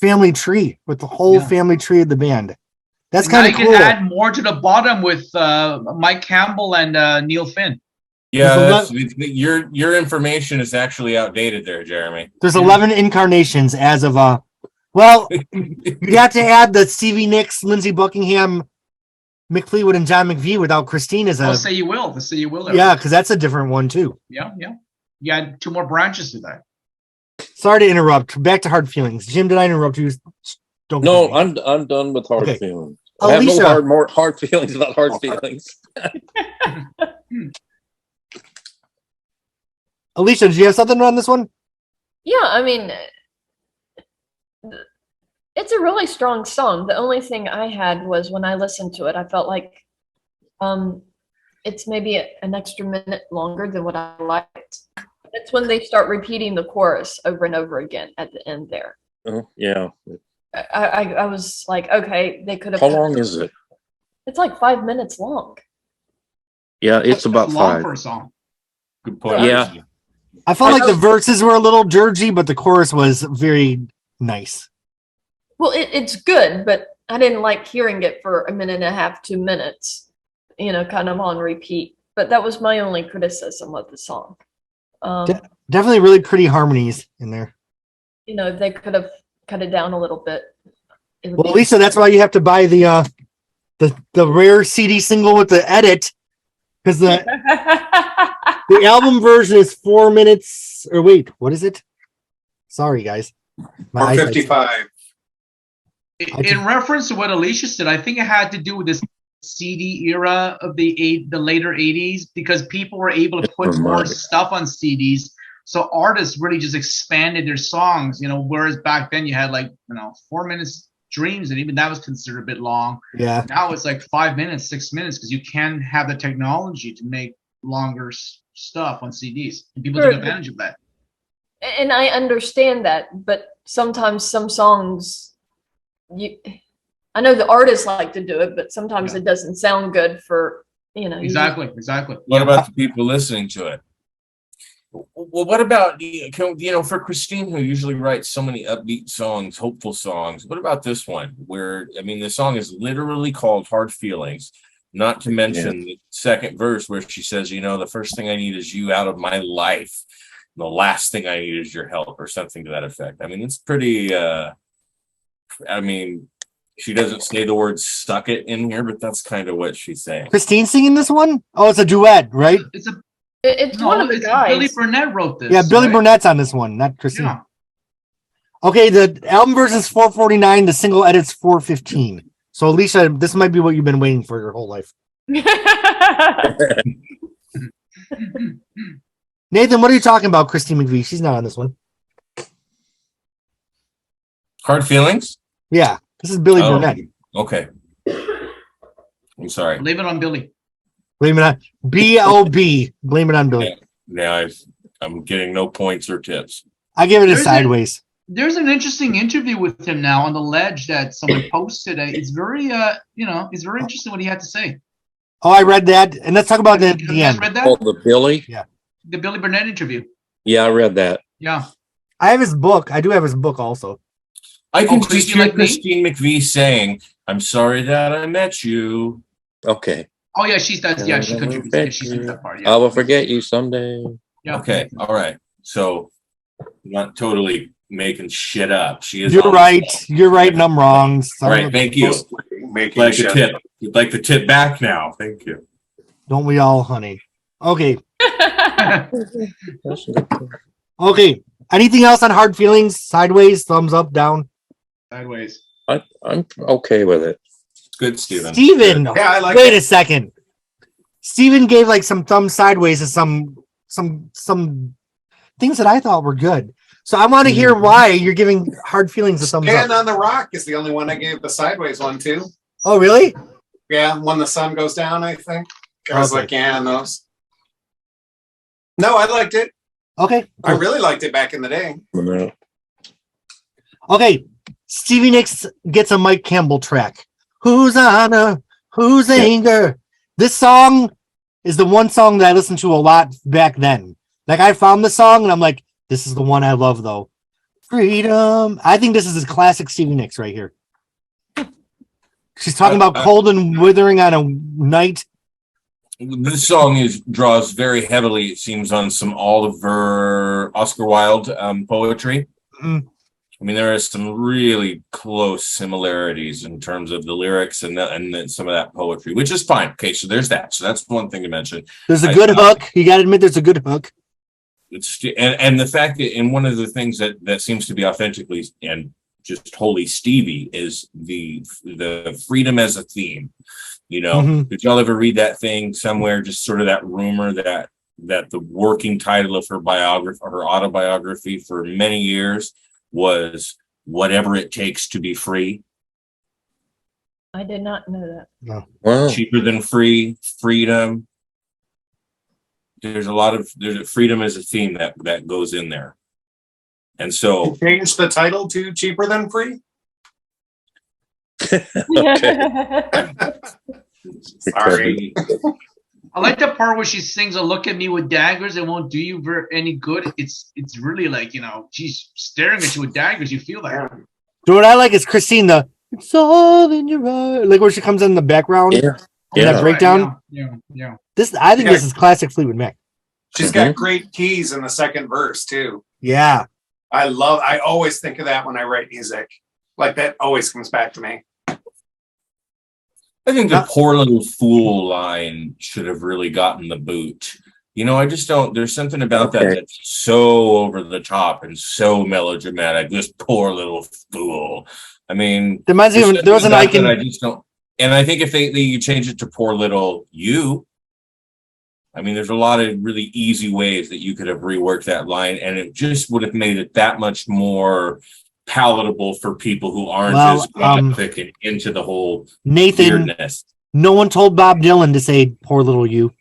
family tree with the whole family tree of the band. That's kind of You cool. can add more to the bottom with Mike Campbell and Neil Finn. Yeah, your information is actually outdated there, Jeremy. There's 11 incarnations as of you'd have to add the Stevie Nicks, Lindsey Buckingham, Mick Fleetwood, and John McVie without Christine as I'll say you will. yeah, because that's a different one too. Yeah. You add 2 more branches to that. Sorry to interrupt. Back to Hard Feelings. Jim, did I interrupt you? Don't No, kill me. I'm done with hard Okay. feelings. I have Alicia. no more hard feelings about hard feelings. Alicia, did you have something on this one? Yeah, I mean, it's a really strong song. The only thing I had was when I listened to it, I felt like it's maybe an extra minute longer than what I liked. It's when they start repeating the chorus over and over again at the end there. Oh, yeah. I was like, okay, they could have. How long is it? It's like 5 minutes long. Yeah, it's about That's long 5. for a song. Good point. Yeah. I felt like the verses were a little dirgy, but the chorus was very nice. Well, it's good, but I didn't like hearing it for a minute and a half, 2 minutes, kind of on repeat. But that was my only criticism of the song. Definitely really pretty harmonies in there. They could have cut it down a little bit. Well, Lisa, that's why you have to buy the rare CD single with the edit, because the album version is 4 minutes. Or wait, what is it? Sorry, guys. My 55. In reference to what Alicia said, I think it had to do with this CD era of the later 80s, because people were able to put more stuff on CDs. So artists really just expanded their songs, whereas back then you had 4 minutes Dreams, and even that was considered a bit long. Yeah. Now it's like 5 minutes, 6 minutes, because you can have the technology to make longer stuff on CDs. And people take advantage of that. And I understand that, but sometimes some songs, I know the artists like to do it, but sometimes it doesn't sound good for, Exactly. What about the people listening to it? Well, what about, for Christine, who usually writes so many upbeat songs, hopeful songs, what about this one where, the song is literally called Hard Feelings, not to mention the second verse where she says, the first thing I need is you out of my life. The last thing I need is your help, or something to that effect. It's pretty, she doesn't say the word "stuck it" in here, but that's kind of what she's saying. Christine singing this one? Oh, it's a duet, right? It's one of the guys. Billy Burnett wrote this. Yeah, Billy Burnett's on this one, not Christine. Yeah. Okay, the album version is 4:49. The single edit's 4:15. So, Alicia, this might be what you've been waiting for your whole life. Nathan, what are you talking about, Christine McVie? She's not on this one. Hard Feelings? Yeah, this is Billy Burnett. Okay. I'm sorry. Leave it on Billy. Blame it on BLB. Blame it on Billy. Now I'm getting no points or tips. I give it a sideways. There's an interesting interview with him now on the Ledge that someone posted. It's very, it's very interesting what he had to say. Oh, I read that, and let's talk about that at the end. Read that? Oh, the Billy? Yeah. The Billy Burnett interview. Yeah, I read that. Yeah. I have his book. I do have his book also. I can just Christy hear like me? Christine McVie saying, "I'm sorry that I met you." Okay. Oh yeah, she does. Yeah, she contributes. She sings that part. Yeah. I will forget you someday. Yeah. Okay, all right. So, not totally making shit up. She is. You're right. You're right, and I'm wrong. All right, thank you. Making Like the shit. tip. You'd like the tip back now. Thank you. Don't we all, honey? Okay. Okay. Anything else on Hard Feelings? Sideways, thumbs up, down. Sideways. I'm okay with it. Good, Steven. Steven, Yeah, I like wait it. a second. Steven gave some thumbs sideways to some things that I thought were good. So I want to hear why you're giving Hard Feelings a thumbs Stand up. on the Rock is the only one I gave the sideways one to. Oh, really? Yeah, when the sun goes down, I think. I was Okay. like, yeah, on those. No, I liked it. Okay. I Cool. really liked it back in the day. No. Okay. Stevie Nicks gets a Mike Campbell track. Whose honor? Whose anger? This song is the one song that I listened to a lot back then. I found the song and I'm like, this is the one I love though. Freedom. I think this is a classic Stevie Nicks right here. She's talking about cold and withering on a night. This song draws very heavily, it seems, on some Oscar Wilde poetry. Mm. There are some really close similarities in terms of the lyrics and then some of that poetry, which is fine. Okay, so there's that. So that's one thing to mention. There's a good hook. You got to admit, there's a good hook. And the fact that, and one of the things that seems to be authentically and just wholly Stevie is the freedom as a theme. Did y'all ever read that thing somewhere? Just sort of that rumor that the working title of her autobiography for many years was "Whatever It Takes to Be Free." I did not know that. No. Wow. Cheaper than free, freedom. there's freedom as a theme that goes in there. And so Change the title to Cheaper Than Free. Sorry. I like the part where she sings, "Oh, look at me with daggers. It won't do you any good." It's really like, she's staring at you with daggers. You feel that. So what I like is Christine, it's all in your eyes, like where she comes in the background. Yeah. And that breakdown. Yeah. I think this is classic Fleetwood Mac. She's got great keys in the second verse too. Yeah. I always think of that when I write music. Like that always comes back to me. I think the poor little fool line should have really gotten the boot. I just don't. There's something about that that's so over the top and so melodramatic. This poor little fool. I mean, there was an icon. I just don't. And I think if you change it to poor little you, I mean, there's a lot of really easy ways that you could have reworked that line, and it just would have made it that much more palatable for people who aren't as graphic and into the whole Nathan. weirdness. No one told Bob Dylan to say "poor little you."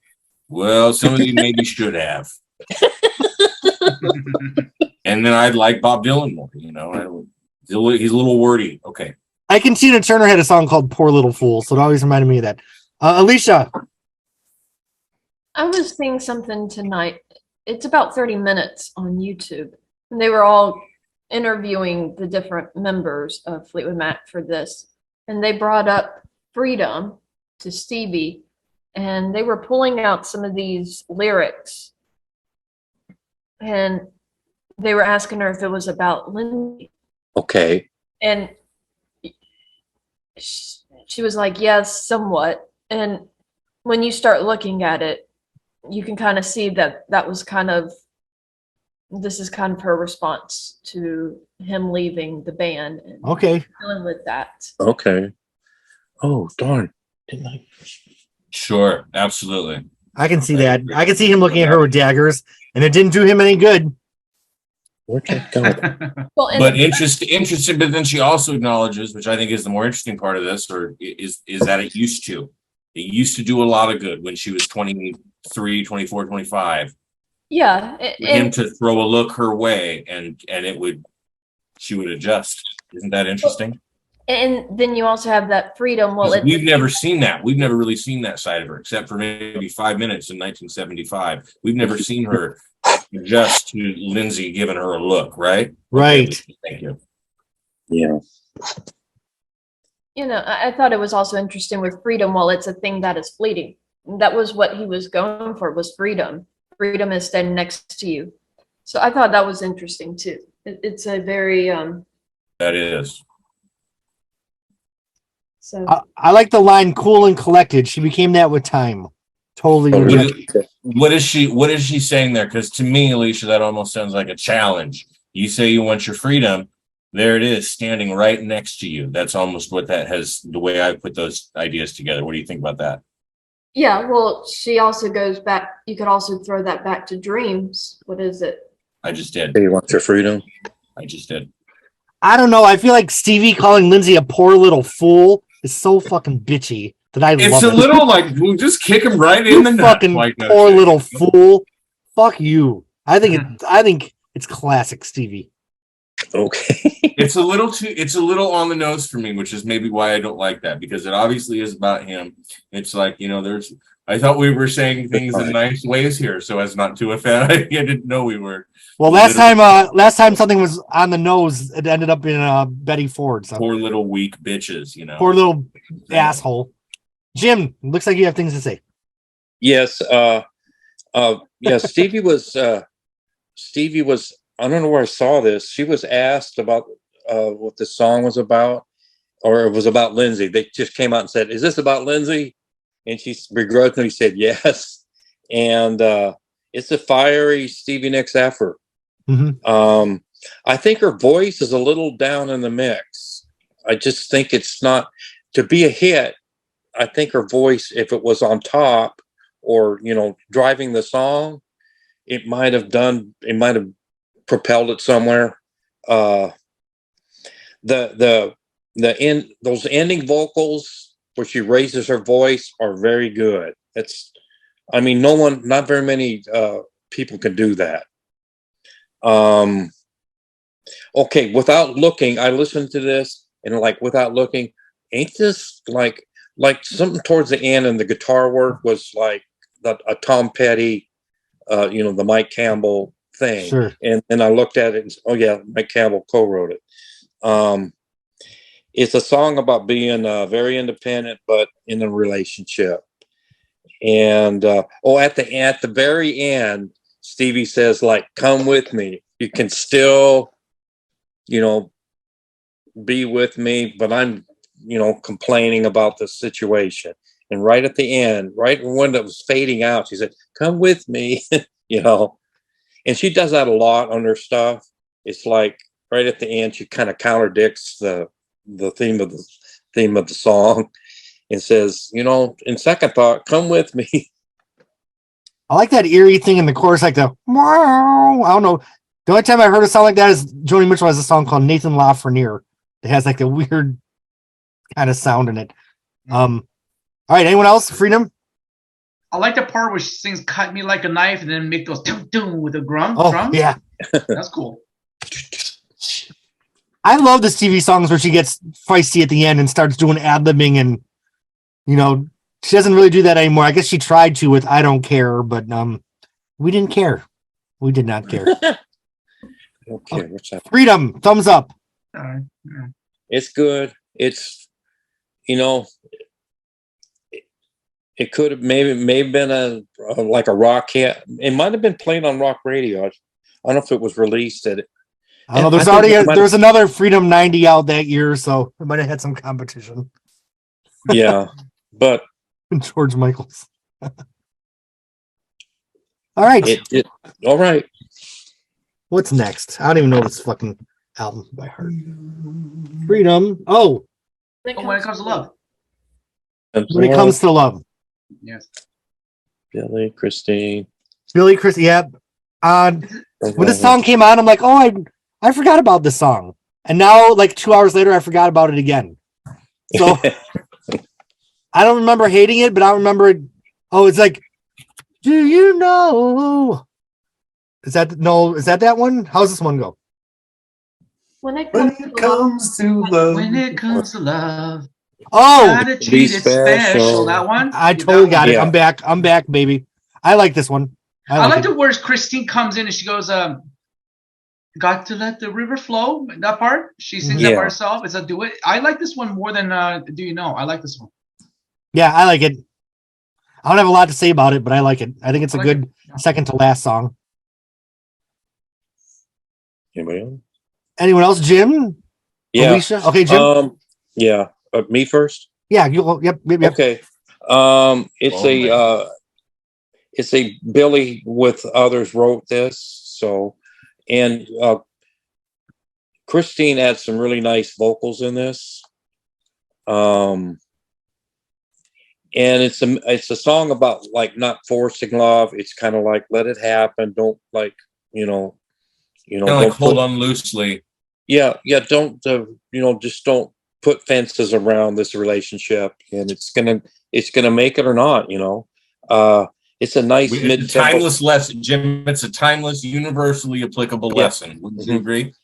Well, some of you maybe should have. And then I'd like Bob Dylan more. He's a little wordy. Okay. I can see that Turner had a song called "Poor Little Fool," so it always reminded me of that. Alicia. I was seeing something tonight. It's about 30 minutes on YouTube. And they were all interviewing the different members of Fleetwood Mac for this. And they brought up freedom to Stevie. And they were pulling out some of these lyrics. And they were asking her if it was about Lindsay. Okay. And she was like, yes, somewhat. And when you start looking at it, you can kind of see that was this is kind of her response to him leaving the band and dealing with that. Okay. Oh, darn. Didn't I? Sure. Absolutely. I can see that. I can see him looking at her with daggers, and it didn't do him any good. Where'd that go? But interesting. But then she also acknowledges, which I think is the more interesting part of this, or is that it used to do a lot of good when she was 23, 24, 25. Yeah. Him to throw a look her way and she would adjust. Isn't that interesting? And then you also have that freedom. Well, we've never seen that. We've never really seen that side of her, except for maybe 5 minutes in 1975. We've never seen her adjust to Lindsay giving her a look, right? Right. Okay, thank you. Yeah. I thought it was also interesting with freedom. Well, it's a thing that is fleeting. That was what he was going for, was freedom. Freedom is standing next to you. So I thought that was interesting too. It's a very that is. So I like the line "cool and collected." She became that with time. Totally. What is she saying there? Because to me, Alicia, that almost sounds like a challenge. You say you want your freedom. There it is, standing right next to you. That's almost what that has, the way I put those ideas together. What do you think about that? Yeah, well, she also goes back. You could also throw that back to dreams. What is it? I just did. You want your freedom? I just did. I don't know. I feel like Stevie calling Lindsay a poor little fool is so fucking bitchy that I love it. It's a little like, we'll just kick him right in the nuts. Fucking like poor little fool. Fuck you. I think it's classic Stevie. Okay. It's a little on the nose for me, which is maybe why I don't like that, because it obviously is about him. It's like, I thought we were saying things in nice ways here so as not to offend. I didn't know we were. Well, last time something was on the nose, it ended up in Betty Ford. So. Poor little weak bitches, Poor little asshole. Jim, looks like you have things to say. Yes. Stevie was, I don't know where I saw this. She was asked about what the song was about, or it was about Lindsay. They just came out and said, "Is this about Lindsay?" And she begrudgingly said yes. And it's a fiery Stevie Nicks effort. Mm-hmm. I think her voice is a little down in the mix. I just think it's not to be a hit. I think her voice, if it was on top or, driving the song, it might have propelled it somewhere. Those ending vocals where she raises her voice are very good. I mean, not very many people can do that. Okay, without looking, I listened to this and like without looking, ain't this like something towards the end and the guitar work was like a Tom Petty, the Mike Campbell thing. Sure. And then I looked at it and oh yeah, Mike Campbell co-wrote it. It's a song about being very independent, but in a relationship. And at the very end, Stevie says, like, come with me. You can still, be with me, but I'm, complaining about the situation. And right at the end, right when it was fading out, she said, come with me, And she does that a lot on her stuff. It's like right at the end, she kind of contradicts the theme of the song and says, in second thought, come with me. I like that eerie thing in the chorus, like the wow. I don't know. The only time I heard a song like that is Joni Mitchell has a song called Nathan Lafreniere. It has like a weird kind of sound in it. All right, anyone else? Freedom? I like the part where she sings "Cut Me Like a Knife" and then Mick goes "Doom doom" with a drum. Yeah, That's cool. I love the Stevie songs where she gets feisty at the end and starts doing ad-libbing, and she doesn't really do that anymore. I guess she tried to with "I Don't Care," but we didn't care. We did not care. Okay, what's that? Freedom, thumbs up. All right. Yeah. It's good. It's it could have maybe been a rock hit. It might have been played on rock radio. I don't know if it was released at it. I don't know. There's another Freedom 90 out that year, so it might have had some competition. Yeah, but George Michael's. All right. All right. What's next? I don't even know this fucking album by heart. Freedom. Oh, When it comes to love. when it comes to love. Yes. Billy, Christine. Yeah. When this song came on, I'm like, oh, I forgot about this song. And now, like 2 hours later, I forgot about it again. So I don't remember hating it, but I remember it. Oh, it's like, do you know? Is that that one? How's this one go? When it When comes, it comes to love. When it comes to love, Oh, gotta treat it special. That one. I totally got it. Yeah. I'm back, baby. I like this one. I like the words Christine comes in and she goes, got to let the river flow. That part. She sings that by herself. It's a duet. I like this one more than Do You Know? I like this one. Yeah, I like it. I don't have a lot to say about it, but I like it. I think it's a good second to last song. Anybody else? Anyone else? Jim? Yeah. Alicia? Okay, Jim. Yeah. Me first. Yeah. Yep. Okay. It's a Billy with others wrote this. So, and Christine had some really nice vocals in this. And it's a song about like not forcing love. It's kind of like let it happen. Don't like don't hold on loosely. Yeah. Don't just don't put fences around this relationship, and it's gonna make it or not. It's a nice timeless lesson, Jim. It's a timeless, universally applicable lesson. Wouldn't you agree?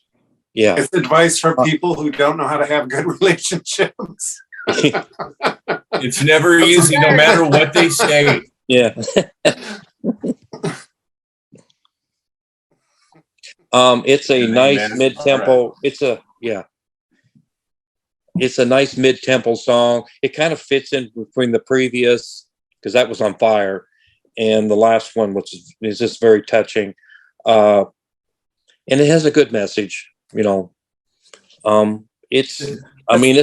Yeah, it's advice for people who don't know how to have good relationships. It's never easy, no matter what they say. Yeah. It's a nice mid-tempo. It's a nice mid-tempo song. It kind of fits in between the previous, because that was on fire, and the last one, which is just very touching. And it has a good message. It's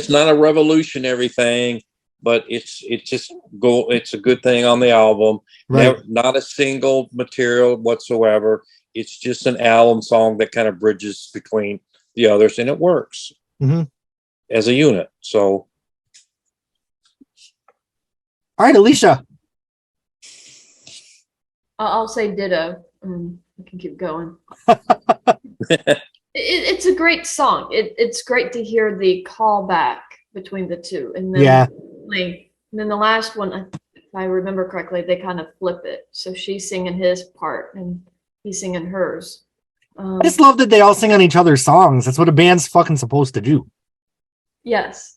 not a revolutionary thing, but it's a good thing on the album. Right. Not a single material whatsoever. It's just an album song that kind of bridges between the others, and it works as a unit. So, all right, Alicia. I'll say ditto. I can keep going. It's a great song. It's great to hear the callback between the two, and then then the last one, I remember correctly, they kind of flip it. So she's singing his part and he's singing hers. I just love that they all sing on each other's songs. That's what a band's fucking supposed to do. Yes,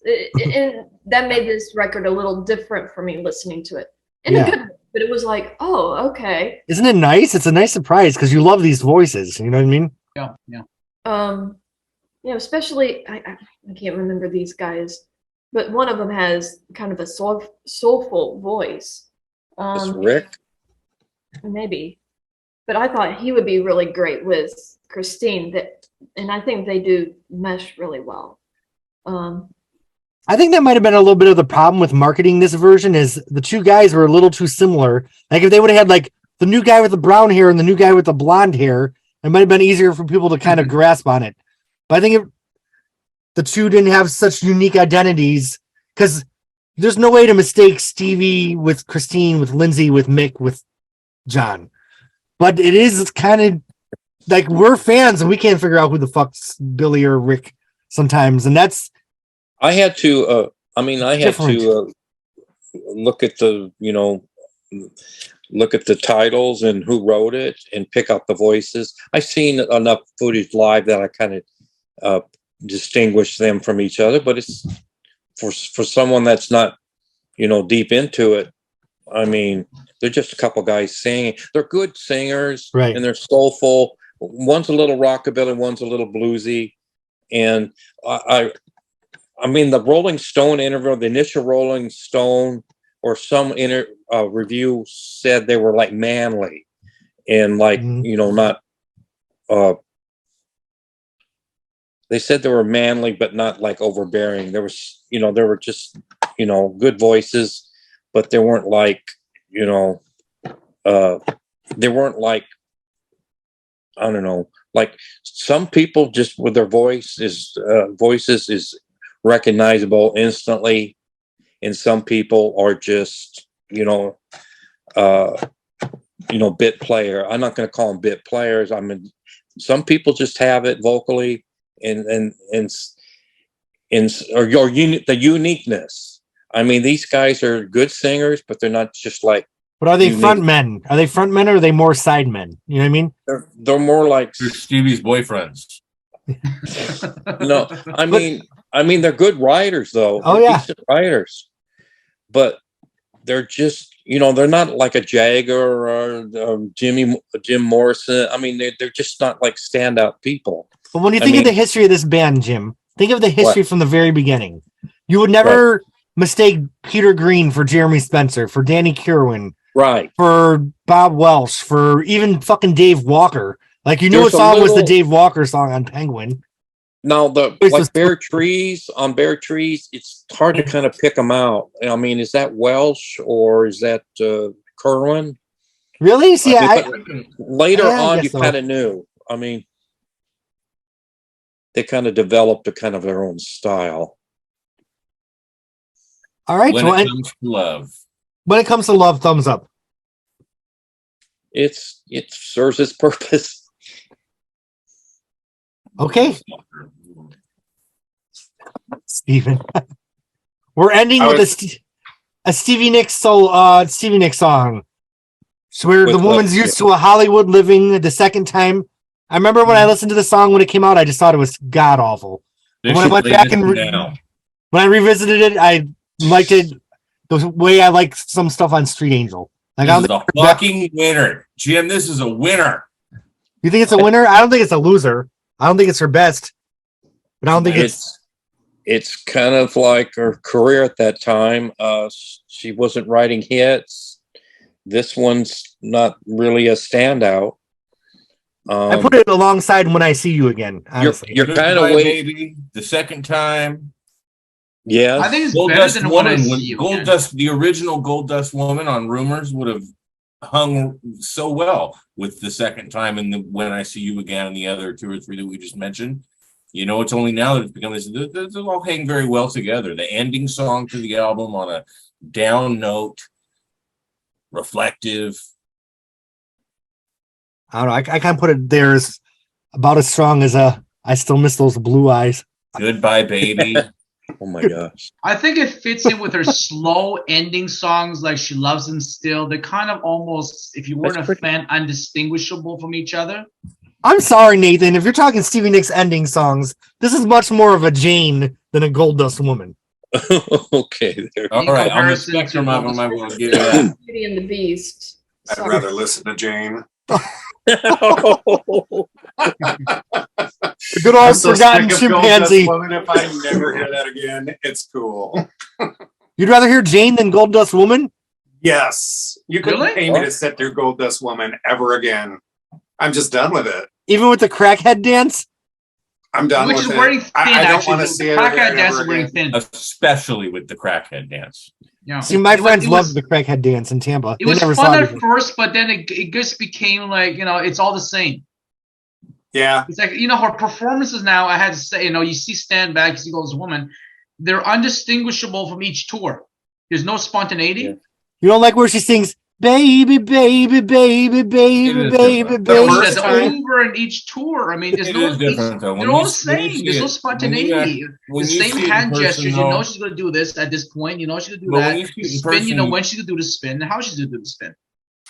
and that made this record a little different for me listening to it in Yeah. a good way. But it was like, oh, okay. Isn't it nice? It's a nice surprise because you love these voices. You know what I mean? Yeah, yeah. You know, especially I can't remember these guys, but one of them has kind of a soulful voice. It's Rick. Maybe, but I thought he would be really great with Christine. And I think they do mesh really well. I think that might have been a little bit of the problem with marketing this version is the two guys were a little too similar. Like if they would have had like the new guy with the brown hair and the new guy with the blonde hair, it might have been easier for people to kind of grasp on it. But I think the two didn't have such unique identities because there's no way to mistake Stevie with Christine, with Lindsay, with Mick, with John. But it is kind of like we're fans and we can't figure out who the fuck's Billy or Rick sometimes. And that's I had to different. look at the, look at the titles and who wrote it and pick out the voices. I've seen enough footage live that I kind of distinguish them from each other, but it's for someone that's not, deep into it. I mean, they're just a couple guys singing. They're good singers, Right. And they're soulful. One's a little rockabilly, one's a little bluesy. And I mean, the Rolling Stone interview, the initial Rolling Stone or some review said they were like manly and like, not, they said they were manly, but not like overbearing. There was, there were just, good voices, but they weren't like, they weren't like, I don't know, like some people just with their voices is recognizable instantly, and some people are just bit player. I'm not going to call them bit players. I mean, some people just have it vocally and the uniqueness. I mean, these guys are good singers, but they're not just like. But are they front men? Are they front men or are they more side men? You know what I mean? They're more like They're Stevie's boyfriends. No, I mean they're good writers though. Oh, They're yeah. decent writers, but they're just they're not like a Jagger or Jim Morrison. I mean they're just not like standout people. But when you think of the history of this band, Jim, think of the history from the very beginning. You would never mistake Peter Green for Jeremy Spencer, for Danny Kirwan, Right, for Bob Welsh, for even fucking Dave Walker. Like you knew There's a a song was the little- Dave Walker song on Penguin. now was- like Bare Trees, it's hard to kind of pick them out. I mean, is that Welsh or is that Kerwin? Really? See, Later I on, guess you so. kind of knew. I mean, they kind of developed a kind of their own style. all right. When So it comes to love. when it comes to love, thumbs up. It serves its purpose. Okay, Steven. We're ending with a Stevie Nicks Stevie Nicks song. So where With the woman's love, used to a Hollywood living the second time. I remember when I listened to the song when it came out, I just thought it was god awful. They When I should went lay back this and down. when I revisited it, I liked it the way I like some stuff on Street Angel. Like I This don't is think a fucking winner. Jim, this is a winner. you think it's a winner? I don't think it's a loser. I don't think it's her best. But I don't think It's kind of like her career at that time. She wasn't writing hits. This one's not really a standout. I put it alongside When I See You Again, honestly. You're kind of Goodbye, waiting. Baby. The second time. Yeah, I think it's Gold better Dust than When I Woman. See When You Gold Again. Dust, the original Gold Dust Woman on Rumors would have hung so well with the second time and the When I See You Again and the other two or three that we just mentioned. It's only now that it's become this. They all hang very well together. The ending song to the album on a down note, reflective. I don't know. I kind of put it there as about as strong as I Still Miss Those Blue Eyes. Goodbye, Baby. Oh my gosh. I think it fits in with her slow ending songs like She Loves Him Still. They're kind of almost, if you weren't That's a pretty- fan, undistinguishable from each other. I'm sorry, Nathan. If you're talking Stevie Nicks ending songs, this is much more of a Jane than a Gold Dust Woman. Okay. There. All In right, on the comparison spectrum to of them, I will give you that. Beauty and the Beast. I'd Sorry. rather listen to Jane. The good I'm old so forgotten sick of Gold Dust chimpanzee. Woman. If I never hear that again, it's cool. You'd rather hear Jane than Gold Dust Woman? Yes. You couldn't Really? pay me to sit through Gold Dust Woman ever again. I'm just done with it. Even with the crackhead dance? I'm done Which with is it. wearing thin, I don't actually. want to see it Crackhead ever dance is wearing again. thin. Especially with the crackhead dance. Yeah. See, my It was- friends it loved was- the crackhead dance in Tampa. It They was never fun saw at it. first, but then it just became like, it's all the same. Yeah. It's like, her performances now, I had to say, you see Stand Back, you see Gold Dust Woman, they're undistinguishable from each tour. There's no spontaneity. Yeah. You don't like where she sings, baby, baby, baby, baby, It is baby, different. The baby. first That's time- over in each tour. I mean, there's It no. is different, though. When They're all you- the when you same. see There's no it- spontaneity. when The you same see it in hand person, gestures. though- She's going to do this at this point. She's going to do But when that. you see The it in spin, person, when she's going to do the spin and how she's going to do the spin.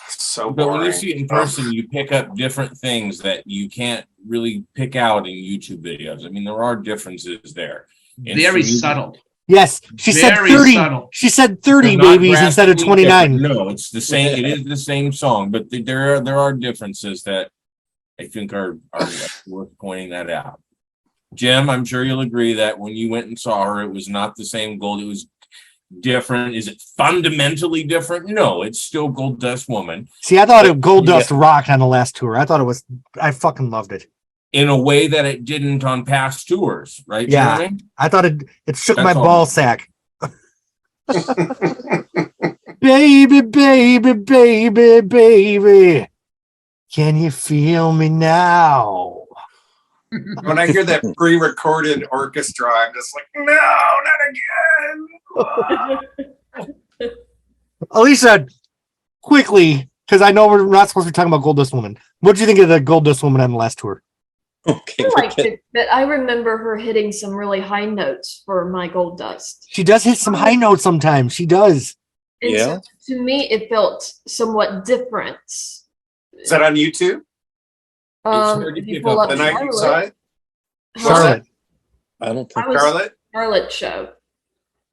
So But boring. when you see it in person, you pick up different things that you can't really pick out in YouTube videos. I mean, there are differences there. And Very so you- subtle. Yes, she said Very 30. subtle. She said 30 They're not babies instead of drastically 29. different. No, it's the same. It is the same song, but there are differences that I think are worth pointing that out. Jim, I'm sure you'll agree that when you went and saw her, it was not the same Gold. It was different. Is it fundamentally different? No, it's still Gold Dust Woman See, I thought it Gold Yeah. Dust rocked on the last tour. I thought it was, I fucking loved it. in a way that it didn't on past tours, right? Yeah. Jeremy? I thought it shook That's my all. ball sack. Baby, baby, baby, baby. Can you feel me now? When I hear that pre-recorded orchestra, I'm just like, no, not again. Alicia, quickly, because I know we're not supposed to be talking about Gold Dust Woman. What did you think of the Gold Dust Woman on the last tour? Okay. I liked it, but I remember her hitting some really high notes for my Gold Dust. She does hit some high notes sometimes. She does. And Yeah. so to me, it felt somewhat different. Is that on YouTube? hard to If you pick pull up up The night you saw Charlotte, it? Charlotte. I don't I think. was Charlotte? Charlotte show.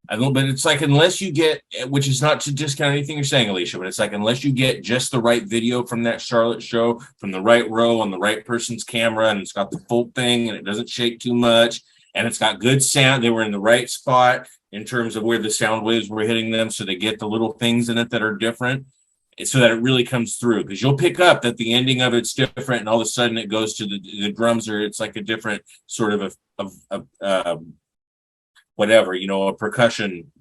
I don't, but it's like unless you get, which is not to discount anything you're saying, Alicia, but it's like unless you get just the right video from that Charlotte show, from the right row on the right person's camera, and it's got the full thing, and it doesn't shake too much, and it's got good sound. They were in the right spot in terms of where the sound waves were hitting them, so they get the little things in it that are different, so that it really comes through. Because you'll pick up that the ending of it's different, and all of a sudden it goes to the drums, or it's like a different sort of whatever, a percussion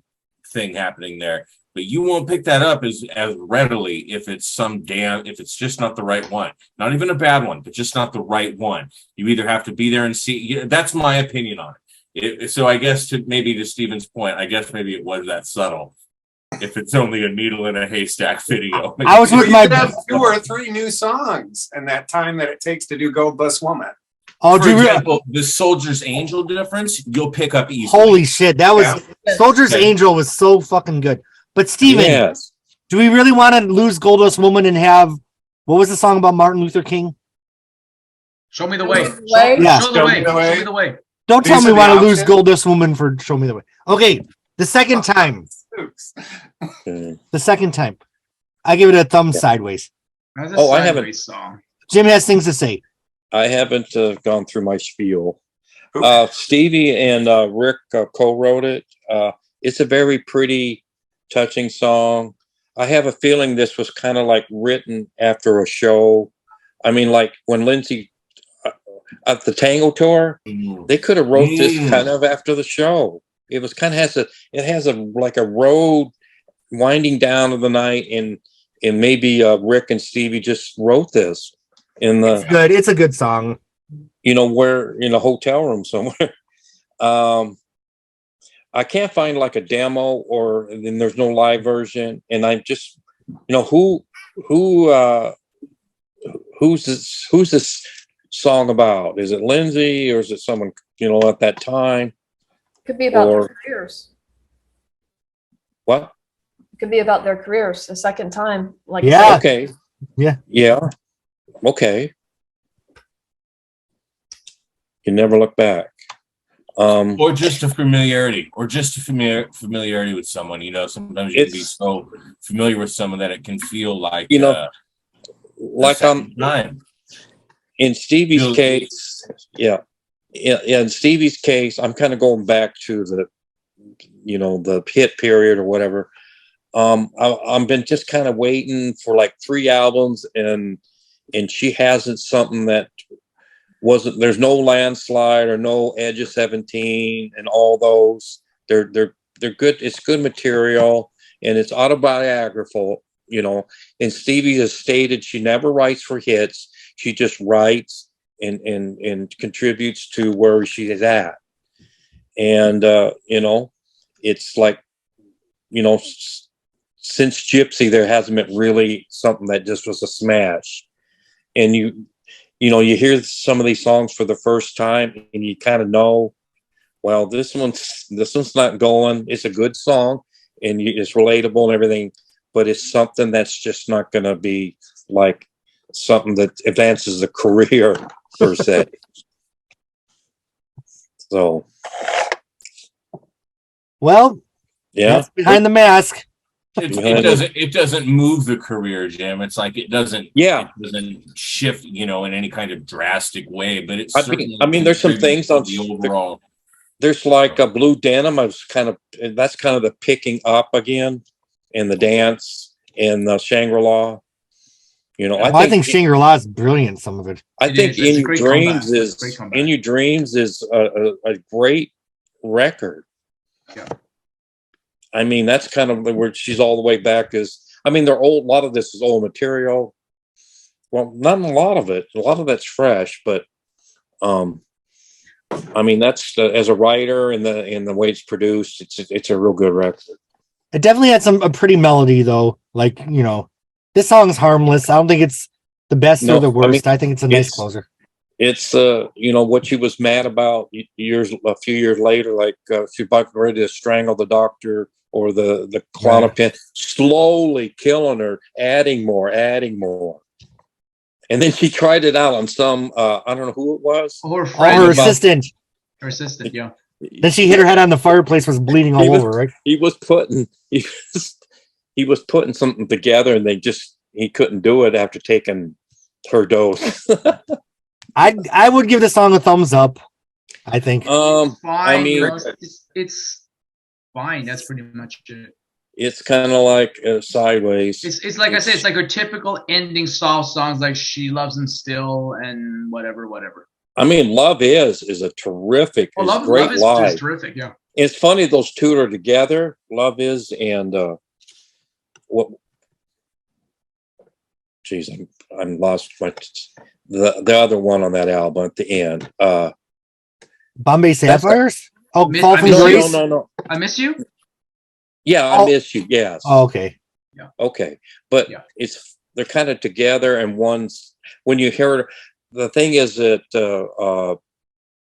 thing happening there. But you won't pick that up as readily if it's if it's just not the right one. Not even a bad one, but just not the right one. You either have to be there and see. That's my opinion on it. So I guess to Steven's point, I guess maybe it was that subtle. If it's only a needle in a haystack video. I was with But you my- could have 2 or 3 new songs in that time that it takes to do Gold Dust Woman. Oh, For do you really? example, the Soldier's Angel difference, you'll pick up easily. Holy shit. That was Yeah. Soldier's Okay. Angel was so fucking good. But Steven, Yes. do we really want to lose Gold Dust Woman and have what was the song about Martin Luther King? Show me the way. Show me the way? Yeah. Show me the way. Show me the way. Don't tell These me are we the want to lose options? Gold Dust Woman for Show Me the Way. Okay, the second time. Oops. Mm. The second time. I give it a thumb sideways. That's a Oh, I haven't- sideways song. Jim has things to say. I haven't gone through my spiel. Who- Stevie and Rick co-wrote it. It's a very pretty, touching song. I have a feeling this was kind of like written after a show. I mean, like when Lindsay at the Tango tour, they could have wrote this kind of after the show. It was kind of has a like a road winding down of the night, and maybe Rick and Stevie just wrote this in the It's good. It's a good song. where in a hotel room somewhere. I can't find like a demo, or then there's no live version, and I just who's this song about? Is it Lindsay or is it someone at that time? Could be about Or- their careers. What? It could be about their careers the second time. Like Yeah. Okay. Yeah. Yeah. Okay. You never look back. Or just a familiarity, familiarity with someone. You know, sometimes you can be It's- so familiar with someone that it can feel like, You know, the like second time. in Stevie's Feels- case, yeah. In Stevie's case, I'm kind of going back to the hit period or whatever. I've been just kind of waiting for like 3 albums, and she hasn't something that wasn't. There's no Landslide or no Edge of 17 and all those. They're good. It's good material, and it's autobiographical. You know, and Stevie has stated she never writes for hits. She just writes and contributes to where she is at. And it's like, since Gypsy, there hasn't been really something that just was a smash. And you hear some of these songs for the first time, and you kind of know, well, this one's not going. It's a good song, and it's relatable and everything, but it's something that's just not going to be like something that advances the career per se. So, Well, yeah, that's behind the mask. It doesn't move the career, Jim. It's like it doesn't shift, in any kind of drastic way. But it's I mean, there's some things on the overall. There's like a Blue Denim. That's kind of the picking up again, and the dance and the Shangri-La. I think Shangri-La is brilliant. Some of it. I think In Your Dreams is a great record. Yeah. I mean, that's kind of where she's all the way back. They're old. A lot of this is old material. Well, not a lot of it. A lot of that's fresh, but that's as a writer and the way it's produced, it's a real good record. It definitely had a pretty melody though. Like, this song's harmless. I don't think it's the best or the worst. I think it's a nice closer. It's what she was mad about a few years later, like she about ready to strangle the doctor or the Klonopin, slowly killing her, adding more. And then she tried it out on some I don't know who it was. Her friend. Her assistant. Her assistant, yeah. Then she hit her head on the fireplace, was bleeding all over, right? He was putting something together, and he couldn't do it after taking her dose. I would give the song a thumbs up. I think. Fine. It's fine. That's pretty much it. It's kind of like Sideways. It's like I said. It's like her typical ending soft songs, like "She Loves Him Still" and whatever. I mean, Love Is a terrific. Oh, Love is live. Terrific. Yeah. It's funny those two are together. Love Is and what? Geez, I'm lost. The other one on that album at the end. Bombay Sapphires? Fall from Miss Grace? No. I Miss You? Yeah, I Miss You. Yes. Oh, okay. Yeah. Okay. But they're kind of together, and when you hear it, the thing is that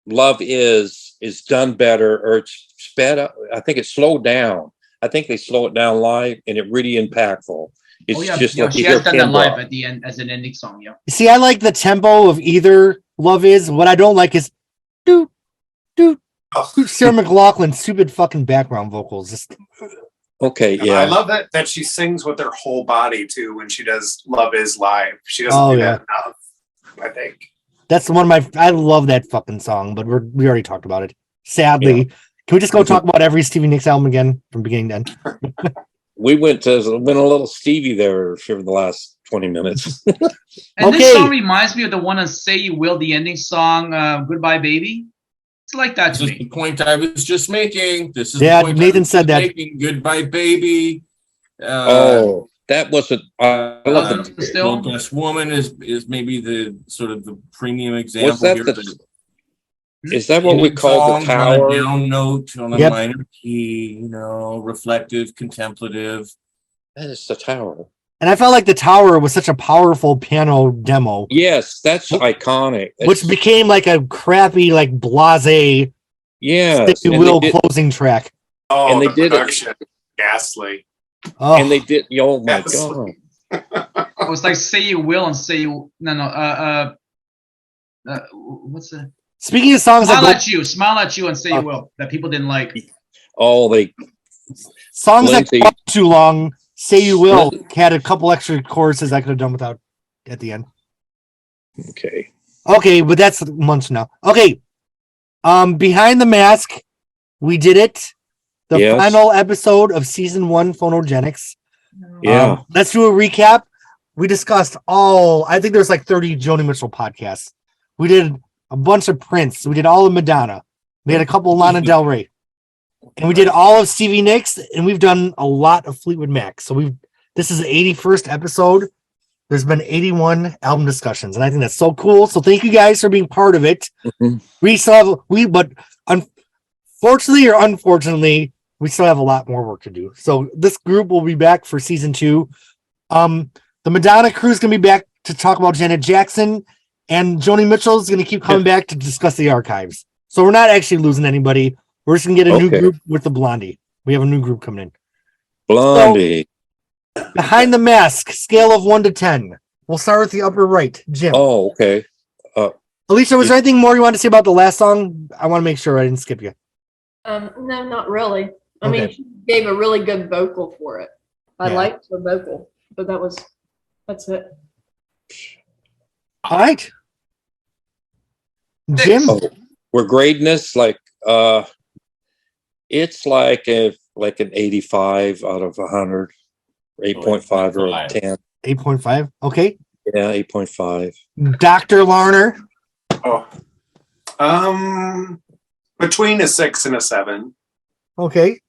Love is done better, or it's sped up. I think it's slowed down. I think they slow it down live, and it really impactful. It's just like she has done that live at the end as an ending song. Yeah. See, I like the tempo of either Love Is. What I don't like is do Sarah McLachlan's stupid fucking background vocals. Just okay, yeah. I love that she sings with her whole body too when she does Love Is live. She doesn't do that enough, I think. That's one of my. I love that fucking song, but we already talked about it. Sadly, can we just go talk about every Stevie Nicks album again from beginning to end? We went a little Stevie there for the last 20 minutes. And this song reminds me of the one on "Say You Will," the ending song, "Goodbye Baby." It's like that to This is the point I was just making. This is the point Nathan said that. Goodbye Baby. That wasn't. I love the Still. Best Woman is maybe the sort of the premium example. Was that here. Is that what we call the tower? On a down note, on a minor key, reflective, contemplative. That is the tower. And I felt like the tower was such a powerful piano demo. Yes, that's iconic. Which became like a crappy, like blasé Yes, Say You and they Will did- closing track. Oh, And they the did it. production. Ghastly. Oh, and they did. Oh my Yes. god! It was like Say You Will and Say You. What's the speaking of songs Smile that at You, Smile at You, and Say You Oh. Will that people didn't like. Oh, they songs that Lindsay- go on too long. Say You Will had a couple extra choruses I could have done without at the end. okay. Okay, but that's months now. Okay. Behind the Mask, we did it. The Yes. final episode of season 1 Phonogenics. Yeah. Let's do a recap. We discussed I think there's like 30 Joni Mitchell podcasts. We did a bunch of Prince. We did all of Madonna. We had a couple of Lana Del Rey. And we did all of Stevie Nicks, and we've done a lot of Fleetwood Mac. So this is the 81st episode. There's been 81 album discussions, and I think that's so cool. So thank you guys for being part of it. Mhm. But unfortunately or unfortunately, we still have a lot more work to do. So this group will be back for season 2. The Madonna crew is going to be back to talk about Janet Jackson, and Joni Mitchell is going to keep coming back to discuss the archives. So we're not actually losing anybody. We're just going to get a new Okay. group with the Blondie. We have a new group coming in. Blondie. Behind the Mask, scale of 1 to 10. We'll start with the upper right, Jim. Oh, okay. Alicia, was there anything more you want to say about the last song? I want to make sure I didn't skip you. No, not really. I Okay. mean, she gave a really good vocal for it. I Yeah. liked her vocal, but that's it. All right. Jim, Oh, we're grading this like it's like an 85 out of 100, 8.5 or a 8.5. 10. 8.5. Okay. Yeah, 8.5. Dr. Larner. Oh, between a 6 and a 7. Okay.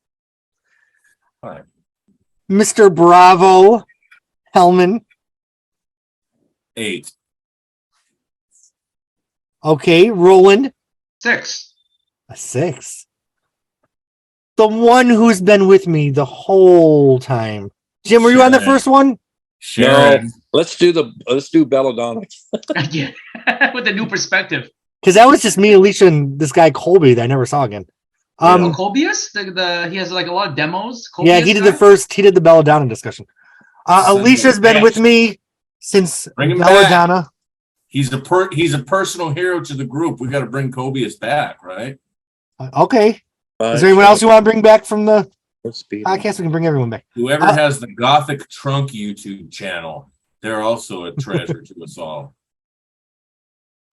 Fine. Mr. Bravo. Hellman. 8. Okay. Roland. 6. A 6. The one who's been with me the whole time. Jim, were you on the Sharon. first one? Sharon. Let's do Belladonna. Yeah, with a new perspective. Because that was just me, Alicia, and this guy Colby that I never saw again. Colbius, he has like a lot of demos. Yeah, he Colbius did the Belladonna discussion. Sunday Alicia's been Ranch. with me since Bring him Belladonna. He's a personal hero to the group. We got to bring Kobius back, right? Okay. Is there anyone else you want to bring back from the podcast? We can bring everyone back. Whoever has the Gothic Trunk YouTube channel, they're also a treasure to us all.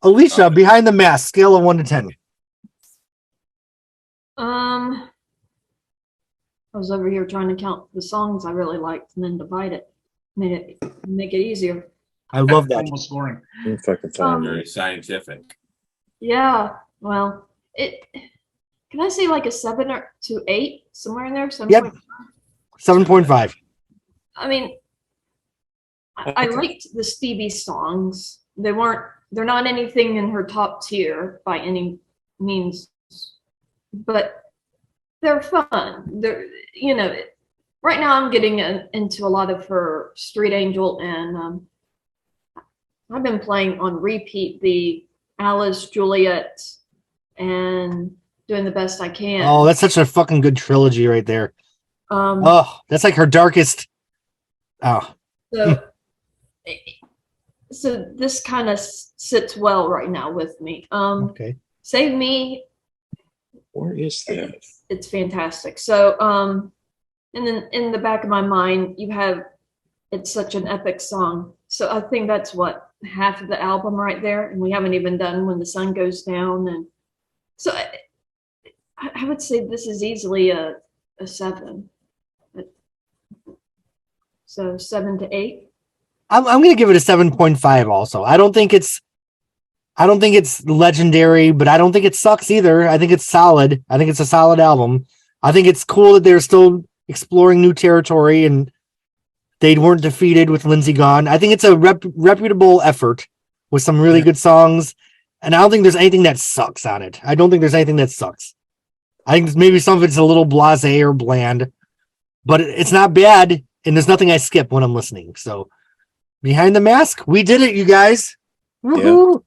Alicia, Behind the Mask, scale of 1 to 10. I was over here trying to count the songs I really liked and then divide it, make it easier. I love that. almost scoring. If I can find it. Very scientific. Yeah, well, can I say like a 7 or to 8 somewhere in there? 7. Yep. 7.5. I mean, I liked the Stevie songs. They're not anything in her top tier by any means, but they're fun. Right now I'm getting into a lot of her Street Angel, and I've been playing on repeat the Alice, Juliet, and doing the best I can. Oh, that's such a fucking good trilogy right there. Oh, that's like her darkest. Oh, So this kind of sits well right now with me. okay. Save Me, Where is that? it's fantastic. So, and then in the back of my mind, it's such an epic song. So I think that's what, half of the album right there, and we haven't even done When the Sun Goes Down. And so I would say this is easily a 7. So 7 to 8. I'm going to give it a 7.5 also. I don't think it's legendary, but I don't think it sucks either. I think it's solid. I think it's a solid album. I think it's cool that they're still exploring new territory and they weren't defeated with Lindsey gone. I think it's a reputable effort with some really good songs. And I don't think there's anything that sucks on it. I don't think there's anything that sucks. I think maybe some of it's a little blasé or bland, but it's not bad. And there's nothing I skip when I'm listening. So Behind the Mask, we did it, you guys. Woohoo!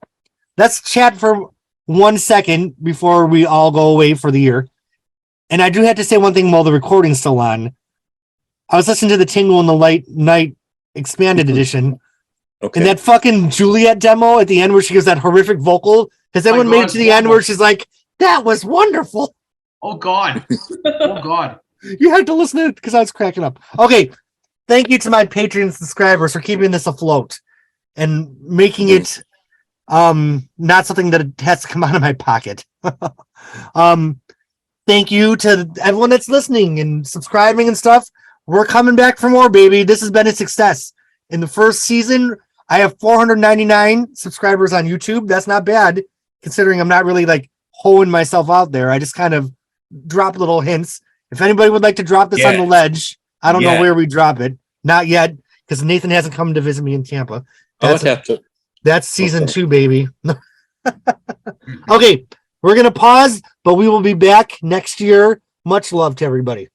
Let's chat for 1 second before we all go away for the year. And I do have to say one thing while the recording's still on. I was listening to the Tingle in the Light Night expanded edition. Okay. And that fucking Juliet demo at the end where she gives that horrific vocal. Has anyone made it to the end where she's like, that was wonderful? Oh God. Oh God. You had to listen to it because I was cracking up. Okay. Thank you to my Patreon subscribers for keeping this afloat and making it not something that has to come out of my pocket. Thank you to everyone that's listening and subscribing and stuff. We're coming back for more, baby. This has been a success. In the first season, I have 499 subscribers on YouTube. That's not bad, considering I'm not really like hoeing myself out there. I just kind of drop little hints. If anybody would like to drop this on the ledge, I don't know where we drop it. Not yet, because Nathan hasn't come to visit me in Tampa. That's season 2, baby. Okay, we're going to pause, but we will be back next year. Much love to everybody.